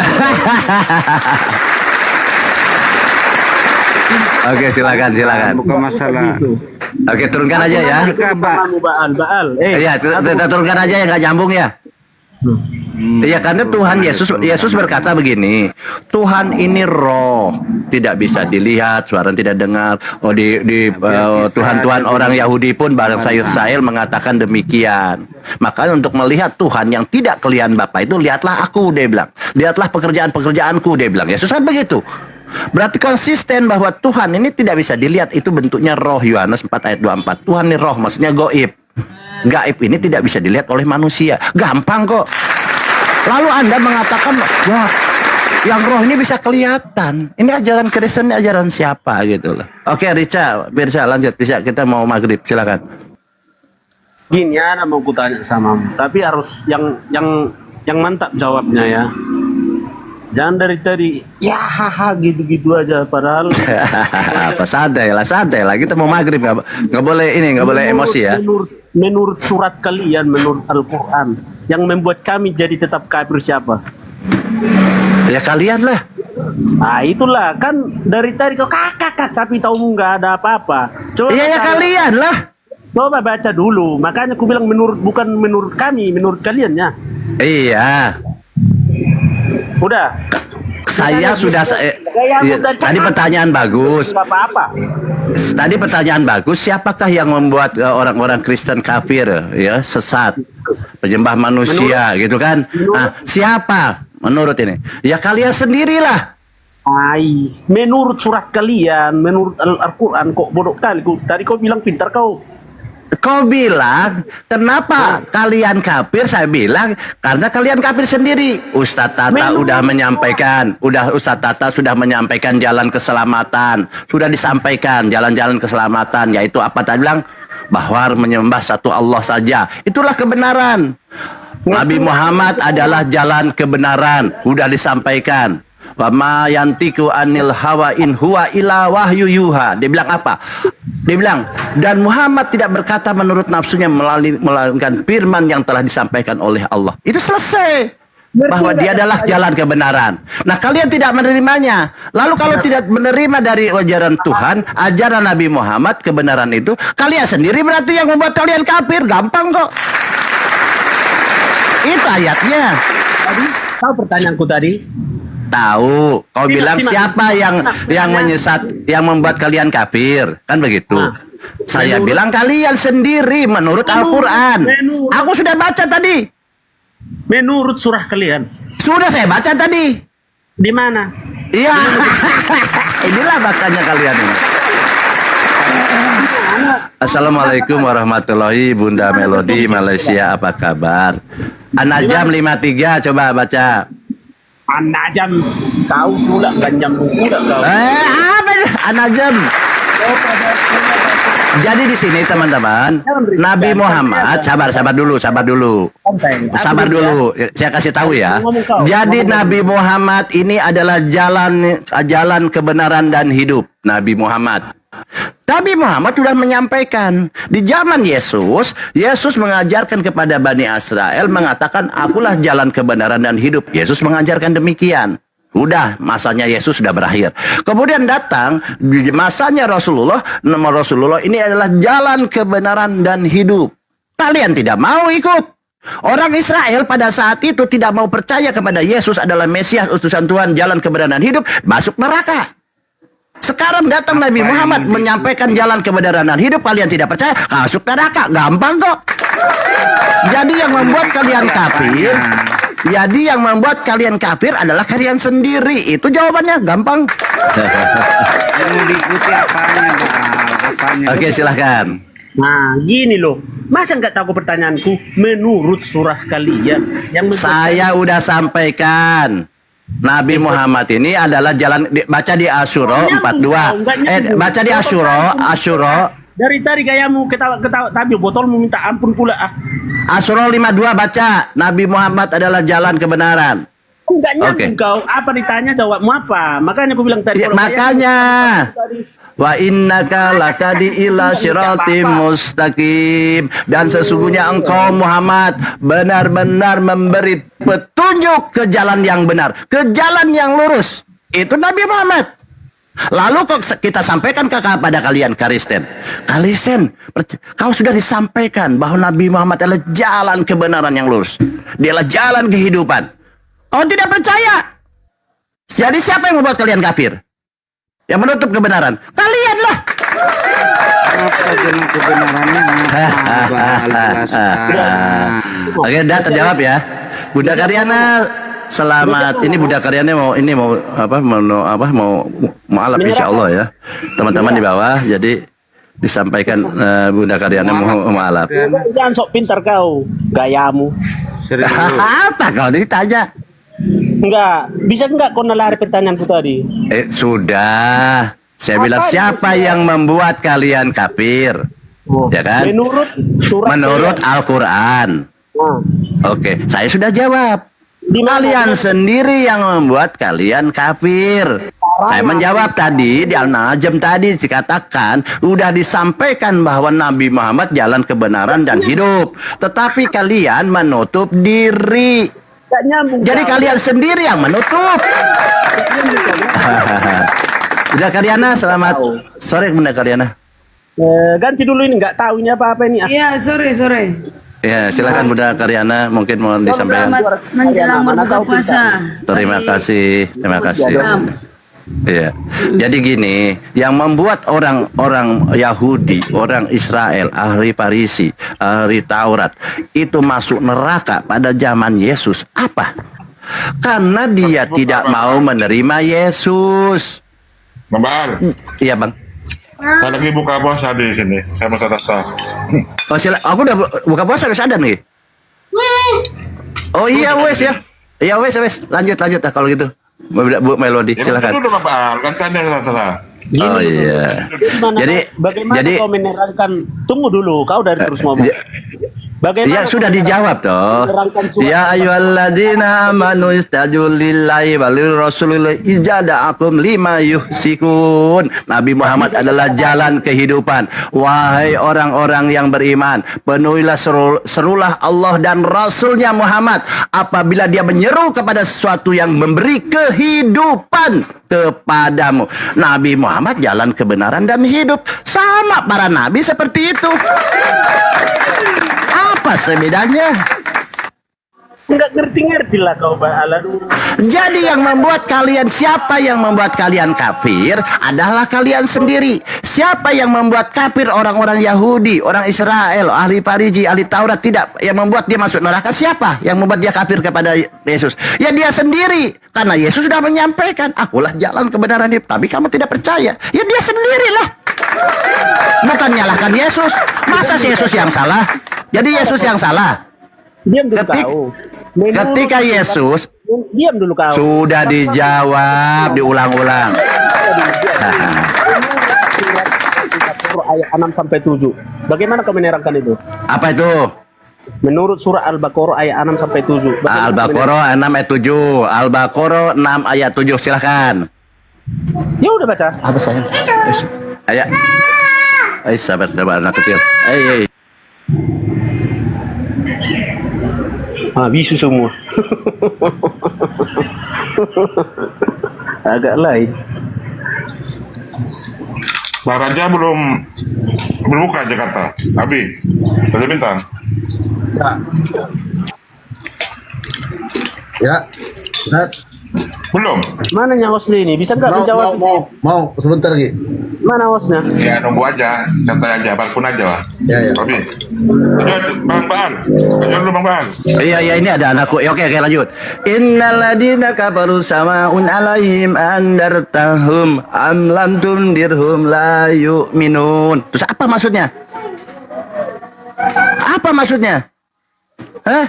Oke, silakan. Bukan masalah. Oke, turunkan aja ya. Baal. Iya, kita turunkan aja yang nggak nyambung ya. Iya, karena Tuhan Yesus berkata begini, Tuhan ini roh, tidak bisa dilihat, suara tidak dengar. Oh, Tuhan orang Yahudi pun bangsa Israel mengatakan demikian. Makanya untuk melihat Tuhan yang tidak kelihatan Bapa itu, lihatlah aku, dia bilang. Lihatlah pekerjaan-pekerjaanku, dia bilang. Yesus kan begitu. Berarti konsisten bahwa Tuhan ini tidak bisa dilihat, itu bentuknya roh. Yohanes 4 ayat 24. Tuhan ini roh, maksudnya goib. Gaib ini tidak bisa dilihat oleh manusia. Gampang kok. Lalu Anda mengatakan, wah, yang roh ini bisa kelihatan. Ini ajaran Kristen, ini ajaran siapa gitu loh. Oke, Rica lanjut. Bisa, kita mau maghrib, silakan. Gini ya, mau kutanya sama, tapi harus yang mantap jawabnya ya. Jangan dari tadi ya haha gitu-gitu aja padahal apa santai lah, kita mau maghrib, nggak boleh emosi ya. Menurut surat kalian, menurut Al-Quran, yang membuat kami jadi tetap kafir siapa? Ya kalian lah. Ah itulah kan dari tadi kau kakak tapi tahu nggak ada apa-apa. Coba ya kalian lah. Coba baca dulu, makanya aku bilang bukan menurut kami, menurut kalian ya. Iya. Udah. Saya sudah tadi pertanyaan bagus. Tadi pertanyaan bagus. Siapakah yang membuat orang-orang Kristen kafir, ya, sesat, penyembah manusia, gitu kan? Nah, siapa? Menurut ini, ya kalian sendirilah. Menurut surat kalian, menurut Al-Quran, kok bodoh kali. Tadi kau bilang pintar kau. Kau bilang, kenapa kalian kafir? Saya bilang, karena kalian kafir sendiri. Ustadz Tata Ustadz Tata sudah menyampaikan jalan keselamatan. Sudah disampaikan jalan-jalan keselamatan. Yaitu apa tadi bilang? Bahwa menyembah satu Allah saja. Itulah kebenaran. Nabi Muhammad adalah jalan kebenaran. Sudah disampaikan. Wa ma yantiku anil hawa in huwa illa wahyu yuha. Dia bilang apa? Dia bilang, dan Muhammad tidak berkata menurut nafsunya melainkan firman yang telah disampaikan oleh Allah. Itu selesai. Bahwa dia adalah jalan kebenaran. Nah, kalian tidak menerimanya. Lalu kalau tidak menerima dari ajaran Tuhan, ajaran Nabi Muhammad, kebenaran itu, kalian sendiri berarti yang membuat kalian kafir. Gampang kok. Itu ayatnya. Tahu pertanyaanku tadi? Tahu, kau bilang siapa yang menyesat, yang membuat kalian kafir, kan begitu? Saya bilang kalian sendiri menurut Al-Quran. Aku sudah baca tadi. Menurut surah kalian. Sudah saya baca tadi. Di mana? Iya, inilah makanya kalian ini. Assalamualaikum warahmatullahi Bunda Melody Malaysia, apa kabar? An-Najm 53, coba baca. An-Najm, kau pula nggak nyambung pula kau. Apa An-Najm? Jadi di sini teman-teman, Nabi Muhammad, sabar dulu. Saya kasih tahu ya. Jadi Nabi Muhammad ini adalah jalan kebenaran dan hidup. Nabi Muhammad sudah menyampaikan di zaman Yesus mengajarkan kepada Bani Israel, mengatakan akulah jalan kebenaran dan hidup. Yesus mengajarkan demikian. Udah, masanya Yesus sudah berakhir. Kemudian datang masanya Rasulullah. Nama Rasulullah ini adalah jalan kebenaran dan hidup. Kalian tidak mau ikut. Orang Israel pada saat itu tidak mau percaya kepada Yesus adalah Mesias, utusan Tuhan, jalan kebenaran dan hidup, masuk neraka. Sekarang datang Nabi Muhammad menyampaikan jalan kebenaran dan hidup, kalian tidak percaya, masuk neraka. Gampang kok. Jadi yang membuat kalian kafir adalah kalian sendiri. Itu jawabannya, gampang. Mau diikuti apanya, Bang? Oke, silahkan. Nah, gini loh. Masa nggak tahu pertanyaanku? Menurut surah kalian yang saya udah sampaikan. Nabi Muhammad ini adalah jalan baca di Asyura 42. Baca di Asyura Dari tadi gayamu ketawa tapi botolmu minta ampun pula ah. Asyura 52 baca Nabi Muhammad adalah jalan kebenaran. Enggak nyambung kau. Apa ditanya jawabmu apa? Makanya aku bilang tadi. Ya, makanya wa innaka lakadi ila siratim mustaqim, dan sesungguhnya engkau Muhammad benar-benar memberi petunjuk ke jalan yang benar, ke jalan yang lurus. Itu Nabi Muhammad. Lalu kok kita sampaikan kepada kalian Kristen, kau sudah disampaikan bahwa Nabi Muhammad adalah jalan kebenaran yang lurus. Dia adalah jalan kehidupan. Oh, tidak percaya. Jadi siapa yang membuat kalian kafir? Yang menutup kebenaran? Kalianlah. Apa jalan kebenarannya? Oke, udah terjawab ya. Bunda Karyana, selamat. Ini Bunda Karyana mau alap insya Allah ya. Teman-teman di bawah, jadi disampaikan Bunda Karyana mau alap. Jangan sok pintar kau, gayamu. Apa kau ditanya? Enggak, bisa enggak kau nalari pertanyaanku tadi? Sudah. Saya bilang siapa yang membuat kalian kafir? Ya kan? Menurut Al-Quran. Oke, saya sudah jawab. Kalian sendiri yang membuat kalian kafir. Saya menjawab tadi di Al-Najm tadi dikatakan udah disampaikan bahwa Nabi Muhammad jalan kebenaran dan hidup, tetapi kalian menutup diri. Jadi kalian sendiri yang menutup. Bunda Karyana, selamat sore Bunda Karyana. Ganti dulu ini, nggak tahu ini apa-apa ini. Iya, sore. Ya, silakan Bunda Karyana, mungkin mau disampaikan. Selamat menjelang berbuka puasa. Terima kasih. Iya. Jadi gini, yang membuat orang Yahudi, orang Israel, ahli Farisi, ahli Taurat itu masuk neraka pada zaman Yesus apa? Karena dia tidak mau menerima Yesus. Bang Baal. Iya, Bang. Saya lagi buka puasa di sini. Saya mau tata. Oh, aku udah buka puasa, harus ada nih. Oh iya, wes ya. Iya, wes. Lanjut kalau gitu. Bu Melody, silakan. Itu Bang Baal, kan tanya tata. Oh iya. Bagaimana kau menerangkan? Tunggu dulu, kau dari terus ngomong. Ya sudah dijawab toh. Ya ayyuhalladzina amanu istajul lillahi walil rasulillahi ijada'akum lima yuhsikun. Nabi Muhammad adalah jalan kehidupan. Wahai orang-orang yang beriman, penuhilah serulah Allah dan Rasulnya Muhammad apabila dia menyeru kepada sesuatu yang memberi kehidupan kepadamu. Nabi Muhammad jalan kebenaran dan hidup. Sama para nabi seperti itu. Apa sebedanya? Enggak ngerti lah kau Baala. Jadi yang membuat kalian, siapa yang membuat kalian kafir adalah kalian sendiri. Siapa yang membuat kafir orang-orang Yahudi, orang Israel, ahli Farisi, ahli Taurat tidak, yang membuat dia masuk neraka siapa? Yang membuat dia kafir kepada Yesus? Ya dia sendiri. Karena Yesus sudah menyampaikan, akulah jalan kebenaran hidup. Tapi kamu tidak percaya. Ya dia sendirilah. Bukan nyalahkan Yesus. Masa Yesus yang salah? Jadi Yesus yang salah. Ketika Yesus, diam dulu kau. Sudah dijawab, diulang-ulang. Ayat 6 sampai 7. Bagaimana kau menerangkan itu? Apa itu? Menurut surah Al-Baqarah ayat 6 sampai 7. Al-Baqarah 6 ayat 7. Al-Baqarah 6 ayat 7, silahkan. Ya udah baca. Apa sayang? Ayat. Sahabat anak kecil. Bisu semua. Agak lain. Pak Raja belum buka Jakarta. Abi, Raja Bintang. Ya. Belum. Mana hostnya ini? Bisa nggak menjawab? Mau sebentar lagi. Mana hostnya? Ya nunggu aja, santai aja, apapun aja lah. Ya. Abi, Bang Baal, dulu Bang Baal. Iya ini ada anakku. Oke lanjut. Innal ladina kafaru samaun alaihim andartahum am lam tundirhum la yu'minun. Terus apa maksudnya? Hah?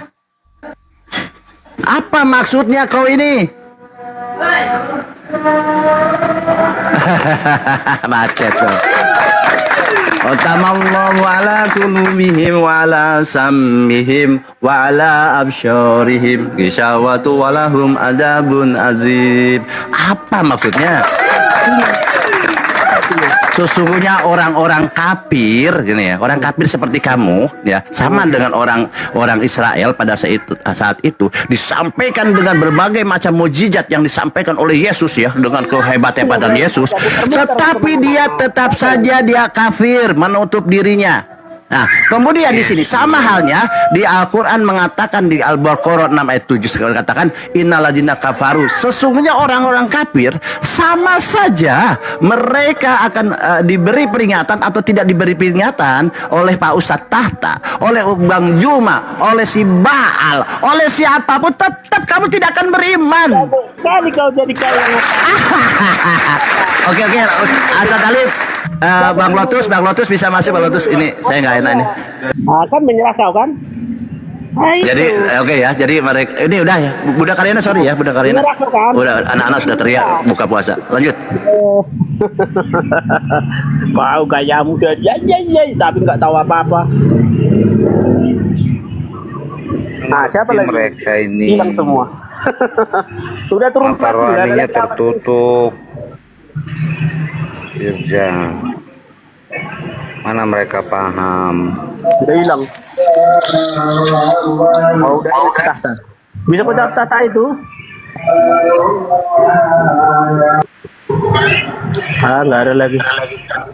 Apa maksudnya kau ini? Macet tuh. Otamallahu ala qulubihim wa ala sammihim wa ala absyarihim gisawatu walahum adabun azim. Apa maksudnya? Sesungguhnya orang-orang kafir, gini ya, orang kafir seperti kamu, ya, sama dengan orang Israel pada saat itu disampaikan dengan berbagai macam mukjizat yang disampaikan oleh Yesus, ya, dengan kehebatan Yesus, tetapi dia tetap saja dia kafir, menutup dirinya. Nah, kemudian di sini sama halnya di Al-Quran mengatakan di Al-Baqarah 6 ayat 7 sekali katakan innalladzina kafaru, sesungguhnya orang-orang kafir sama saja mereka akan diberi peringatan atau tidak diberi peringatan oleh Pak Ustadz Tahta, oleh Bang Juma, oleh si Baal, oleh siapapun, tetap kamu tidak akan beriman. Kali kau jadi kalangan. Oke, Ustadz Talib. Bang Lotus bisa masuk. Bang Lotus, ini saya nggak enak ini. Kan menyerah kau kan? Jadi oke ya, jadi mereka ini udah ya, budak Karyana, sorry ya, budak Karyana. Udah anak-anak sudah teriak buka puasa. Lanjut. Kau gayamu dari ya, tapi nggak tahu apa-apa. Nah, siapa lagi? Mereka ini hilang semua. Sudah turun rohaninya tertutup. Irja, mana mereka paham? Udah hilang. Oh, udah tahta. Bisa pecat tahta itu? Nggak ada lagi.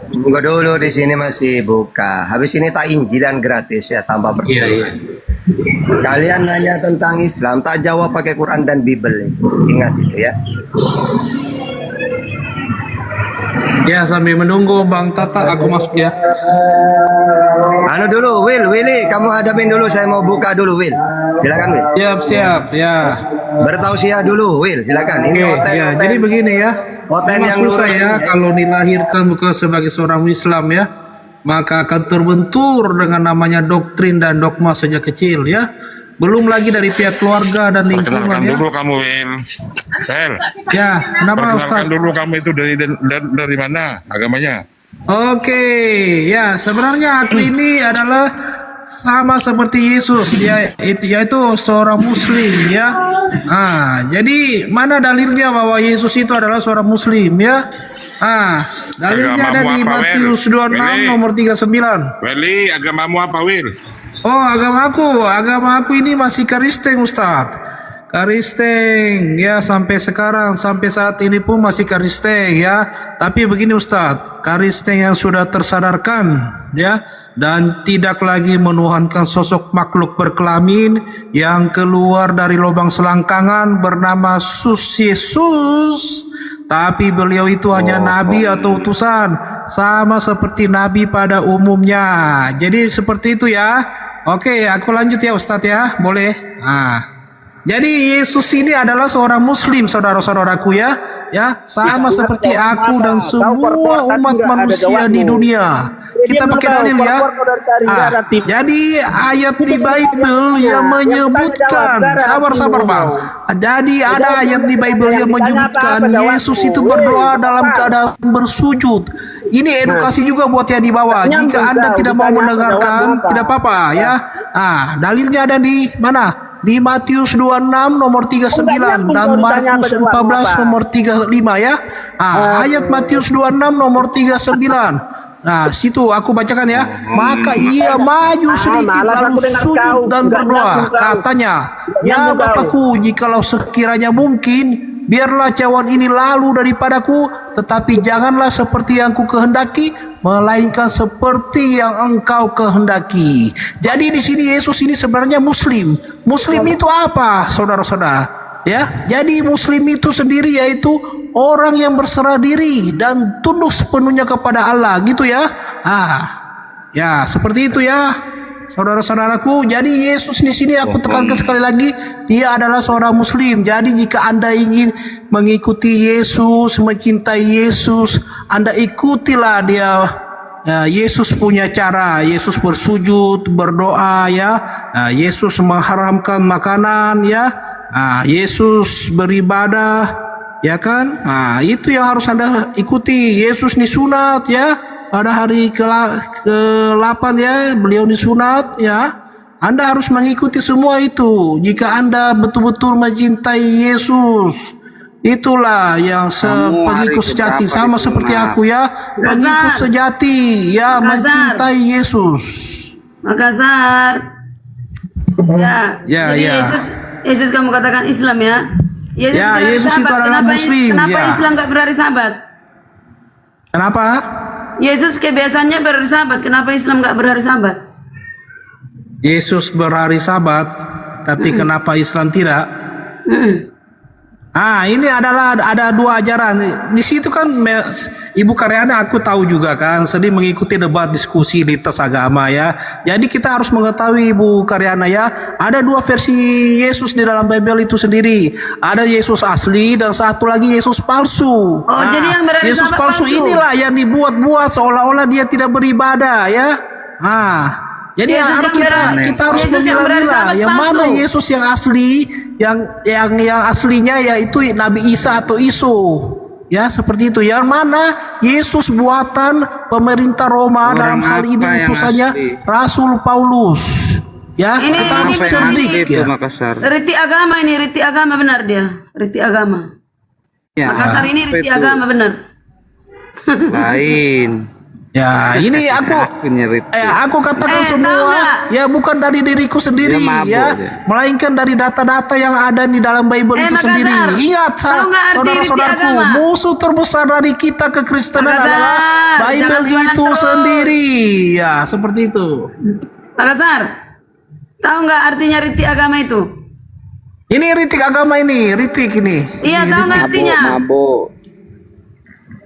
Tunggu dulu, di sini masih buka. Habis ini tak injilan gratis ya, tanpa berkuliah. Kalian nanya tentang Islam, tak jawab pakai Quran dan Bible. Ingat itu ya. Ya, sambil menunggu Bang Tata, aku masuk ya. Anu dulu, Willy, kamu hadapin dulu, saya mau buka dulu, Will. Silakan, Will. Siap, ya. Bertausiah dulu, Will, silakan. Ini hotel, ya, jadi begini ya. Hotel yang susah lurus ya, kalau dilahirkan bukan sebagai seorang Islam ya, maka akan terbentur dengan namanya doktrin dan dogma sejak kecil ya. Belum lagi dari pihak keluarga dan lingkungan Perkenalkan ya. dulu kamu, Will. Ya, kenapa Ustaz? Perkenalkan dulu kamu itu dari mana agamanya? Oke, ya sebenarnya aku ini adalah sama seperti Yesus ya, yaitu seorang Muslim ya. Jadi mana dalilnya bahwa Yesus itu adalah seorang Muslim ya? Dalilnya ada di Matius 26 nomor 39. Willy, agamamu apa, Will? Oh, agama aku ini masih Kristen, Ustadz. Kristen ya, sampai sekarang, sampai saat ini pun masih Kristen ya. Tapi begini Ustadz, Kristen yang sudah tersadarkan ya, dan tidak lagi menuhankan sosok makhluk berkelamin yang keluar dari lubang selangkangan bernama Yesus. Tapi beliau itu hanya nabi atau utusan, sama seperti nabi pada umumnya. Jadi seperti itu ya. Oke, aku lanjut ya Ustadz ya, boleh? Jadi Yesus ini adalah seorang Muslim, saudara-saudaraku ya, sama seperti aku dan semua umat manusia di dunia. Kita pakai dalil ya. Jadi ayat di Bible yang menyebutkan, sabar Bang. Jadi ada ayat di Bible yang menyebutkan Yesus itu berdoa dalam keadaan bersujud. Ini edukasi juga buat yang di bawah. Jika Anda tidak mau mendengarkan, tidak apa-apa ya. Dalilnya ada di mana? Di Matius 26 nomor 39 dan Markus 14 nomor 35 ya. Ayat Matius 26 nomor 39. Situ aku bacakan ya. Maka ia maju sedikit lalu sujud dan berdoa. Katanya, ya Bapakku, jikalau sekiranya mungkin, biarlah cawan ini lalu daripadaku, tetapi janganlah seperti yang ku kehendaki, melainkan seperti yang engkau kehendaki. Jadi di sini Yesus ini sebenarnya Muslim. Muslim itu apa, saudara-saudara? Ya, jadi Muslim itu sendiri yaitu orang yang berserah diri dan tunduk sepenuhnya kepada Allah, gitu ya. Ya seperti itu ya, saudara-saudaraku. Jadi Yesus di sini aku tekankan sekali lagi, dia adalah seorang Muslim. Jadi jika Anda ingin mengikuti Yesus, mencintai Yesus, Anda ikutilah dia. Yesus punya cara. Yesus bersujud, berdoa ya. Yesus mengharamkan makanan ya. Yesus beribadah ya kan? Nah, itu yang harus Anda ikuti. Yesus disunat ya, pada hari ke-8 ya, beliau disunat ya. Anda harus mengikuti semua itu. Jika Anda betul-betul mencintai Yesus, itulah yang pengikut sejati, sama seperti aku ya, pengikut sejati ya, mencintai Yesus. Makassar. Jadi Yesus kamu katakan Islam ya? Yesus Ya, berhari Yesus itu Sabat. adalah Muslim. Kenapa Ya. Islam nggak berhari Sabat? Kenapa? Yesus kebiasaannya berhari Sabat. Kenapa Islam nggak berhari Sabat? Yesus berhari Sabat, tapi kenapa Islam tidak? Ini ada dua ajaran. Di situ kan Ibu Karyana aku tahu juga kan, sering mengikuti debat diskusi lintas agama ya. Jadi kita harus mengetahui Ibu Karyana ya, ada dua versi Yesus di dalam Bible itu sendiri. Ada Yesus asli dan satu lagi Yesus palsu. Jadi yang berhari Yesus Sabat palsu inilah yang dibuat-buat seolah-olah dia tidak beribadah ya. Jadi Yesus kita harus Yesus yang berhari memilah-milah Sabat yang palsu. mana Yesus yang asli, yang aslinya yaitu Nabi Isa atau Isu. Ya, seperti itu. Yang mana Yesus buatan pemerintah Roma, dalam hal ini utusannya Rasul Paulus. Ya, kita harus cerdik ya. Riti agama ini, riti agama benar dia. Riti agama. Makassar ini riti agama benar. Lain. Ya, ini aku katakan semua ya, bukan dari diriku sendiri ya, melainkan dari data-data yang ada di dalam Bible itu Makassar, sendiri. Ingat saudara-saudaraku, musuh terbesar dari kita kekristenan adalah Bible itu sendiri. Ya, seperti itu. Makassar, tahu nggak artinya riti agama itu? Ini ritik agama ini, ritik ini. Iya, tahu nggak artinya?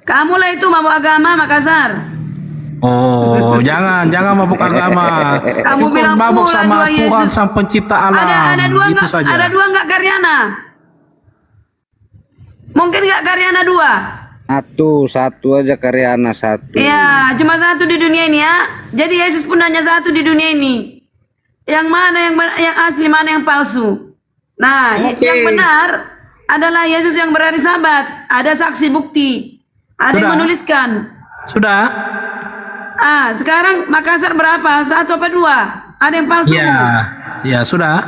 Kamu lah itu mabuk agama, Makassar. Oh, jangan mabuk agama. Kamu Cukup bilang mabuk pula sama dua Tuhan Yesus. sang pencipta alam. Ada dua itu nggak? saja. Ada dua nggak Karyana? Mungkin nggak Karyana dua? Satu aja Karyana satu. Iya, cuma satu di dunia ini ya. Jadi Yesus pun hanya satu di dunia ini. Yang mana yang asli, mana yang palsu? Nah, yang benar adalah Yesus yang berhari Sabat. Ada saksi bukti. Ada yang menuliskan. Sudah. Sekarang Makassar berapa? Satu apa dua? Ada yang palsu? Ya sudah.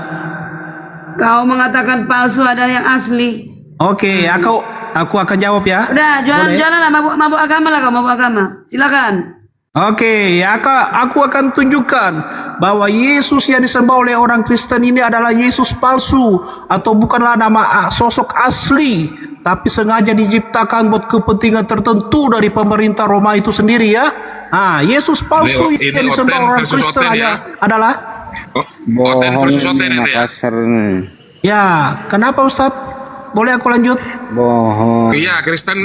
Kau mengatakan palsu, ada yang asli. Oke, aku akan jawab ya. Udah, jualan lah, mabuk agama lah kau, mabuk agama. Silakan. Oke, aku akan tunjukkan bahwa Yesus yang disembah oleh orang Kristen ini adalah Yesus palsu, atau bukanlah nama sosok asli, tapi sengaja diciptakan buat kepentingan tertentu dari pemerintah Roma itu sendiri ya. Yesus palsu yang disembah orang Kristen adalah Bohong ini Makassar nih. Ya, kenapa Ustadz? Boleh aku lanjut? Bohong. Iya, Kristen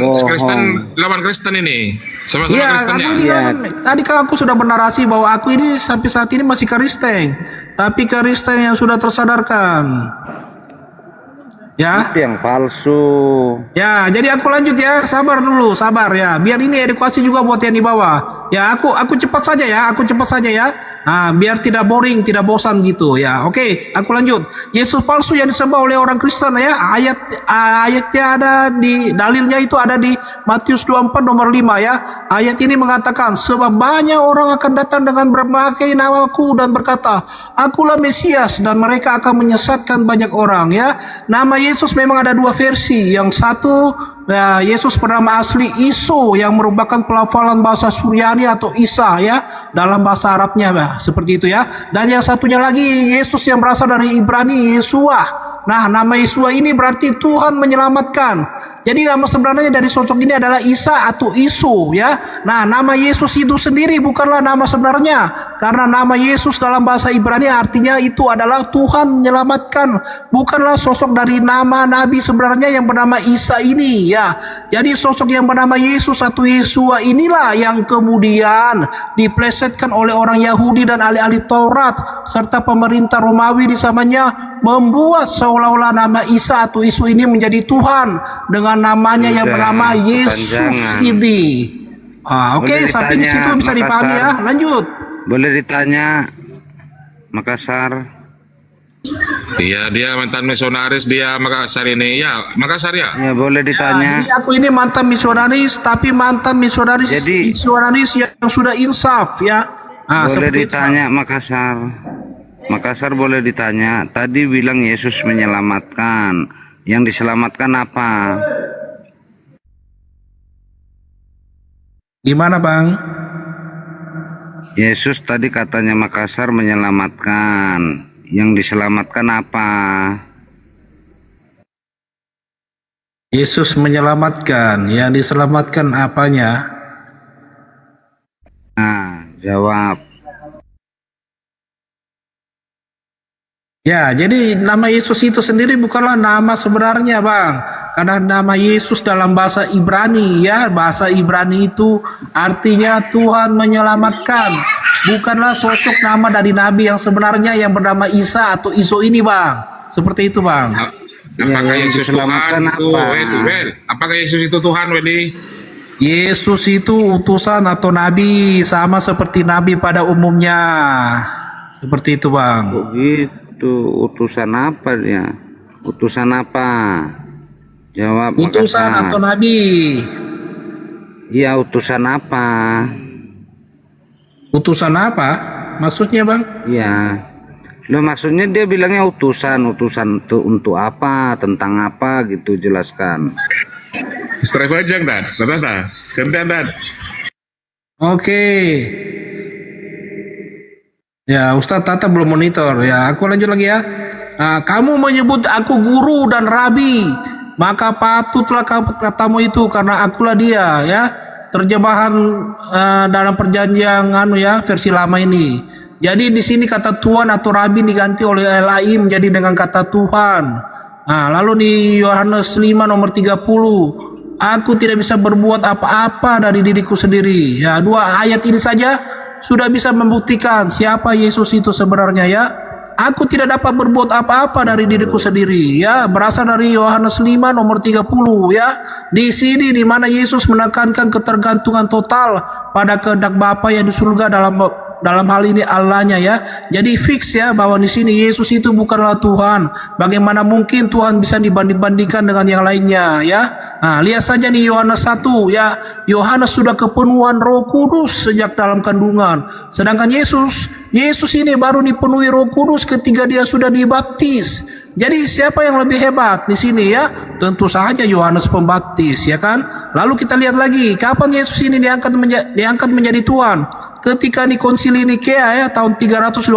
lawan Kristen ini. Sama-sama Iya, Kristen ya. Tadi kan aku sudah bernarasi bahwa aku ini sampai saat ini masih Kristen, tapi Kristen yang sudah tersadarkan. Ya. Itu yang palsu. Ya, jadi aku lanjut ya. Sabar dulu, sabar ya. Biar ini edukasi juga buat yang di bawah. Ya, aku cepat saja ya. Biar tidak boring, tidak bosan gitu ya. Oke, aku lanjut. Yesus palsu yang disembah oleh orang Kristen ya. Ayatnya ada di dalilnya itu ada di Matius 24 nomor 5 ya. Ayat ini mengatakan, sebab banyak orang akan datang dengan berbagai namaku dan berkata, akulah Mesias, dan mereka akan menyesatkan banyak orang ya. Nama Yesus memang ada dua versi. Yang satu Yesus bernama asli Iso, yang merupakan pelafalan bahasa Suryani atau Isa ya, dalam bahasa Arabnya seperti itu ya. Dan yang satunya lagi Yesus yang berasal dari Ibrani, Yesua. Nah, nama Yesua ini berarti Tuhan menyelamatkan. Jadi nama sebenarnya dari sosok ini adalah Isa atau Isu ya. Nah, nama Yesus itu sendiri bukanlah nama sebenarnya, karena nama Yesus dalam bahasa Ibrani artinya itu adalah Tuhan menyelamatkan, bukanlah sosok dari nama nabi sebenarnya yang bernama Isa ini ya. Jadi sosok yang bernama Yesus atau Yesua inilah yang kemudian diplesetkan oleh orang Yahudi dan ahli-ahli Taurat serta pemerintah Romawi di zamannya, membuat seolah-olah nama Isa atau Isu ini menjadi Tuhan dengan namanya yang bernama Yesus ini. Oke, sampai di situ bisa dipahami ya. Lanjut. Boleh ditanya Makassar. Iya, dia mantan misionaris, dia Makassar ini. Ya, Makassar ya. Ya boleh ditanya. Jadi aku ini mantan misionaris, tapi mantan misionaris yang sudah insaf ya. Boleh Seperti itu. ditanya Makassar. Makassar boleh ditanya. Tadi bilang Yesus menyelamatkan. Yang diselamatkan apa? Gimana Bang? Yesus tadi katanya Makassar menyelamatkan. Yang diselamatkan apa? Yesus menyelamatkan, yang diselamatkan apanya? Nah, jawab. Ya, jadi nama Yesus itu sendiri bukanlah nama sebenarnya, Bang. Karena nama Yesus dalam bahasa Ibrani, ya, bahasa Ibrani itu artinya Tuhan menyelamatkan. Bukanlah sosok nama dari nabi yang sebenarnya yang bernama Isa atau Iso ini, Bang. Seperti itu, Bang. Apakah yang Yesus diselamatkan Tuhan itu? apa? Apakah Yesus itu Tuhan, Wedi? Yesus itu utusan atau nabi sama seperti nabi pada umumnya. Seperti itu, Bang. Kok gitu? Utusan apa dia? Utusan apa? Jawab. Utusan Makassar. atau nabi? Iya, utusan apa? Utusan apa? Maksudnya, Bang? Iya. Loh, maksudnya dia bilangnya utusan itu untuk apa? Tentang apa gitu, jelaskan. Strive aja, Dan. Tata. Gantian, Dan. Oke. Ya, Ustadz Tata belum monitor. Ya, aku lanjut lagi ya. Nah, kamu menyebut aku guru dan rabi, maka patutlah katamu itu karena akulah dia, ya. Terjemahan dalam perjanjian versi lama ini. Jadi di sini kata Tuhan atau rabi diganti oleh Elohim jadi dengan kata Tuhan. Nah, lalu di Yohanes 5 nomor 30, aku tidak bisa berbuat apa-apa dari diriku sendiri. Ya, dua ayat ini saja sudah bisa membuktikan siapa Yesus itu sebenarnya, ya. Aku tidak dapat berbuat apa-apa dari diriku sendiri, ya. Berasal dari Yohanes 5 nomor 30, ya. Di sini di mana Yesus menekankan ketergantungan total pada kehendak Bapa yang di surga dalam hal ini Allahnya, ya. Jadi fix ya bahwa di sini Yesus itu bukanlah Tuhan. Bagaimana mungkin Tuhan bisa dibanding-bandingkan dengan yang lainnya, ya? Nah, lihat saja di Yohanes 1, ya. Yohanes sudah kepenuhan Roh Kudus sejak dalam kandungan. Sedangkan Yesus ini baru dipenuhi Roh Kudus ketika dia sudah dibaptis. Jadi siapa yang lebih hebat di sini, ya? Tentu saja Yohanes Pembaptis, ya kan? Lalu kita lihat lagi kapan Yesus ini diangkat menjadi Tuhan. Ketika di Konsili Nikea, ya, tahun 325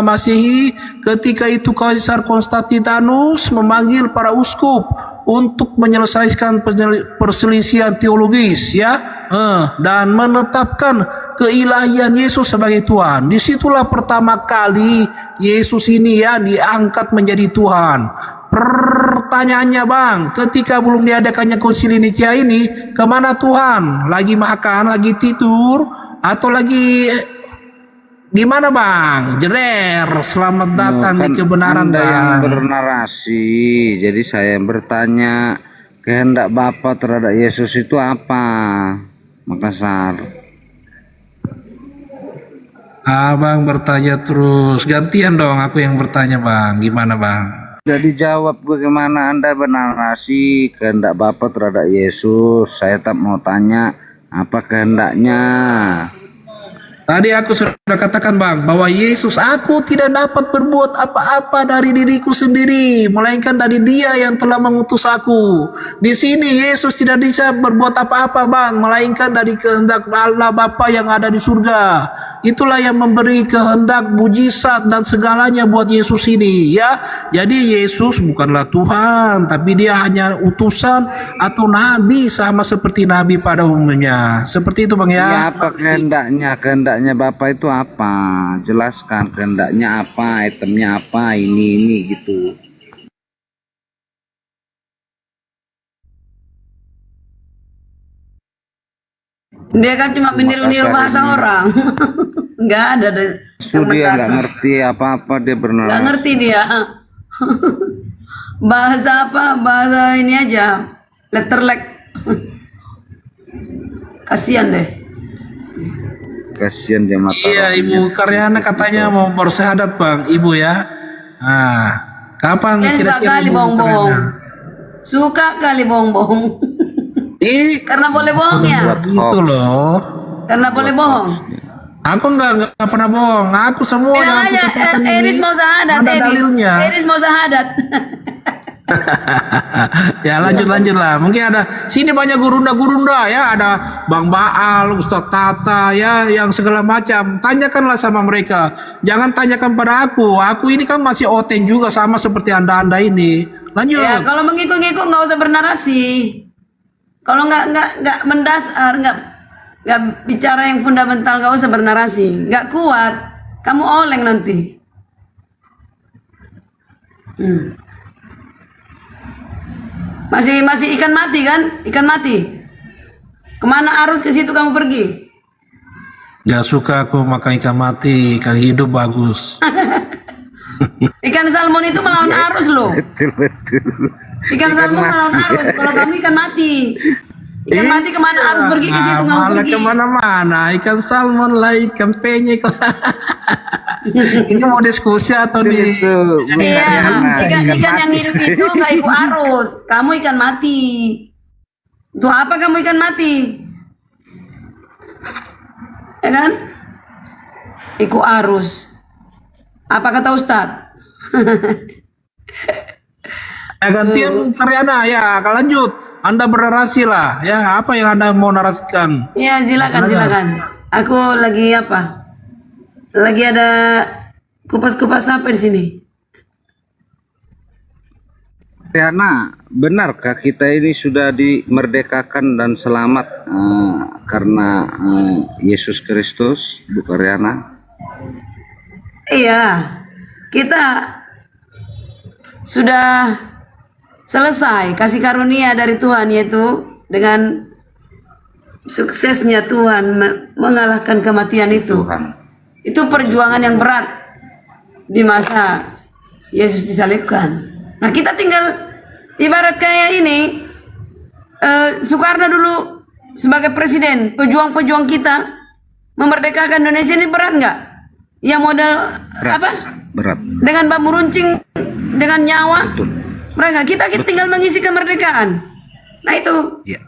Masehi, ketika itu Kaisar Konstantinus memanggil para uskup untuk menyelesaikan perselisihan teologis, ya, dan menetapkan keilahian Yesus sebagai Tuhan. Disitulah pertama kali Yesus ini, ya, diangkat menjadi Tuhan. Pertanyaannya, Bang, ketika belum diadakannya Konsili Nikea ini, kemana Tuhan? Lagi makan, lagi tidur, atau lagi gimana, Bang? Jeder, selamat datang di kebenaran, Anda Bang. yang bernarasi, jadi saya bertanya, kehendak Bapa terhadap Yesus itu apa? Makassar. Abang bertanya terus, gantian dong aku yang bertanya, Bang. Gimana, Bang? Sudah dijawab bagaimana Anda bernarasi kehendak Bapa terhadap Yesus. Saya tak mau tanya apa kehendaknya. Tadi aku sudah katakan, Bang, bahwa Yesus, aku tidak dapat berbuat apa-apa dari diriku sendiri, melainkan dari Dia yang telah mengutus aku. Di sini Yesus tidak bisa berbuat apa-apa, Bang, melainkan dari kehendak Allah Bapa yang ada di surga. Itulah yang memberi kehendak, mujizat dan segalanya buat Yesus ini, ya. Jadi Yesus bukanlah Tuhan, tapi Dia hanya utusan atau nabi sama seperti nabi pada umumnya. Seperti itu, Bang, ya. Ya, apa kehendaknya? Kehendaknya Bapak itu apa? Jelaskan kehendaknya apa, itemnya apa, ini gitu. Dia kan cuma meniru-niru bahasa orang. Nggak ada Dia nggak ngerti apa-apa, dia bernarasi. Nggak ngerti dia. Bahasa apa? Bahasa ini aja. Letterlek. Kasihan deh. Kasihan dia mata. Iya, Ibu Karyana katanya mau bersyahadat, Bang. Ibu, ya. Nah, kapan Suka kira-kira kali Ibu bohong-bohong. Karyana? Suka kali bohong-bohong. Karena boleh bohong ya? Itu loh. Karena boleh bohong. Aku nggak pernah bohong. Aku semua Bilang yang aku aja, katakan Eris ini mau syahadat, ada dalilnya. Eris mau syahadat. Ya lanjut lah. Mungkin ada sini banyak gurunda ya, ada Bang Baal, Ustadz Tata ya, yang segala macam. Tanyakanlah sama mereka. Jangan tanyakan pada aku. Aku ini kan masih oten juga sama seperti anda ini. Lanjut. Ya, kalau mengikut-ngikut nggak usah bernarasi. Kalau nggak mendasar, nggak bicara yang fundamental, nggak usah bernarasi. Nggak kuat, kamu oleng nanti. Masih ikan mati kan? Ikan mati. Kemana arus ke situ kamu pergi? Gak suka aku makan ikan mati, ikan hidup bagus. Ikan salmon itu melawan arus loh. Ikan salmon melawan arus. Kalau kamu ikan mati. Ikan mati kemana arus pergi ke situ kamu Malah pergi. kemana-mana, ikan salmon lah, ikan penyek lah. Ini mau diskusi atau di? Iya, ikan yang hidup itu nggak ikut arus. Kamu ikan mati. Untuk apa kamu ikan mati? Ya kan? Ikut arus. Apa kata Ustadz? Ya gantian Karyana ya, kalau lanjut. Anda bernarasi lah, ya apa yang Anda mau narasikan? Ya silakan. Aku lagi apa? Lagi ada kupas-kupas apa di sini? Karyana, benarkah kita ini sudah dimerdekakan dan selamat karena Yesus Kristus, Bu Karyana? Iya, kita sudah selesai kasih karunia dari Tuhan, yaitu dengan suksesnya Tuhan mengalahkan kematian itu. Itu perjuangan yang berat di masa Yesus disalibkan. Nah, kita tinggal ibarat kayak ini, Soekarno dulu sebagai presiden, pejuang-pejuang kita memerdekakan Indonesia ini berat nggak? Yang modal apa? Berat. Dengan bambu runcing, dengan nyawa. Berat nggak? Kita tinggal mengisi kemerdekaan. Nah itu Iya.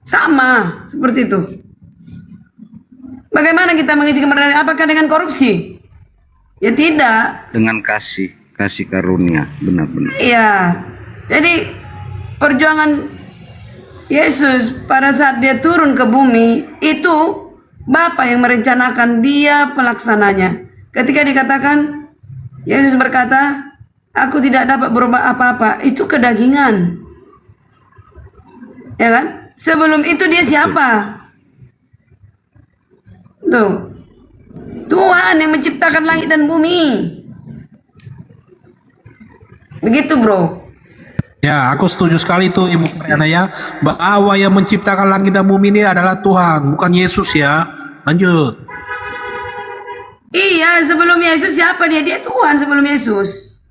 sama seperti itu. Bagaimana kita mengisi kemerdekaan? Apakah dengan korupsi? Ya tidak. Dengan kasih karunia, benar-benar. Iya. Jadi perjuangan Yesus pada saat dia turun ke bumi itu Bapa yang merencanakan, dia pelaksananya. Ketika dikatakan Yesus berkata, aku tidak dapat berubah apa-apa, itu kedagingan. Ya kan? Sebelum itu dia siapa? Tuh. Tuhan yang menciptakan langit dan bumi. Begitu, bro. Ya, aku setuju sekali tuh Ibu Karyana ya, bahwa yang menciptakan langit dan bumi ini adalah Tuhan, bukan Yesus ya. Lanjut. Iya, sebelum Yesus siapa dia? Dia Tuhan sebelum Yesus.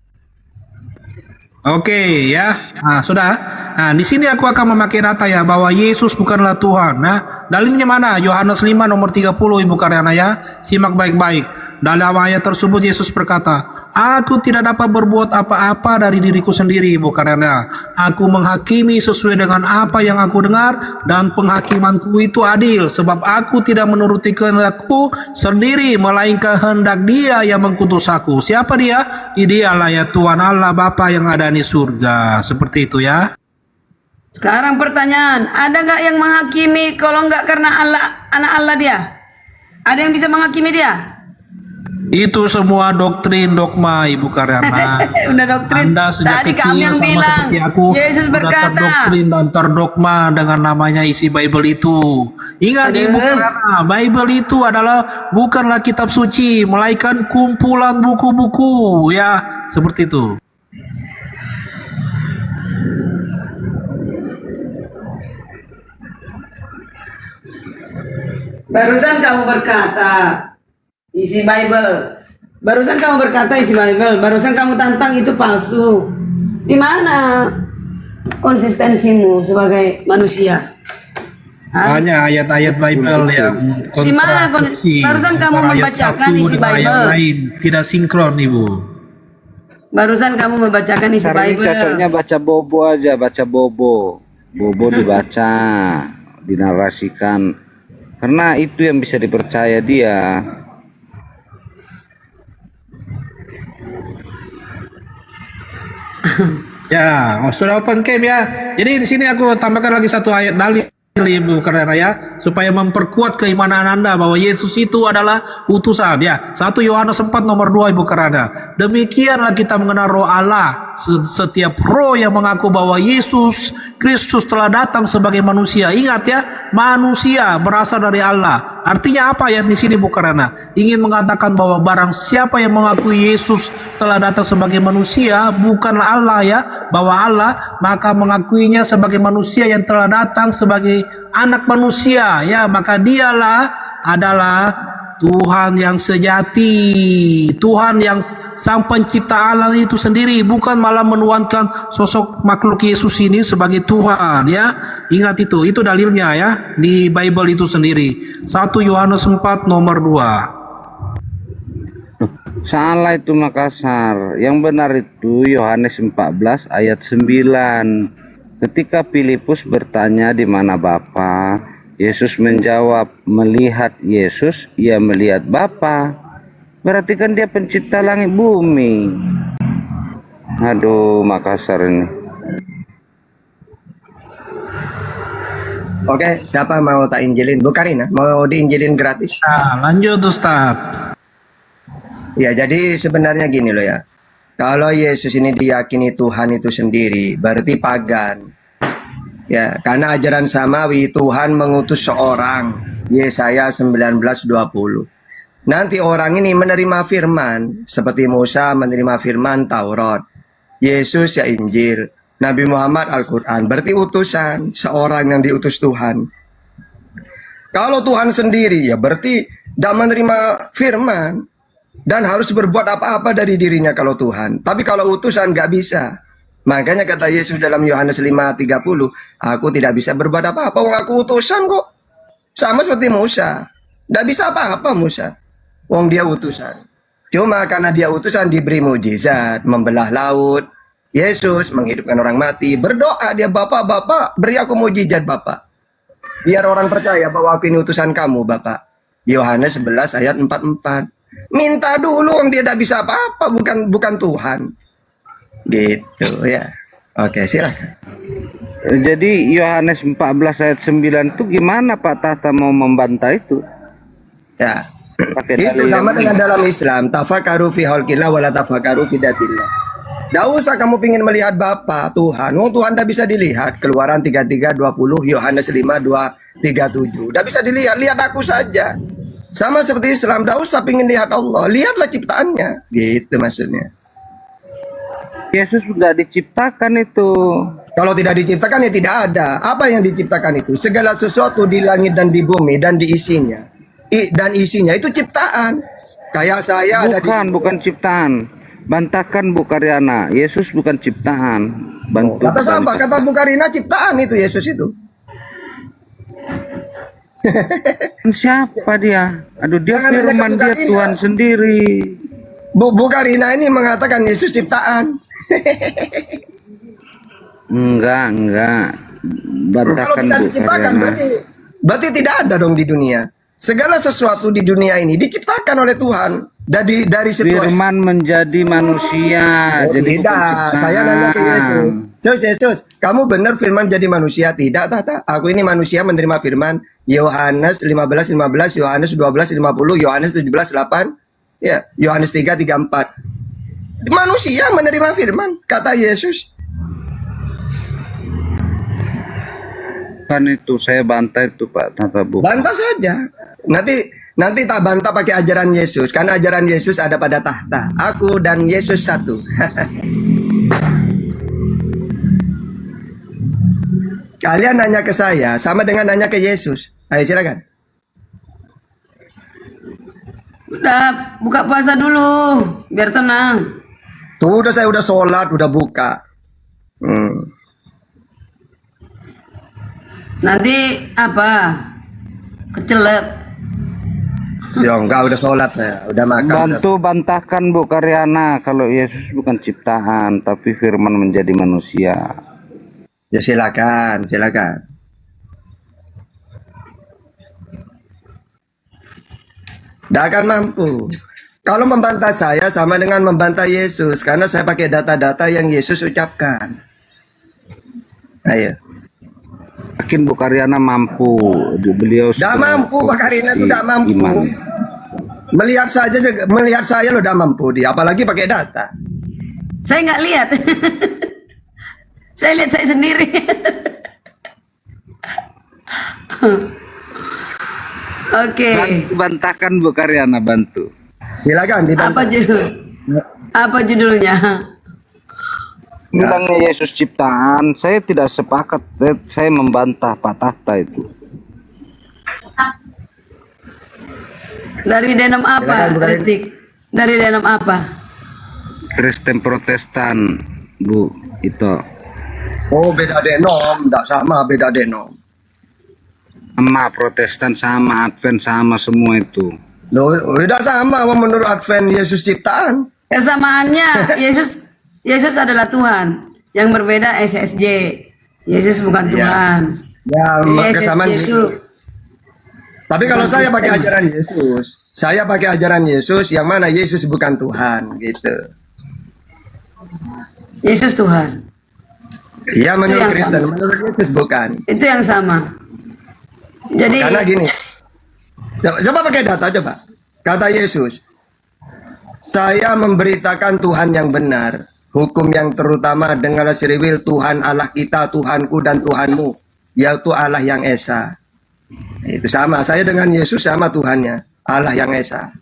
Oke ya, nah sudah. Nah di sini aku akan memakai data ya bahwa Yesus bukanlah Tuhan. Nah dalilnya mana? Yohanes 5 nomor 30 Ibu Karyana ya. Simak baik-baik. Dalam ayat tersebut Yesus berkata, aku tidak dapat berbuat apa-apa dari diriku sendiri, Ibu Karyana. Aku menghakimi sesuai dengan apa yang aku dengar, dan penghakimanku itu adil, sebab aku tidak menuruti kehendakku sendiri, melainkan kehendak Dia yang mengutus aku. Siapa Dia? Dialah ya Tuhan Allah Bapa yang ada di surga. Seperti itu ya. Sekarang pertanyaan, ada nggak yang menghakimi kalau nggak karena Allah, anak Allah dia? Ada yang bisa menghakimi dia? Itu semua doktrin dogma Ibu Karyana. Udah doktrin. Anda sejak Tadi kecil kamu yang sama bilang seperti aku Yesus sudah berkata, terdoktrin dan terdogma dengan namanya isi Bible itu. Ingat Ibu Karyana, Bible itu adalah bukanlah kitab suci, melainkan kumpulan buku-buku ya, seperti itu. barusan kamu berkata isi Bible. Barusan kamu berkata isi Bible. Barusan kamu tantang itu palsu. Di mana konsistensimu sebagai manusia? Hanya ayat-ayat Bible yang Di mana kontradiksi barusan kamu antara ayat membacakan satu isi dengan ayat Bible? lain, tidak sinkron Ibu. Barusan kamu membacakan isi Sekarang ini Bible. cocoknya baca bobo aja, baca bobo. Bobo dibaca, dinarasikan. Karena itu yang bisa dipercaya dia. Ya, sudah open cam ya. Jadi di sini aku tambahkan lagi satu ayat dalil Ibu karena ya, supaya memperkuat keimanan Anda bahwa Yesus itu adalah utusan ya. 1 Yohanes 4 nomor 2 Ibu karena. Demikianlah kita mengenal roh Allah. Setiap roh yang mengaku bahwa Yesus Kristus telah datang sebagai manusia. Ingat ya, manusia berasal dari Allah. Artinya apa ya di sini Bu karena? Ingin mengatakan bahwa barang siapa yang mengakui Yesus telah datang sebagai manusia, bukanlah Allah ya, bahwa Allah, maka mengakuinya sebagai manusia yang telah datang sebagai anak manusia ya, maka dialah adalah Tuhan yang sejati, Tuhan yang sang pencipta Allah itu sendiri, bukan malah menuankan sosok makhluk Yesus ini sebagai Tuhan ya. Ingat itu dalilnya ya di Bible itu sendiri. 1 Yohanes 4 nomor 2. Salah itu Makassar. Yang benar itu Yohanes 14 ayat 9. Ketika Filipus bertanya di mana Bapa, Yesus menjawab, melihat Yesus ia melihat Bapa. Berarti kan dia pencipta langit bumi. Aduh, Makassar ini. Oke, siapa mau tak injilin? Bu Karina, mau diinjilin gratis? Nah, lanjut Ustaz. Ya, jadi sebenarnya gini loh ya. Kalau Yesus ini diyakini Tuhan itu sendiri, berarti pagan. Ya, karena ajaran samawi Tuhan mengutus seorang, Yesaya 19:20. Nanti orang ini menerima firman, seperti Musa menerima firman Taurat, Yesus ya Injil, Nabi Muhammad Al-Quran, berarti utusan, seorang yang diutus Tuhan. Kalau Tuhan sendiri ya berarti tidak menerima firman, dan harus berbuat apa-apa dari dirinya kalau Tuhan. Tapi kalau utusan nggak bisa. Makanya kata Yesus dalam Yohanes 5:30, aku tidak bisa berbuat apa-apa, wong aku utusan kok. Sama seperti Musa, nggak bisa apa-apa Musa. Wong dia utusan. Cuma karena dia utusan diberi mujizat, membelah laut. Yesus menghidupkan orang mati. Berdoa dia, Bapak, beri aku mujizat Bapak. Biar orang percaya bahwa aku ini utusan kamu Bapak. Yohanes 11 ayat 44. Minta dulu, wong dia tidak bisa apa-apa, bukan Tuhan. Gitu ya. Oke, silakan. Jadi Yohanes 14 ayat 9 itu gimana Pak Tahta mau membantah itu? Ya. Pakai Itu dalil sama yang dengan mana? dalam Islam, tafakaru fi khalqillah wala tafakaru fi datillah. Tidak usah kamu ingin melihat Bapa Tuhan. Oh, Tuhan tidak bisa dilihat. Keluaran 33:20, Yohanes 5:2-37. Tidak bisa dilihat, lihat aku saja. Sama seperti Islam, tidak usah ingin lihat Allah, lihatlah ciptaannya. Gitu maksudnya. Yesus nggak diciptakan itu. Kalau tidak diciptakan ya tidak ada. Apa yang diciptakan itu? Segala sesuatu di langit dan di bumi dan di isinya. Dan isinya itu ciptaan. Kayak saya ada di... Bukan ciptaan. Bantahkan Bu Karyana, Yesus bukan ciptaan. Bantu. Kata siapa? Kata Bu Karina ciptaan itu Yesus itu. Siapa dia? Aduh, dia Jangan firman, nanya ke Bu dia Karina. Tuhan sendiri. Bu Karina ini mengatakan Yesus ciptaan. Enggak. Kalau Bantahkan tidak Bu diciptakan Karyana. berarti tidak ada dong di dunia. Segala sesuatu di dunia ini diciptakan oleh Tuhan dari situasi. Firman menjadi manusia. Oh, jadi bukan tidak, ciptaan. saya nanya ke Yesus. Yesus, kamu benar firman jadi manusia? Tidak, Tata. Aku ini manusia menerima firman. Yohanes 15:15, Yohanes 12:50, Yohanes 17:8, ya, Yohanes 3:34. Manusia menerima firman, kata Yesus. Kan itu saya bantah itu Pak Tata Bu. Bantah saja. Nanti tak bantah pakai ajaran Yesus, karena ajaran Yesus ada pada tahta. Aku dan Yesus satu. Kalian nanya ke saya sama dengan nanya ke Yesus. Ayo silakan. Udah, buka puasa dulu, biar tenang. Saya udah sholat, udah buka. Nanti apa? Kecelek. Ya enggak, udah sholat saya, udah makan. Bantu bantahkan Bu Karyana kalau Yesus bukan ciptaan tapi firman menjadi manusia. Ya silakan, silakan. Tidak akan mampu. Kalau membantah saya sama dengan membantah Yesus, karena saya pakai data-data yang Yesus ucapkan. Ayo. Yakin Bu Karyana mampu? Beliau Tidak mampu, Pak Karina itu tidak mampu. iman. Melihat saya lo tidak mampu dia, apalagi pakai data. Saya nggak lihat. Saya lihat saya sendiri. Oke. Bantahkan Bu Karyana, bantu. Silakan dibantah. Apa judulnya? Bilangnya Yesus ciptaan, saya tidak sepakat. Saya membantah Pak Tahta itu. Dari denom apa? Kritik. Dari denom apa? Kristen Protestan, Bu, itu. Oh, beda denom, tidak sama, beda denom. Sama Protestan, sama Advent, sama semua itu. Loh, tidak sama menurut Advent Yesus ciptaan. Kesamaannya Yesus adalah Tuhan. Yang berbeda SSJ. Yesus bukan Tuhan. Ya, SSJ kesamaan itu. gitu. Tapi kalau saya pakai ajaran Yesus, yang mana Yesus bukan Tuhan, gitu. Yesus Tuhan. Ya, menurut yang Kristen, sama. menurut Yesus bukan. Itu yang sama. Jadi Karena gini, coba pakai data, coba. Kata Yesus, saya memberitakan Tuhan yang benar, hukum yang terutama dengarlah siriwil Tuhan Allah kita, Tuhanku dan Tuhanmu, yaitu Allah yang Esa. Itu sama, saya dengan Yesus sama Tuhannya, Allah yang Esa.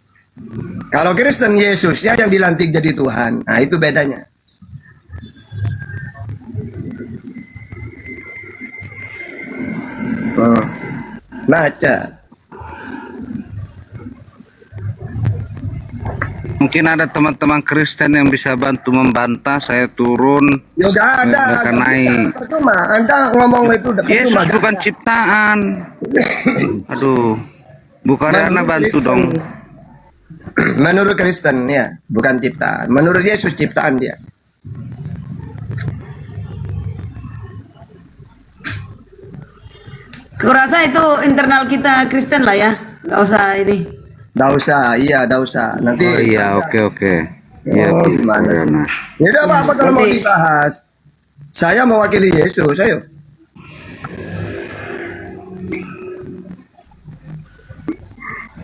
Kalau Kristen, Yesusnya yang dilantik jadi Tuhan. Nah, itu bedanya. Baca. Mungkin ada teman-teman Kristen yang bisa bantu membantah. Saya turun. Ya gak ada. Mereka naik. Percuma. Anda ngomong itu udah Yesus percuma. bukan ciptaan. Aduh, Bu Karyana bantu dong. Menurut Kristen ya, bukan ciptaan. Menurut Yesus ciptaan dia. kurasa itu internal kita Kristen lah ya. Nggak usah ini. Nggak usah, iya, nggak usah. Nanti. Oh iya, oke. Iya, Bu Karyana. Ya udah apa-apa kalau mau dibahas. Saya mewakili Yesus, ayo.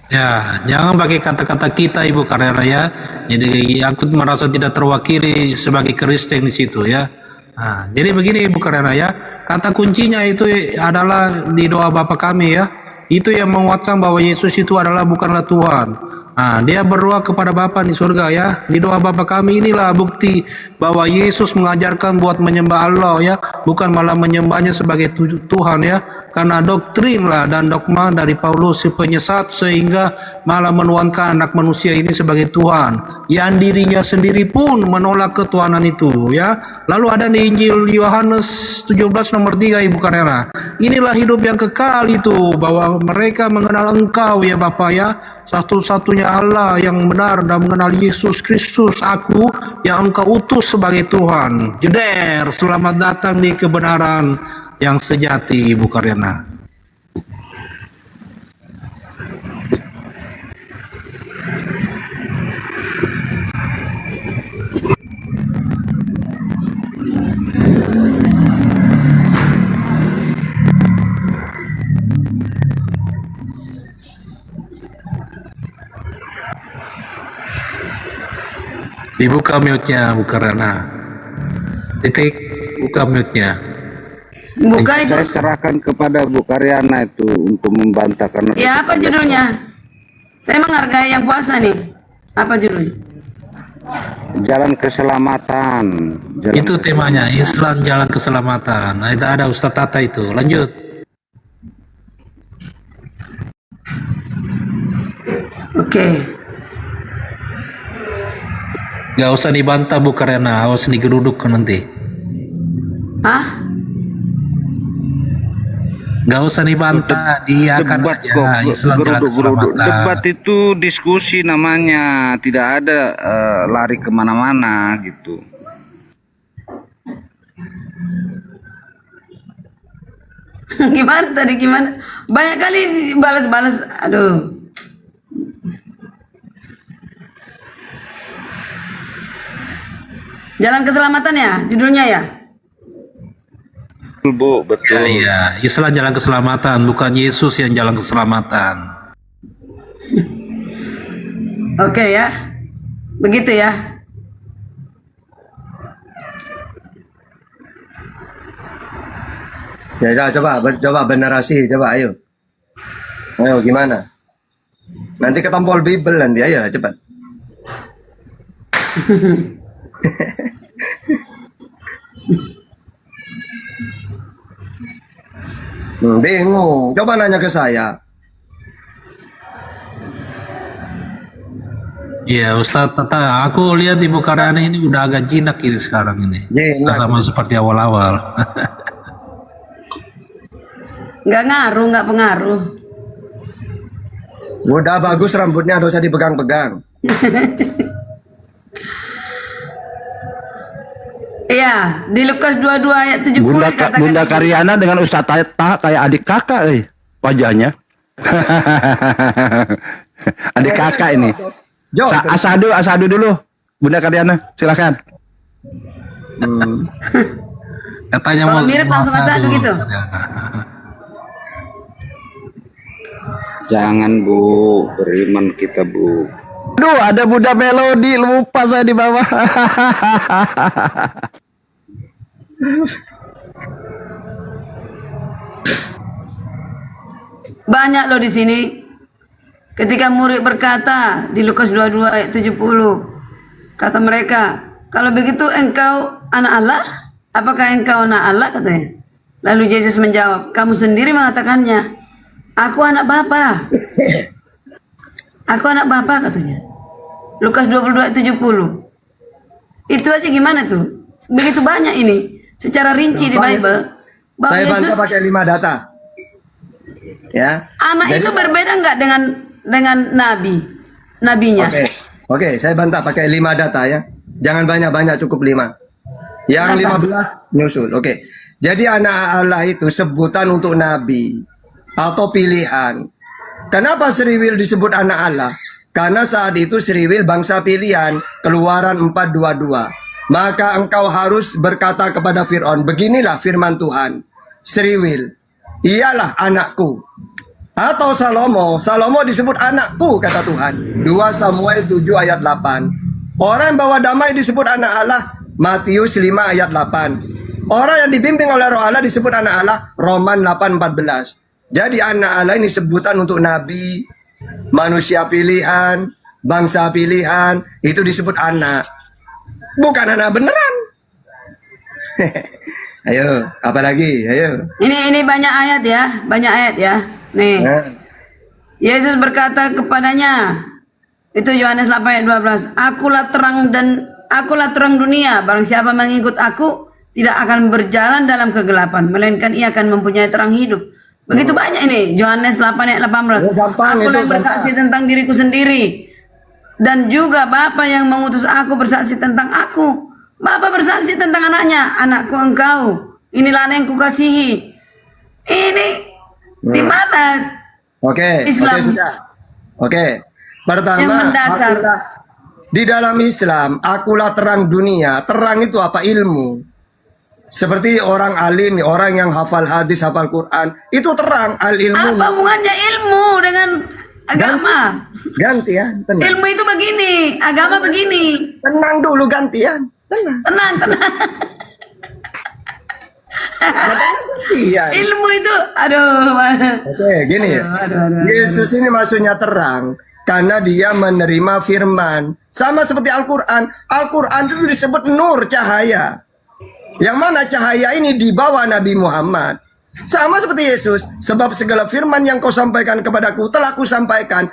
Ya, jangan pakai kata-kata kita Ibu Karyana ya. Jadi aku merasa tidak terwakili sebagai Kristen di situ ya. Nah, jadi begini Ibu Karyana ya. Kata kuncinya itu adalah di doa Bapa kami ya. Itu yang menguatkan bahwa Yesus itu adalah bukanlah Tuhan. Nah, dia berdoa kepada Bapa di surga ya. Di doa Bapa kami inilah bukti bahwa Yesus mengajarkan buat menyembah Allah ya, bukan malah menyembahnya sebagai Tuhan ya. Karena doktrin lah dan dogma dari Paulus si penyesat sehingga malah menuankan anak manusia ini sebagai Tuhan. Yang dirinya sendiri pun menolak ketuhanan itu ya. Lalu ada di Injil Yohanes 17 nomor 3 Ibu Karyana. Inilah hidup yang kekal itu, bahwa mereka mengenal Engkau ya Bapa ya, satu-satunya Allah yang benar, dan mengenal Yesus Kristus aku yang Engkau utus sebagai Tuhan. Jeder, selamat datang di kebenaran yang sejati Ibu Karyana. Dibuka mute-nya Bu Karyana. Titik, buka mute-nya. Bukan itu. Saya serahkan kepada Bu Karyana itu untuk membantah karena. Ya apa judulnya? Saya menghargai yang puasa nih. Apa judulnya? Jalan keselamatan. Itu temanya, Islam jalan keselamatan. Nah, itu ada Ustadz Tata itu. Lanjut. Oke. Gak usah dibantah Bu Karyana, awas digeruduk nanti. Hah? Nggak usah dibantah, dia akan Debat aja kok, Islam jalan keselamatan. debat itu diskusi namanya, tidak ada lari kemana-mana gitu. Gimana tadi gimana? Banyak kali balas-balas. Aduh. Jalan keselamatan ya judulnya ya? Bu, betul. Iya, Islam jalan keselamatan, bukan Yesus yang jalan keselamatan. Oke ya. Begitu ya. Ya udah, coba benerasi, coba ayo. Ayo gimana? Nanti ketampol Bible nanti, ayo cepat. Bingung, coba nanya ke saya. Iya, Ustadz Tata, aku lihat Ibu Karyana ini udah agak jinak ini sekarang ini. Nggak sama seperti awal-awal. Nggak ngaruh, nggak pengaruh. Udah bagus rambutnya, nggak usah dipegang-pegang. Iya, di Lukas 22 ayat 70 dikatakan Bunda Karyana dengan Ustaz Tata kayak adik kakak wajahnya. Adik kakak ini. Asadu dulu, Bunda Karyana, silakan. Katanya kalau mau mirip langsung asadu gitu. Jangan Bu, beriman kita Bu. Duh, ada Bunda Melodi, lupa saya di bawah. Banyak loh di sini. Ketika murid berkata di Lukas 22 ayat 70, kata mereka, kalau begitu engkau anak Allah? Apakah engkau anak Allah? Katanya. Lalu Yesus menjawab, kamu sendiri mengatakannya. Aku anak Bapa. Aku anak Bapa katanya. Lukas 22 ayat 70. Itu aja gimana tuh? Begitu banyak ini. Secara rinci di Bible. Bahwa Saya Yesus, bantah pakai 5 data. Ya. anak Jadi- itu berbeda nggak dengan nabinya? Oke, saya bantah pakai 5 data ya. Jangan banyak-banyak, cukup 5. Yang 15 nyusul. Oke. Jadi anak Allah itu sebutan untuk nabi atau pilihan. Kenapa Seriwil disebut anak Allah? Karena saat itu Seriwil bangsa pilihan, Keluaran 4:22. Maka engkau harus berkata kepada Fir'aun, beginilah firman Tuhan. Seriwil, ialah anakku. Atau Salomo disebut anakku, kata Tuhan. 2 Samuel 7 ayat 8. Orang yang bawa damai disebut anak Allah, Matius 5 ayat 8. Orang yang dibimbing oleh Roh Allah disebut anak Allah, Roman 8:14. Jadi anak Allah ini sebutan untuk nabi, manusia pilihan, bangsa pilihan, itu disebut anak. Bukan anak beneran. Ayo, apa lagi? Ayo. Ini banyak ayat ya, banyak ayat ya. Nih. Nah. Yesus berkata kepadanya, itu Yohanes 8 ayat 12, akulah terang dunia, barang siapa mengikut aku tidak akan berjalan dalam kegelapan, melainkan ia akan mempunyai terang hidup. Begitu banyak ini, Yohanes 8 ayat 18. Akulah yang bersaksi tentang diriku sendiri, dan juga Bapa yang mengutus aku bersaksi tentang aku. Bapa bersaksi tentang anaknya, anakku engkau, inilah anak yang kukasihi. Ini di mana? Oke, Islam. sudah. Oke. Pertama, Yang mendasar. di dalam Islam, akulah terang dunia. Terang itu apa? Ilmu. Seperti orang alim, orang yang hafal hadis, hafal Quran, itu terang, al-ilmu. Apa hubungannya ilmu dengan agama? Ganti ya, tenang. Ilmu itu begini, agama begini. Tenang dulu, gantian. Tenang. Tenang. Iya. Ilmu itu, aduh. Oke, gini ya. Yesus ini maksudnya terang karena dia menerima firman. Sama seperti Al-Quran. Al-Quran itu disebut nur, cahaya. Yang mana cahaya ini dibawa Nabi Muhammad. Sama seperti Yesus. Sebab segala firman yang kau sampaikan kepadaku telah ku sampaikan.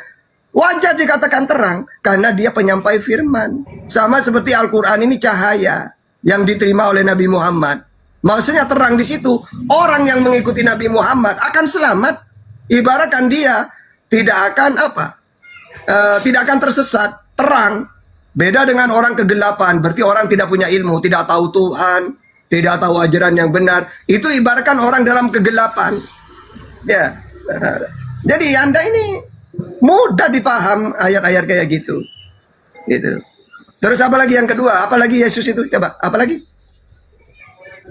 Wajar dikatakan terang karena dia penyampai firman. Sama seperti Al-Quran ini cahaya yang diterima oleh Nabi Muhammad. Maksudnya terang di situ. Orang yang mengikuti Nabi Muhammad akan selamat. Ibaratkan dia tidak akan tidak akan tersesat, terang. Beda dengan orang kegelapan, berarti orang tidak punya ilmu, tidak tahu Tuhan, tidak tahu ajaran yang benar. Itu ibaratkan orang dalam kegelapan. Ya. Jadi Anda ini mudah dipaham ayat-ayat kayak gitu. Gitu. Terus apa lagi yang kedua? Apalagi Yesus itu? Coba, apa lagi?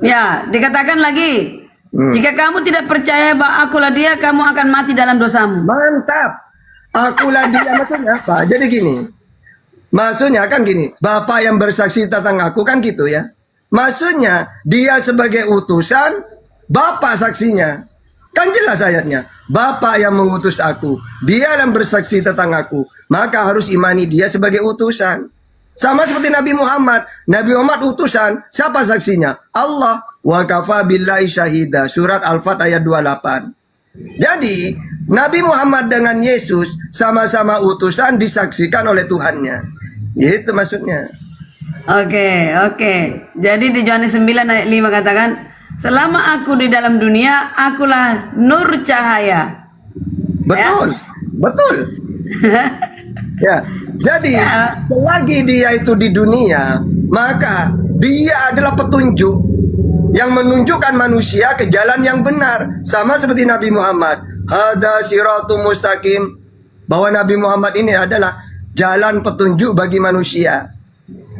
Ya, dikatakan lagi, jika kamu tidak percaya bahwa akulah dia, kamu akan mati dalam dosamu. Mantap. Akulah dia maksudnya apa? Jadi gini. Maksudnya kan gini, Bapak yang bersaksi tentang aku kan gitu ya. Maksudnya dia sebagai utusan, Bapak saksinya. Kan jelas ayatnya. Bapak yang mengutus aku, dia yang bersaksi tentang aku. Maka harus imani dia sebagai utusan. Sama seperti Nabi Muhammad. Nabi Muhammad utusan, siapa saksinya? Allah. Wa kafa billahi syahida. Surat Al-Fat ayat 28. Jadi, Nabi Muhammad dengan Yesus sama-sama utusan disaksikan oleh Tuhannya. Itu maksudnya. Oke. Jadi di Yohanes 9 ayat 5 katakan, selama aku di dalam dunia, akulah nur cahaya. Betul. Betul. Ya. Jadi, selagi dia itu di dunia, maka dia adalah petunjuk yang menunjukkan manusia ke jalan yang benar. Sama seperti Nabi Muhammad. Hada siratum mustaqim. Bahwa Nabi Muhammad ini adalah jalan petunjuk bagi manusia.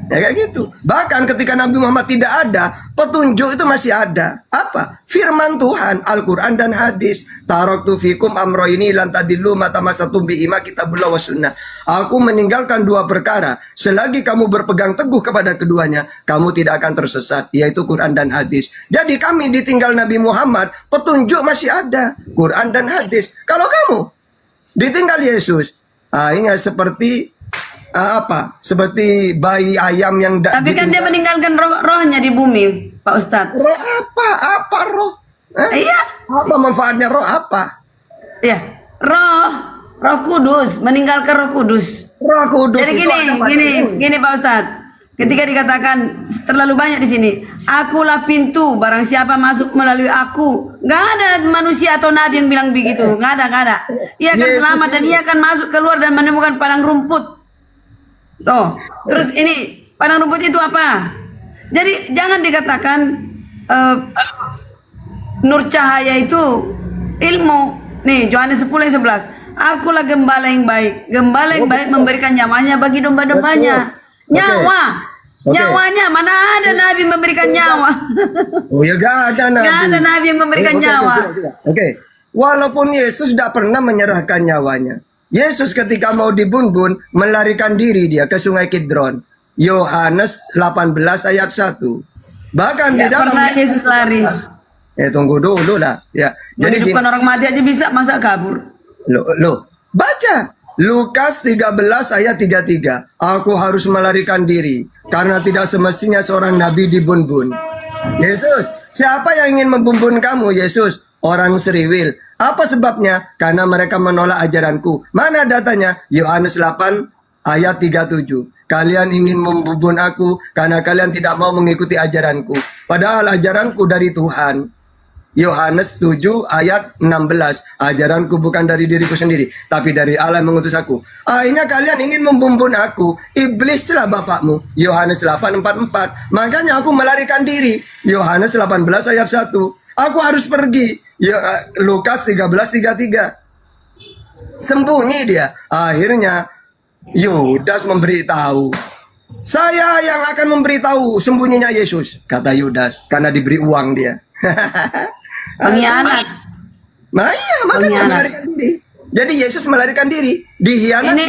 Ya kayak gitu. Bahkan ketika Nabi Muhammad tidak ada, petunjuk itu masih ada. Apa? Firman Tuhan, Al-Quran dan hadis. Taraktu fikum amro ini lantadillu matamasatum bihima kitabullah wa sunnah. Aku meninggalkan dua perkara. Selagi kamu berpegang teguh kepada keduanya, kamu tidak akan tersesat. Yaitu Quran dan hadis. Jadi kami ditinggal Nabi Muhammad, petunjuk masih ada. Quran dan hadis. Kalau kamu ditinggal Yesus, ini seperti seperti bayi ayam yang tapi kan dia meninggalkan rohnya di bumi, Pak Ustadz. Roh apa roh? Iya. Apa manfaatnya roh apa? Iya, roh kudus, meninggalkan roh kudus. Roh kudus. Jadi gini Pak Ustadz. Ketika dikatakan terlalu banyak di sini, akulah pintu, barang siapa masuk melalui aku. Gak ada manusia atau nabi yang bilang begitu, gak ada. Ia akan selamat dan ia akan masuk keluar dan menemukan padang rumput. Loh, terus ini padang rumput itu apa? Jadi jangan dikatakan nur cahaya itu ilmu. Nih Yohanes 10:11. Akulah gembala yang baik. Gembala yang baik memberikan nyawanya bagi domba-dombanya. Nyawanya mana ada nabi memberikan nyawa? Oh ya gak ada nabi. Gak ada nabi yang memberikan nyawa. Oke. Walaupun Yesus tidak pernah menyerahkan nyawanya. Yesus ketika mau dibunuh melarikan diri dia ke Sungai Kidron. Yohanes 18 ayat 1. Bahkan di dalam Yesus lari. Tunggu dulu lah. Ya. Jadi bukan orang mati aja bisa, masa kabur? Loh. Baca. Lukas 13 ayat 33. Aku harus melarikan diri karena tidak semestinya seorang nabi dibunuh. Yesus, siapa yang ingin membunuh kamu, Yesus? Orang seriwil. Apa sebabnya? Karena mereka menolak ajaranku. Mana datanya? Yohanes 8 ayat 37. Kalian ingin membunuh aku karena kalian tidak mau mengikuti ajaranku. Padahal ajaranku dari Tuhan. Yohanes 7 ayat 16. Ajaranku bukan dari diriku sendiri, tapi dari Allah yang mengutus aku. Akhirnya kalian ingin membunuh aku. Iblislah bapakmu. Yohanes 8:44. Makanya aku melarikan diri. Yohanes 18 ayat 1. Aku harus pergi. Lukas 13:33. Sembunyi dia. Akhirnya Yudas memberitahu. Saya yang akan memberitahu sembunyinya Yesus, kata Yudas, karena diberi uang dia. Pengkhianat. Nah iya, makanya melarikan diri. Jadi Yesus melarikan diri, dihianati.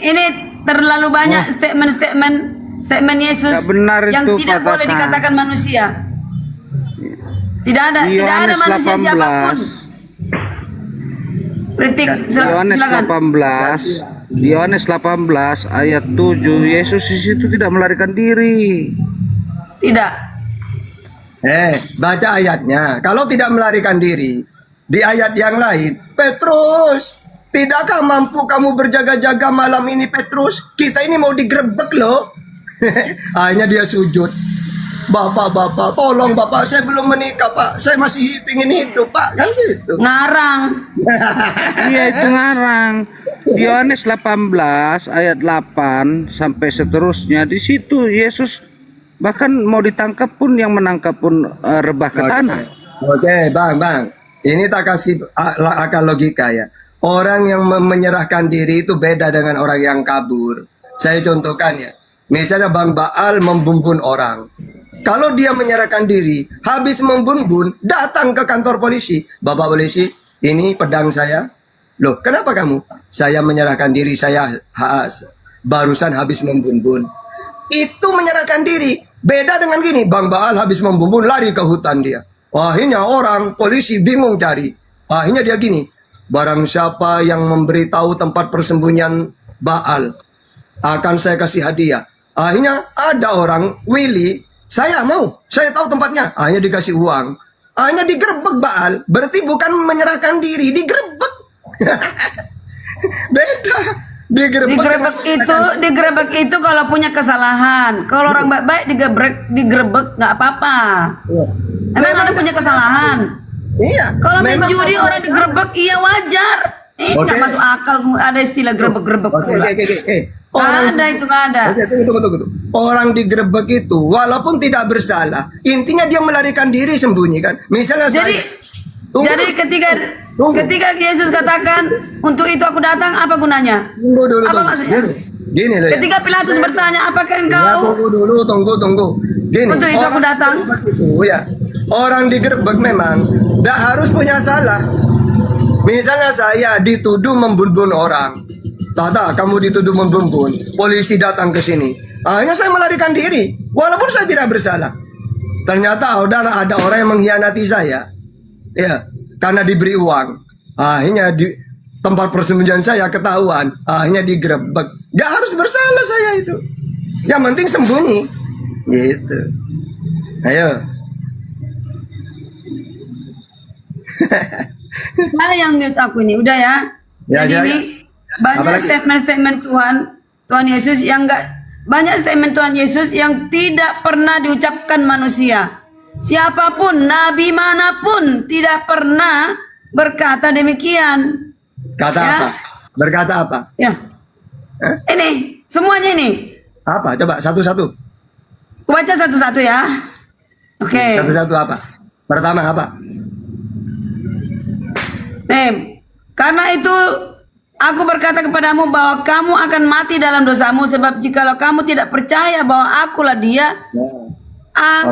Ini terlalu banyak statement Yesus yang tidak boleh dikatakan manusia. Tidak ada manusia siapapun. Kritik, silakan. Yohanes 18 ayat 7, Yesus di situ tidak melarikan diri. Tidak. Baca ayatnya. Kalau tidak melarikan diri, di ayat yang lain, Petrus, tidakkah mampu kamu berjaga-jaga malam ini, Petrus? Kita ini mau digerebek loh. Akhirnya dia sujud. Bapak, tolong Bapak, saya belum menikah Pak, saya masih ingin hidup Pak, kan gitu. Ngarang. Iya itu ngarang. Yohanes 18 ayat 8 sampai seterusnya, di situ Yesus bahkan mau ditangkap pun, yang menangkap pun rebah ke tanah. Oke, Bang. Ini tak kasih akal logika ya. Orang yang menyerahkan diri itu beda dengan orang yang kabur. Saya contohkan ya. Misalnya Bang Baal membumbun orang. Kalau dia menyerahkan diri, habis membumbun, datang ke kantor polisi. Bapak polisi, ini pedang saya. Loh, kenapa kamu? Saya menyerahkan diri, saya barusan habis membumbun. Itu menyerahkan diri. Beda dengan gini, Bang Baal habis membumbun, lari ke hutan dia. Akhirnya orang, polisi bingung cari. Akhirnya dia gini, barang siapa yang memberitahu tempat persembunyian Baal, akan saya kasih hadiah. Akhirnya ada orang, Willy, saya tahu tempatnya. Akhirnya dikasih uang. Akhirnya digerebek Baal, berarti bukan menyerahkan diri, digerebek. Beda. Digerebek itu kalau punya kesalahan. Kalau orang baik digerebek nggak apa-apa. Memang punya kesalahan. Iya. Kalau main judi orang digerebek, iya wajar. Nggak masuk akal ada istilah gerebek-gerebek pula. Nggak ada. Oke, tunggu. Orang digerebek itu walaupun tidak bersalah, intinya dia melarikan diri, sembunyi kan. Misalnya Jadi ketika Yesus katakan untuk itu aku datang, apa gunanya? Apa maksudnya? Gini loh. Ketika Pilatus bertanya, apakah engkau? Ya, tunggu. Gini. Untuk itu aku datang. Ya. Orang digerebek memang tidak harus punya salah. Misalnya saya dituduh membunuh orang. Tata, kamu dituduh membunuh. Polisi datang ke sini. Akhirnya saya melarikan diri, walaupun saya tidak bersalah. Ternyata ada orang yang mengkhianati saya. Ya, karena diberi uang. Akhirnya di tempat persembunyian saya ketahuan. Akhirnya digerebek. Gak harus bersalah saya itu. Yang penting sembunyi. Gitu. Ayo. Nah, yang menurut aku ini udah ya. Jadi ini banyak statement-statement Tuhan Yesus yang banyak statement Tuhan Yesus yang tidak pernah diucapkan manusia. Siapapun, nabi manapun tidak pernah berkata demikian. Apa? Berkata apa? Ya. Ini, semuanya ini. Apa? Coba satu-satu. Baca satu-satu ya. Oke. Satu-satu apa? Pertama apa? Karena itu aku berkata kepadamu bahwa kamu akan mati dalam dosamu, sebab jikalau kamu tidak percaya bahwa akulah dia,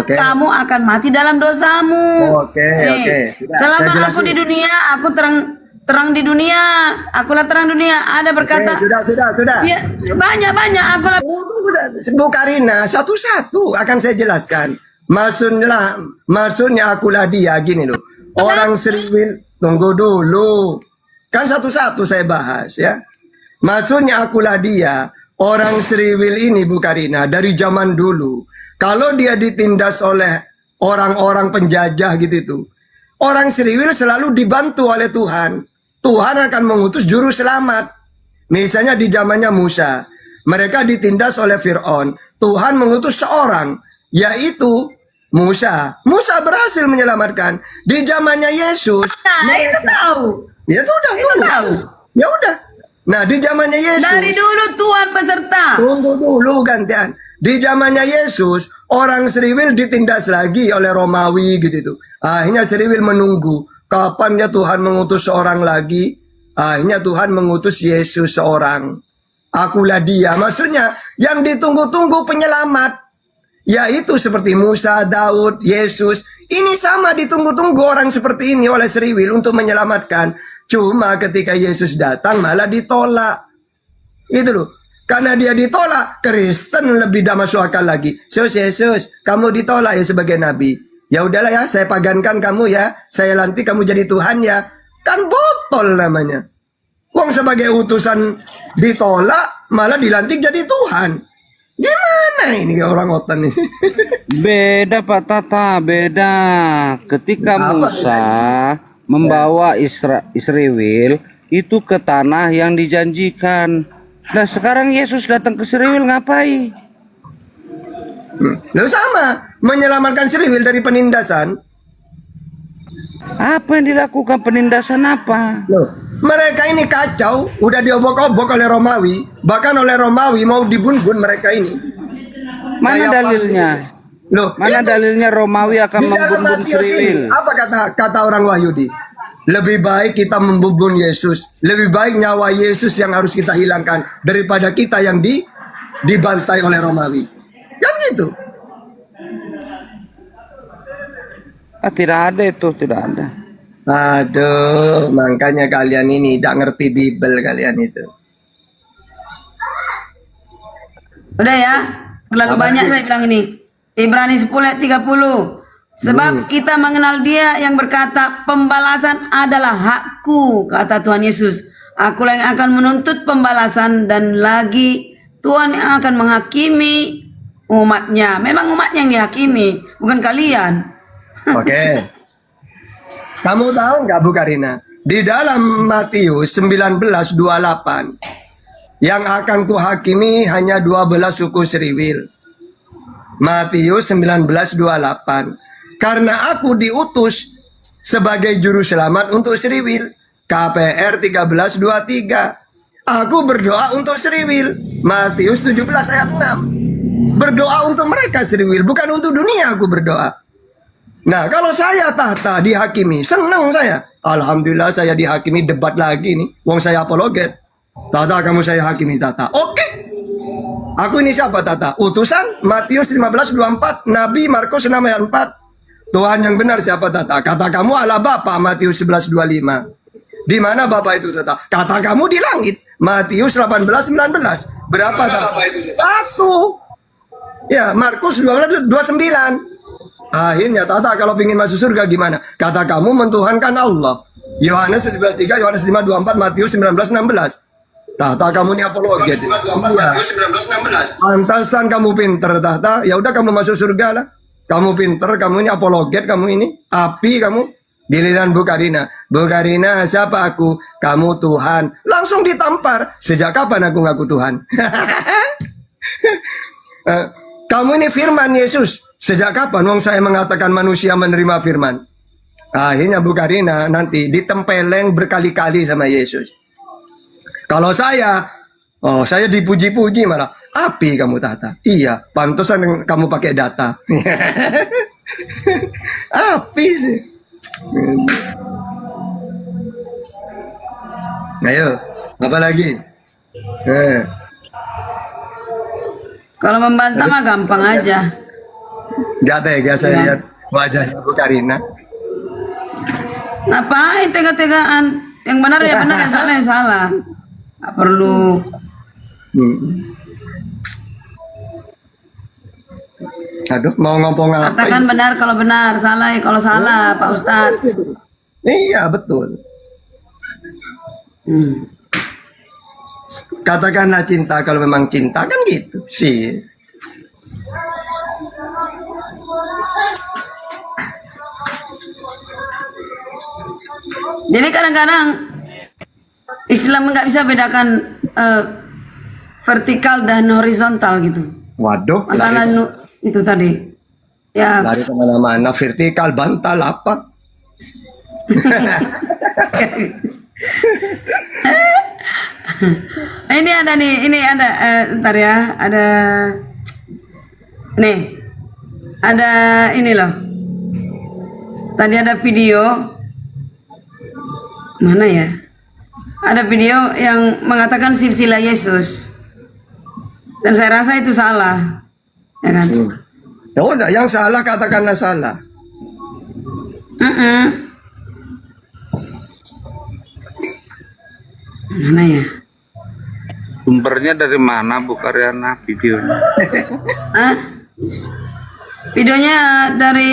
kamu akan mati dalam dosamu. Selama aku di dunia, aku terang di dunia, akulah terang dunia. Ada berkata. Sudah. Ya, banyak. Akulah. Bu Karina, satu-satu akan saya jelaskan. Maksudnya akulah dia, gini loh. Orang Seriwil, tunggu dulu. Kan satu-satu saya bahas ya. Maksudnya akulah dia. Orang Seriwil ini Bu Karina dari zaman dulu. Kalau dia ditindas oleh orang-orang penjajah gitu itu. Orang Seriwil selalu dibantu oleh Tuhan. Tuhan akan mengutus juru selamat. Misalnya di zamannya Musa. Mereka ditindas oleh Fir'aun. Tuhan mengutus seorang. Yaitu Musa. Musa berhasil menyelamatkan. Di zamannya Yesus. Itu tahu. Ya sudah, tahu. Ya udah. Nah, di zamannya Yesus. Dari dulu Tuhan peserta. Tunggu dulu gantian. Di zamannya Yesus, orang Seriwil ditindas lagi oleh Romawi gitu itu. Akhirnya Seriwil menunggu kapan ya Tuhan mengutus seorang lagi. Akhirnya Tuhan mengutus Yesus seorang. Akulah dia. Maksudnya yang ditunggu-tunggu penyelamat. Yaitu seperti Musa, Daud, Yesus. Ini sama ditunggu-tunggu orang seperti ini oleh Seriwil untuk menyelamatkan. Cuma ketika Yesus datang malah ditolak. Itu loh. Karena dia ditolak, Kristen lebih dah masuk akal lagi. Yesus, kamu ditolak ya sebagai nabi. Ya udahlah ya, saya pagankan kamu ya. Saya lantik kamu jadi Tuhan ya. Kan botol namanya. Wong sebagai utusan ditolak, malah dilantik jadi Tuhan. Gimana ini orang otan nih? Beda Pak Tata, beda. Ketika Musa membawa Israel itu ke tanah yang dijanjikan. Nah sekarang Yesus datang ke Seriwil ngapain? Loh sama, menyelamatkan Seriwil dari penindasan. Apa yang dilakukan penindasan apa? Loh, mereka ini kacau, udah diobok-obok oleh Romawi, bahkan oleh Romawi mau dibunuh mereka ini. Mana Kayak dalilnya? Loh, Mana itu, dalilnya Romawi akan di dalam membunuh Matius ini, Seriwil? apa kata orang Wahyudi? Lebih baik kita membunuh Yesus, lebih baik nyawa Yesus yang harus kita hilangkan daripada kita yang dibantai oleh Romawi. Kan gitu. Tidak ada itu, tidak ada. Aduh, makanya kalian ini tidak ngerti Bible kalian itu. Udah ya, terlalu banyak saya bilang ini. Ibrani 10 ayat 30. Sebab kita mengenal Dia yang berkata, pembalasan adalah hakku, kata Tuhan Yesus. Akulah yang akan menuntut pembalasan dan lagi Tuhan yang akan menghakimi umatnya. Memang umatnya yang dihakimi, bukan kalian. Oke. Kamu tahu nggak Bu Karina? Di dalam Matius 19:28 yang akan kuhakimi hanya 12 suku Seriwil. Matius 19:28. Karena aku diutus sebagai juru selamat untuk Seriwil. KPR 13:23. Aku berdoa untuk Seriwil. Matius 17 ayat 6. Berdoa untuk mereka Seriwil, bukan untuk dunia aku berdoa. Nah, kalau saya tahta dihakimi, senang saya. Alhamdulillah saya dihakimi, debat lagi nih. Wong saya apologet. Tata, kamu saya hakimi, Tata. Oke. Aku ini siapa, Tata? Utusan Matius 15:24, Nabi Markus 6 ayat 4. Tuhan yang benar siapa, Tata? Kata kamu Allah Bapa, Matius 11:25. Di mana Bapa itu, Tata? Kata kamu di langit, Matius 18:19. Berapa, Tata? Satu. Ya, Markus 12:29. Akhirnya Tata kalau ingin masuk surga gimana? Kata kamu mentuhankan Allah. Yohanes 17:3, Yohanes 5:24, Matius 19:16. Tata kamu ini apologet. Pantasan kamu pinter Tata. Ya udah kamu masuk surga lah. Kamu pinter, kamu ini apologet, kamu ini api kamu. Giliran Bu Karina. Bu Karina, siapa aku? Kamu Tuhan. Langsung ditampar. Sejak kapan aku ngaku Tuhan? Kamu ini firman Yesus. Sejak kapan wong saya mengatakan manusia menerima firman? Akhirnya Bu Karina nanti ditempeleng berkali-kali sama Yesus. Kalau saya dipuji-puji malah. Api kamu Tata. Iya, pantesan kamu pakai data. Api sih. Ayo, apa lagi? Kalau membantah mah gampang aja. Gak tega saya lihat wajahnya Bu Karina. Ngapain tega-tegaan? Yang benar ya benar, yang salah ya salah. Gak perlu. Aduh, mau ngomong apa? Katakan benar kalau benar, salah ya kalau salah, Pak Ustadz. Iya, betul. Katakanlah cinta kalau memang cinta, kan gitu sih. Jadi kadang-kadang Islam nggak bisa bedakan vertikal dan horizontal gitu. Waduh, Masalah itu tadi. Ya. Lari kemana-mana, vertikal, bantal apa? Ini ada nih, ini ada, ntar ya, ada, nih, ada ini loh. Tadi ada video, mana ya? Ada video yang mengatakan silsilah Yesus, dan saya rasa itu salah, ya kan? Ya udah, yang salah katakanlah salah. Mana ya? Sumbernya dari mana Bu Karyana videonya? Videonya dari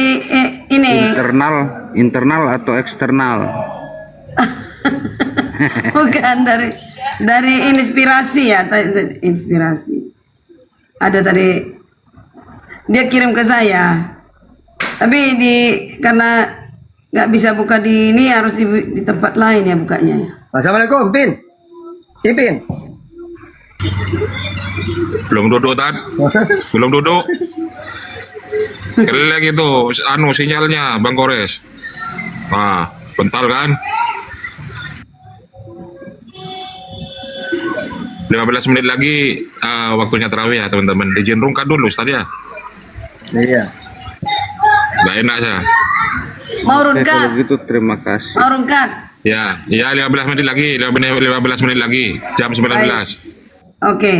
ini. Internal atau eksternal? Bukan dari inspirasi ya, inspirasi. Ada tadi dia kirim ke saya. Tapi karena nggak bisa buka di ini harus di tempat lain ya bukanya ya. Assalamualaikum, Pin. Ipin. Belum duduk, Tan. Belum duduk. Kelek itu, sinyalnya Bang Kores. Wah, bentar kan? 15 menit lagi waktunya terawih ya teman-teman. Dijenrungkan dulu Ustaz ya. Iya. Gak enak saya. Mau Kalau runkat, gitu terima kasih. mau runkat. Ya, 15 menit lagi, 15 menit lagi, jam 19. Oke.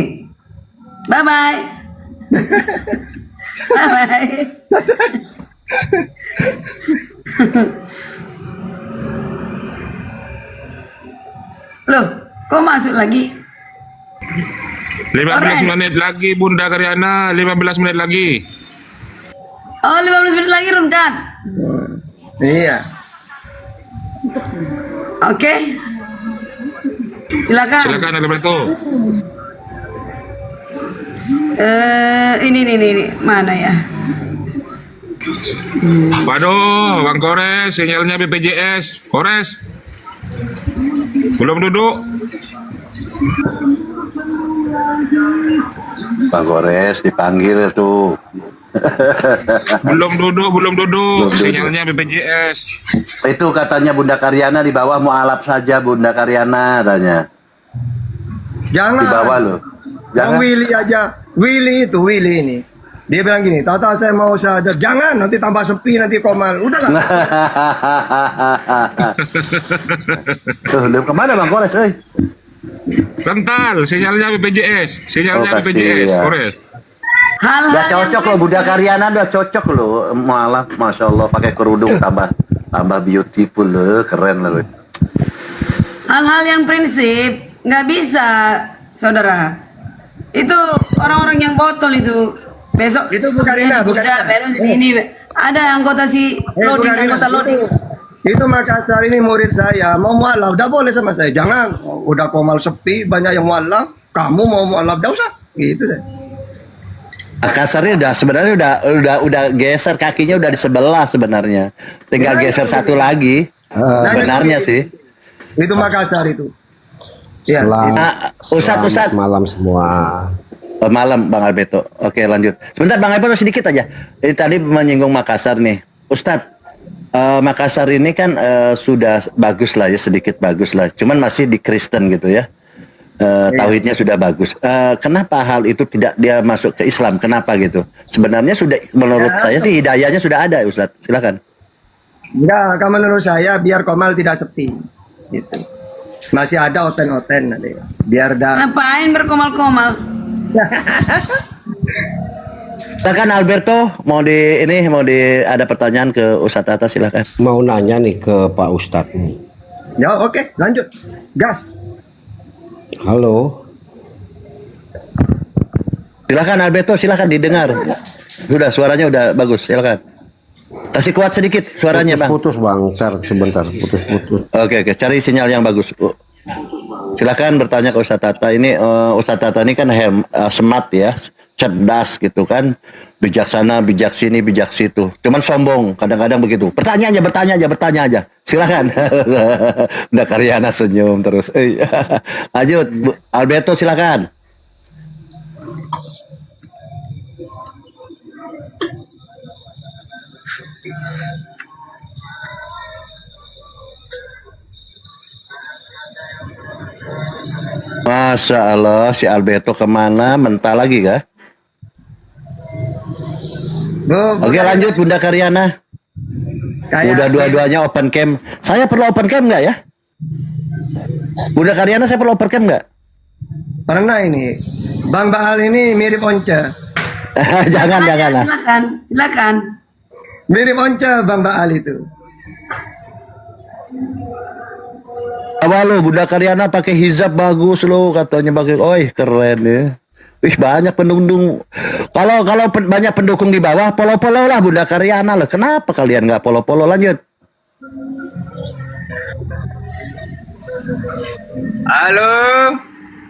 Bye bye. Bye bye. Loh, kok masuk lagi? 15 menit lagi Bunda Karyana, 15 menit lagi. Oh, 15 menit lagi runkat. Iya. Oke. Silakan. Silakan Alberto. Ini mana ya? Waduh, Bang Kores, sinyalnya BPJS. Kores. Belum duduk. Bang Gores dipanggil tuh. Belum duduk. Sinyalnya BPJS. Itu katanya Bunda Karyana di bawah mualaf saja Bunda Karyana katanya. Jangan. Di bawah loh. Jangan. Willy aja. Willy ini. Dia bilang gini, Tata saya mau sadar. Jangan, nanti tambah sepi, nanti komal. Udahlah. Tuh, lu kemana Bang Kores? Kental, sinyalnya BPJS. Sinyalnya BPJS, ya. Kores. Udah cocok loh Bunda Karyana, udah cocok loh. Malah, Masya Allah, pakai kerudung tambah beautiful loh, keren loh. Hal-hal yang prinsip nggak bisa, saudara. Itu orang-orang yang botol itu. Besok itu bukan ini ada anggota anggota loading. Itu Makassar ini murid saya mau mualaf, udah boleh sama saya. Jangan, udah komal sepi, banyak yang mualaf. Kamu mau mualaf, dah usah. Gitu deh. Makassarnya sebenarnya udah geser kakinya udah di sebelah sebenarnya. Tinggal geser satu lagi. Sebenarnya sih. Itu Makassar itu. Ya. Ustadz malam semua. Malam Bang Alberto. Oke lanjut. Sebentar Bang Alberto sedikit aja. Ini tadi menyinggung Makassar nih. Ustadz, Makassar ini kan sudah bagus lah ya, sedikit bagus lah. Cuman masih di Kristen gitu ya. Tauhidnya sudah bagus. Kenapa hal itu tidak dia masuk ke Islam? Kenapa gitu? Sebenarnya sudah, menurut saya sih hidayahnya sudah ada Ustadz. Silakan. Enggak, kalau menurut saya biar komal tidak sepi. Gitu. Masih ada oten-oten nanti. Biar Ngapain berkomal-komal? Silakan Alberto, mau ada pertanyaan ke Ustadz Tata, silakan. Mau nanya nih ke Pak Ustadz nih. Ya oke, lanjut. Gas. Halo. Silakan Alberto, silakan didengar. Udah suaranya udah bagus, silakan. Kasih kuat sedikit suaranya, Bang. Putus Bang, sebentar, putus. Oke, cari sinyal yang bagus. Silakan bertanya ke Ustadz Tata. Ini Ustadz Tata ini kan smart ya, cerdas gitu kan, bijaksana, bijak sini, bijak situ. Cuman sombong, kadang-kadang begitu. Bertanya aja. Silakan. Udah Karyana senyum terus. Lanjut, Alberto silakan. Masya Allah, si Alberto kemana? Mental lagi kah? Oke lanjut Bunda Karyana. Udah dua-duanya open cam. Saya perlu open cam nggak ya? Bunda Karyana saya perlu open cam nggak? Pernah ini. Bang Baal ini mirip Once. Jangan. Silakan. Mirip Once Bang Baal itu. Apa lo Bunda Karyana pakai hijab bagus lo katanya pakai, keren ya. Wih banyak pendukung. Kalau banyak pendukung di bawah polo-polo lah Bunda Karyana loh. Kenapa kalian nggak polo-polo? Lanjut. Halo.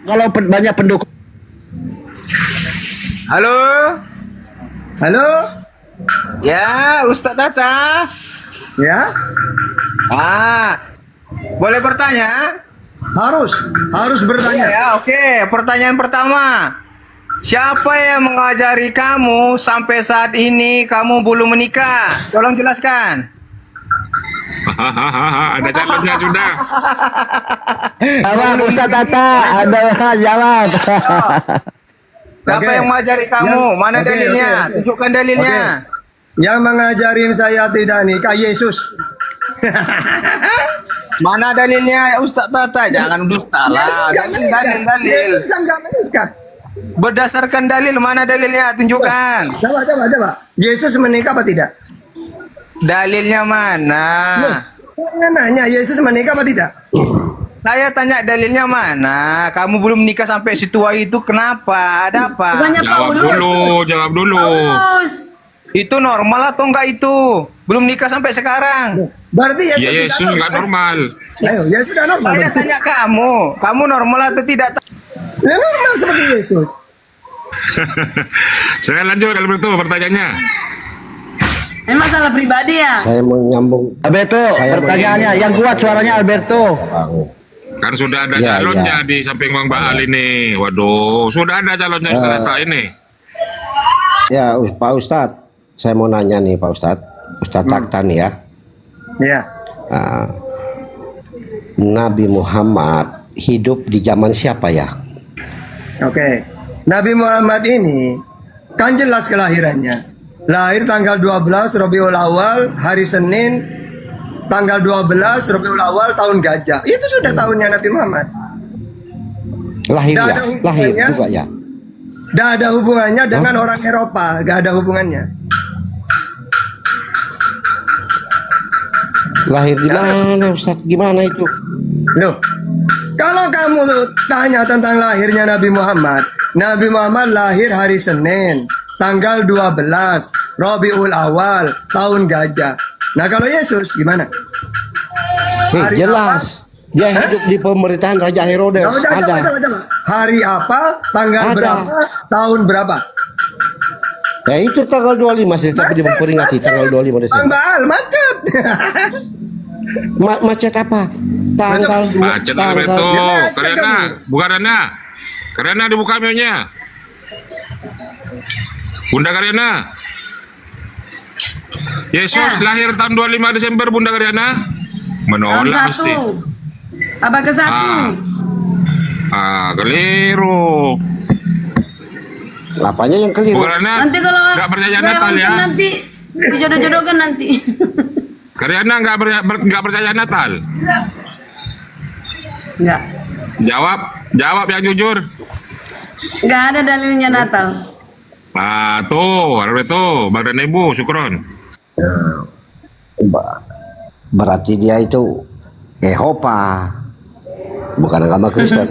Kalau banyak pendukung. Halo. Ya, Ustadz Tata. Ya. Boleh bertanya? Harus bertanya. Ya, oke. Pertanyaan pertama. Siapa yang mengajari kamu sampai saat ini kamu belum menikah? Tolong jelaskan. Ada calonnya sudah. Jawab Ustaz Tata, ada jawab. Siapa yang mengajari kamu? Mana dalilnya? Tunjukkan dalilnya. Yang mengajarin saya tidak nikah Yesus. Mana dalilnya Ustaz Tata? Jangan dusta lah. Dalil. Yesus kan gak menikah. Berdasarkan dalil, mana dalilnya? Tunjukkan. Coba. Yesus menikah apa tidak? Dalilnya mana? Jangan nanya Yesus menikah apa tidak? Saya tanya dalilnya mana? Kamu belum nikah sampai situa itu kenapa? Ada apa? Bukannya Jawab dulu. Paulus. Itu normal atau enggak itu? Belum nikah sampai sekarang. Berarti Ya Yesus nggak normal. Ayo, Yesus sudah normal. Saya tanya kamu normal atau tidak? Ya normal seperti Yesus. Saya lanjut Alberto pertanyaannya. Ini masalah pribadi ya. Saya mau nyambung. Alberto, pertanyaannya yang kuat suaranya Alberto. Kan sudah ada Ya, calonnya di samping Bang Baal ini. Waduh, sudah ada calonnya Ustaz Tata ini. Ya, Pak Ustadz, saya mau nanya nih Pak Ustadz, Ustadz Taktan ya. Iya. Nabi Muhammad hidup di zaman siapa ya? Oke. Nabi Muhammad ini kan jelas kelahirannya. Lahir tanggal 12 Rabiul Awal, hari Senin, tanggal 12 Rabiul Awal tahun Gajah. Itu sudah tahunnya Nabi Muhammad. Lahir Nggak ya? ada Lahir hubungannya. juga ya? Tidak ada hubungannya dengan orang Eropa, gak ada hubungannya. Lahir di mana Ustaz? Gimana itu? Loh, kalau kamu tanya tentang lahirnya Nabi Muhammad lahir hari Senin, tanggal 12 Rabiul Awal tahun Gajah. Nah kalau Yesus gimana? Hari Jelas. Dia hidup di pemerintahan Raja Herodes. Coba. Hari apa? Tanggal Ada. berapa? Tahun berapa? Ya itu tanggal 25 sih, tapi dia memperingati tanggal 25 Bang Desember. Baal macet. Macet apa? Tanggal Macet Alberto. Karena dibuka maunya. Bunda Karyana. Yesus lahir tahun 25 Desember Bunda Karyana. Menolak Tahun mesti. 1. Abad ke-1. Keliru. Apanya yang keliru? Karyana Nanti kalau nggak percaya saya Natal ya. ongkir nanti dijodoh-jodohkan nanti. Karyana nggak percaya Natal. Enggak. Jawab yang jujur. Enggak ada dalilnya Natal. Tuh, Alberto, Bang dan Ibu, syukron. Berarti dia itu Yehova, bukan agama Kristen.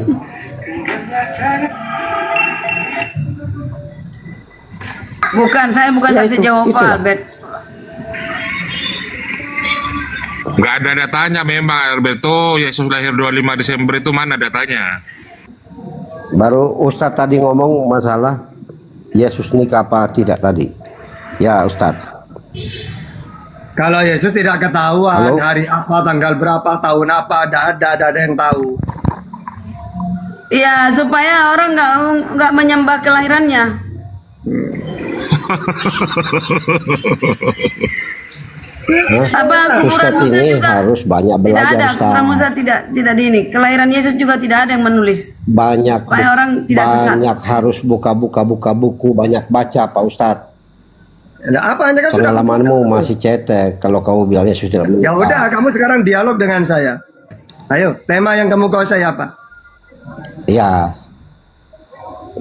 Bukan, saya bukan Ya, saksi itu- Jehovah, itulah. Albert. Nggak ada datanya memang, Alberto. Yesus lahir 25 Desember itu mana datanya? Baru Ustadz tadi ngomong masalah Yesus nikah apa tidak tadi. Ya Ustadz. Kalau Yesus tidak ketahuan Halo? hari apa, tanggal berapa, tahun apa, ada yang tahu. Iya, supaya orang nggak menyembah kelahirannya. Apa kuburan Ustadz Musa ini juga harus banyak tidak belajar ada, kuburan Musa Ustadz. tidak di ini. Kelahiran Yesus juga tidak ada yang menulis. Banyak Supaya orang tidak sesat. banyak harus buka buku, banyak baca Pak Ustadz. Nah, apa hanya kan sudah Pengalamanmu masih cetek kalau kamu bilang Yesus tidak menikah. Ya udah, kamu sekarang dialog dengan saya. Ayo, tema yang kamu kuasai apa? Ya.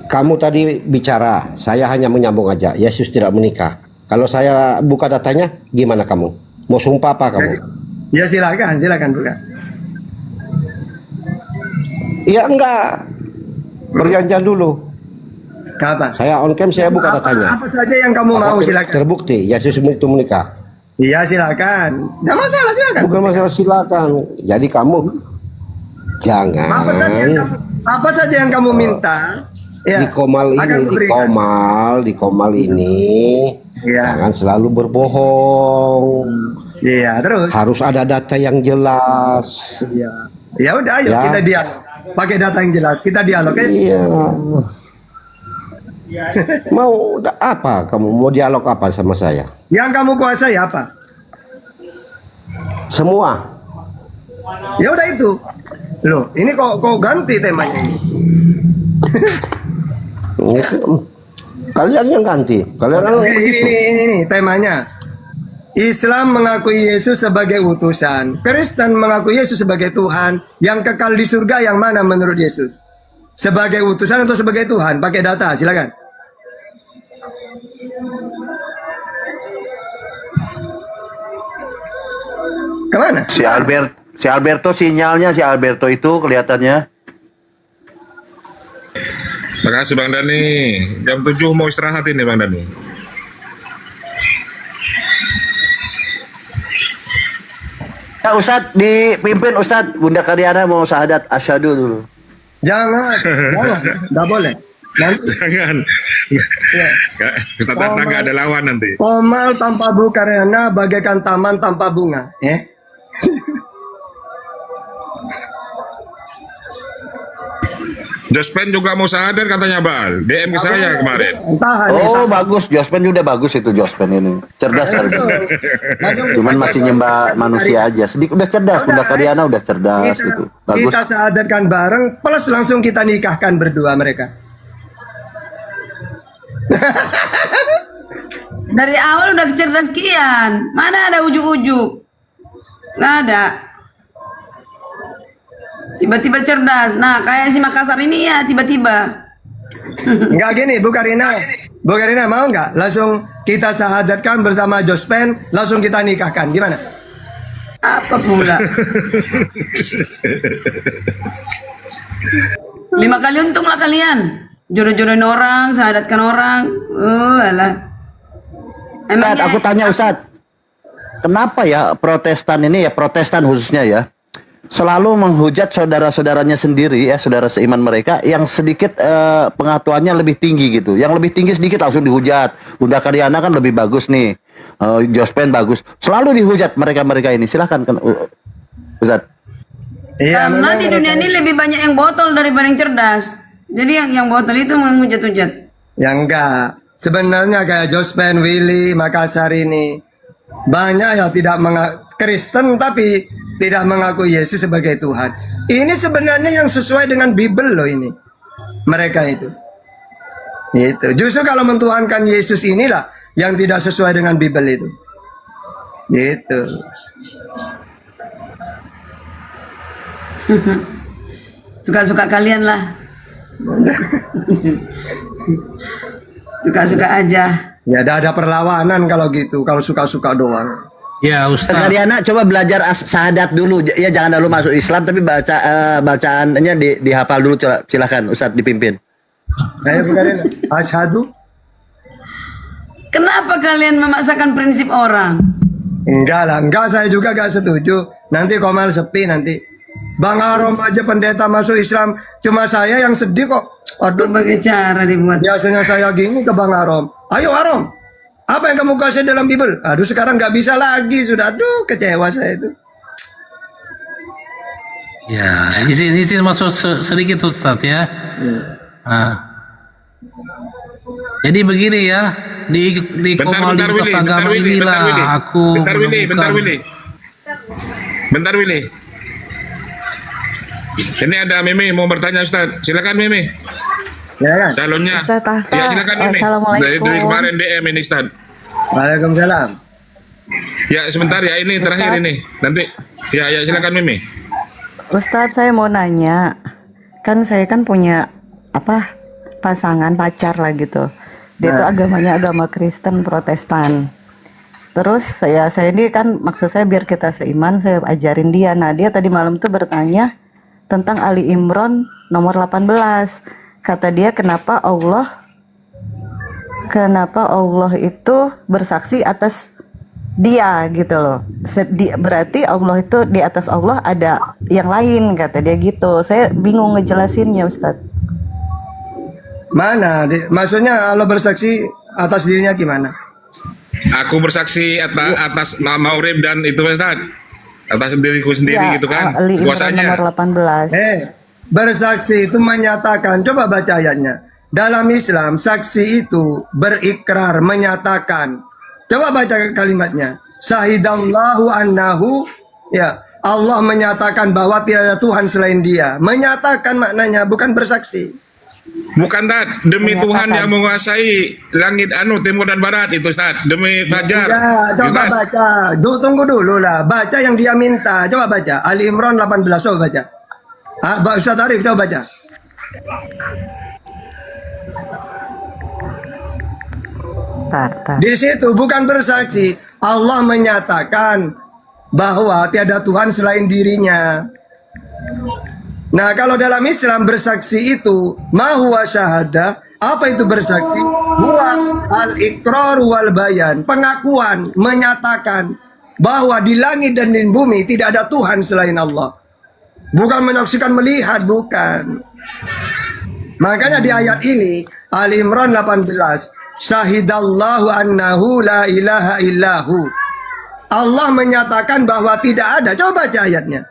Kamu tadi bicara, saya hanya menyambung aja. Yesus tidak menikah. Kalau saya buka datanya, gimana kamu? Mau sumpah apa kamu? Ya silakan buka. Ya enggak. Perjanjian dulu. Apa? Saya on cam, saya buka datanya. Apa saja yang kamu mau, silakan. Terbukti Yesus itu menikah. Iya silakan. Nggak masalah, silakan. Bukan masalah silakan. Jadi kamu jangan Apa saja yang kamu minta? Ya, di komal akan ini, kuberikan. di komal ini, Iya. jangan selalu berbohong. Iya, terus. Harus ada data yang jelas. Iya. Ya udah, ayo Ya. kita dialog. Pakai data yang jelas, kita dialog ya. Iya. Mau apa? Kamu mau dialog apa sama saya? Yang kamu kuasai apa? Semua. Ya udah itu. Loh, ini kok ganti temanya ini. Kalian yang ganti. Kalian Oke, ini temanya. Islam mengakui Yesus sebagai utusan. Kristen mengakui Yesus sebagai Tuhan. Yang kekal di surga yang mana menurut Yesus? Sebagai utusan atau sebagai Tuhan? Pakai data, silakan. Kemana? Si Alberto sinyalnya si Alberto itu kelihatannya. Makasih Bang Dani. Jam 7 mau istirahat ini Bang Dani. Ya Ustadz, dipimpin Ustadz. Bunda Karyana mau syahadat asyhadu dulu. Jangan, nggak boleh. Nanti Jangan. Ustaz Tata nggak ada lawan nanti. Komal tanpa Bu Karyana bagaikan taman tanpa bunga. Jospen juga mau sadar katanya Bal. DM ke saya kemarin. Oh bagus, Jospen udah bagus itu Jospen ini. Cerdas kali. Cuman masih nyembah manusia aja. Sedikit udah cerdas, Bunda Karyana udah cerdas gitu. Bagus. Kita sadarkan bareng, plus langsung kita nikahkan berdua mereka. Dari awal udah cerdas kian. Mana ada ujuk-ujuk? Nggak ada. Tiba-tiba cerdas. Nah, kayak si Makassar ini ya tiba-tiba. Enggak gini, Bu Karina. Bu Karina mau nggak? Langsung kita sahadatkan bersama Jospen, langsung kita nikahkan. Gimana? Apa pula? 5 kali untung lah kalian. Jodoh-jodohin orang, sahadatkan orang. Alah. Ustadz, aku tanya Ustadz, kenapa ya Protestan ini ya, Protestan khususnya ya, selalu menghujat saudara-saudaranya sendiri ya, saudara seiman mereka yang sedikit pengetahuannya lebih tinggi gitu. Yang lebih tinggi sedikit langsung dihujat. Bunda Karyana kan lebih bagus nih. Jospen bagus. Selalu dihujat mereka-mereka ini. Silahkan kan Ustadz. Karena di dunia ini lebih banyak yang botol daripada yang cerdas. Jadi yang botol itu menghujat-hujat. Ya enggak. Sebenarnya kayak Jospen, Willy, Makassar ini banyak yang tidak Kristen tapi tidak mengakui Yesus sebagai Tuhan. Ini sebenarnya yang sesuai dengan Bible loh ini. Mereka itu. Itu. Justru kalau mentuhankan Yesus inilah yang tidak sesuai dengan Bible itu. Gitu. Suka-suka kalian lah. Suka-suka aja. Ya ada perlawanan kalau gitu. Kalau suka-suka doang. Ya Ustaz. Karyana coba belajar syahadat dulu. Ya jangan dulu masuk Islam tapi bacaannya dihafal dulu. Silakan Ustaz dipimpin. Ayo Bu Karyana. Asyhadu. Kenapa kalian memaksakan prinsip orang? Enggak lah, enggak, saya juga gak setuju. Nanti Komal sepi nanti. Bang Arom aja pendeta masuk Islam, cuma saya yang sedih kok. Aduh, berbagai cara dibuat. Biasanya saya gini ke Bang Arom. Ayo Arom, apa yang kamu kasih dalam Bible? Aduh sekarang nggak bisa lagi sudah. Aduh kecewa saya itu. Ya, izin masuk sedikit Ustadz ya. Nah. Jadi begini ya, di komoditas agama inilah aku Bentar Willy. Ini ada Mimi mau bertanya Ustaz. Silakan Mimi. Silakan. Calonnya. Ya silakan Mimi. Dari kemarin DM ini Ustaz. Waalaikumsalam. Ya sebentar ya ini terakhir ini. Nanti ya silakan Mimi. Ustadz saya mau nanya. Kan saya kan punya pasangan pacar lah gitu. Dia tuh agamanya agama Kristen Protestan. Terus saya ini kan maksud saya biar kita seiman, saya ajarin dia. Nah dia tadi malam tuh bertanya tentang Ali Imran nomor 18. Kata dia kenapa Allah itu bersaksi atas dia gitu loh. Berarti Allah itu di atas Allah ada yang lain kata dia gitu. Saya bingung ngejelasinnya Ustadz. Mana? Maksudnya Allah bersaksi atas dirinya gimana? Aku bersaksi atas Maurib dan itu Ustaz. Atas diriku sendiri ya, gitu kan. Kuasanya nomor 18. Bersaksi itu menyatakan, coba baca ayatnya. dalam Islam saksi itu berikrar, menyatakan. Coba baca kalimatnya. Syahidallahu annahu, ya, Allah menyatakan bahwa tidak ada Tuhan selain Dia. Menyatakan maknanya, bukan bersaksi. Bukan Tat, demi Tuhan yang menguasai langit timur dan barat itu Ustaz, demi fajar. Ya, coba baca. Tunggu dulu lah. Baca yang dia minta. Coba baca. Ali Imran 18. Coba baca. Ustaz Arif, coba baca. Di situ bukan bersaksi. Allah menyatakan bahwa tiada Tuhan selain dirinya. Nah, kalau dalam Islam bersaksi itu ma huwa syahadah. Apa itu bersaksi? Huwa al-iqrar wal bayan. Pengakuan, menyatakan bahwa di langit dan di bumi tidak ada Tuhan selain Allah. Bukan menyaksikan melihat, bukan. Makanya di ayat ini Ali Imran 18, syahidallahu annahu la ilaha illahu. Allah menyatakan bahwa tidak ada. Coba baca ayatnya.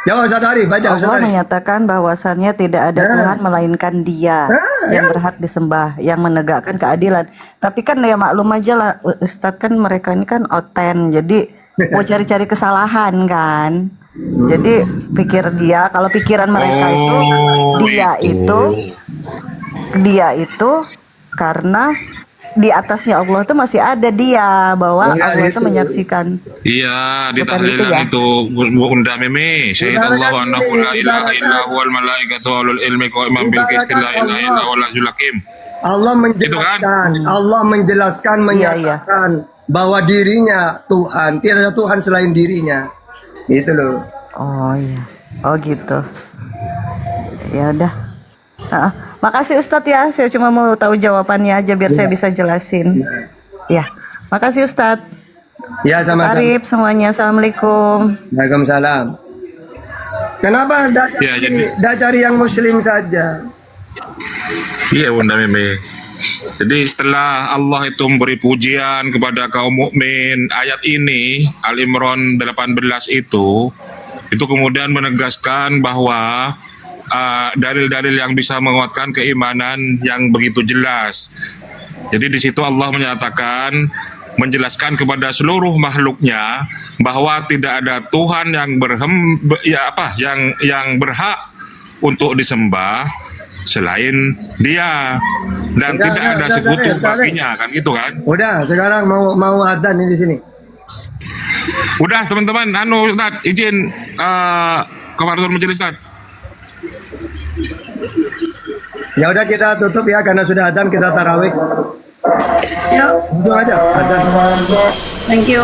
Coba Ustaz Arif, baca Ustaz Allah Arif. menyatakan bahwasannya tidak ada Tuhan melainkan Dia yang berhak disembah, yang menegakkan keadilan. Tapi kan ya maklum aja lah Ustadz, kan mereka ini kan oten, jadi mau cari-cari kesalahan kan. Jadi kalau pikiran mereka itu dia itu karena di atasnya Allah itu masih ada Dia, bahwa Allah itu menyaksikan. Iya, di Bukan tahlilan itu ya? itu Bunda Mimi, syahidallahu annahu la ilaha illa huwal malaikatu walul ilmi qa'iman bil qisti la ilaha illa huwal azizul hakim. Allah menjelaskan, Allah menjelaskan, menyatakan bahwa dirinya Tuhan, tidak ada Tuhan selain dirinya. Itu loh. Oh iya. Oh gitu. Ya udah. Makasih Ustadz ya, saya cuma mau tahu jawabannya aja biar saya bisa jelasin. Ya, makasih Ustadz. Ya, sama-sama. Arif semuanya, assalamualaikum. Waalaikumsalam. Kenapa dah cari yang Muslim saja? Iya Bunda Mimi. Jadi setelah Allah itu memberi pujian kepada kaum mukmin, ayat ini Al Imran 18 itu kemudian menegaskan bahwa dalil-dalil yang bisa menguatkan keimanan yang begitu jelas. Jadi di situ Allah menyatakan, menjelaskan kepada seluruh makhluknya bahwa tidak ada Tuhan yang yang berhak untuk disembah selain Dia, dan tidak ada sekutu baginya, kan gitu kan? Udah, sekarang mau adzan ini di sini. Udah teman-teman, Ustaz, izin kafaratul majelis Ustaz. Ya udah kita tutup ya, karena sudah adzan, kita tarawih. Yuk. Langsung aja adzan. Thank you.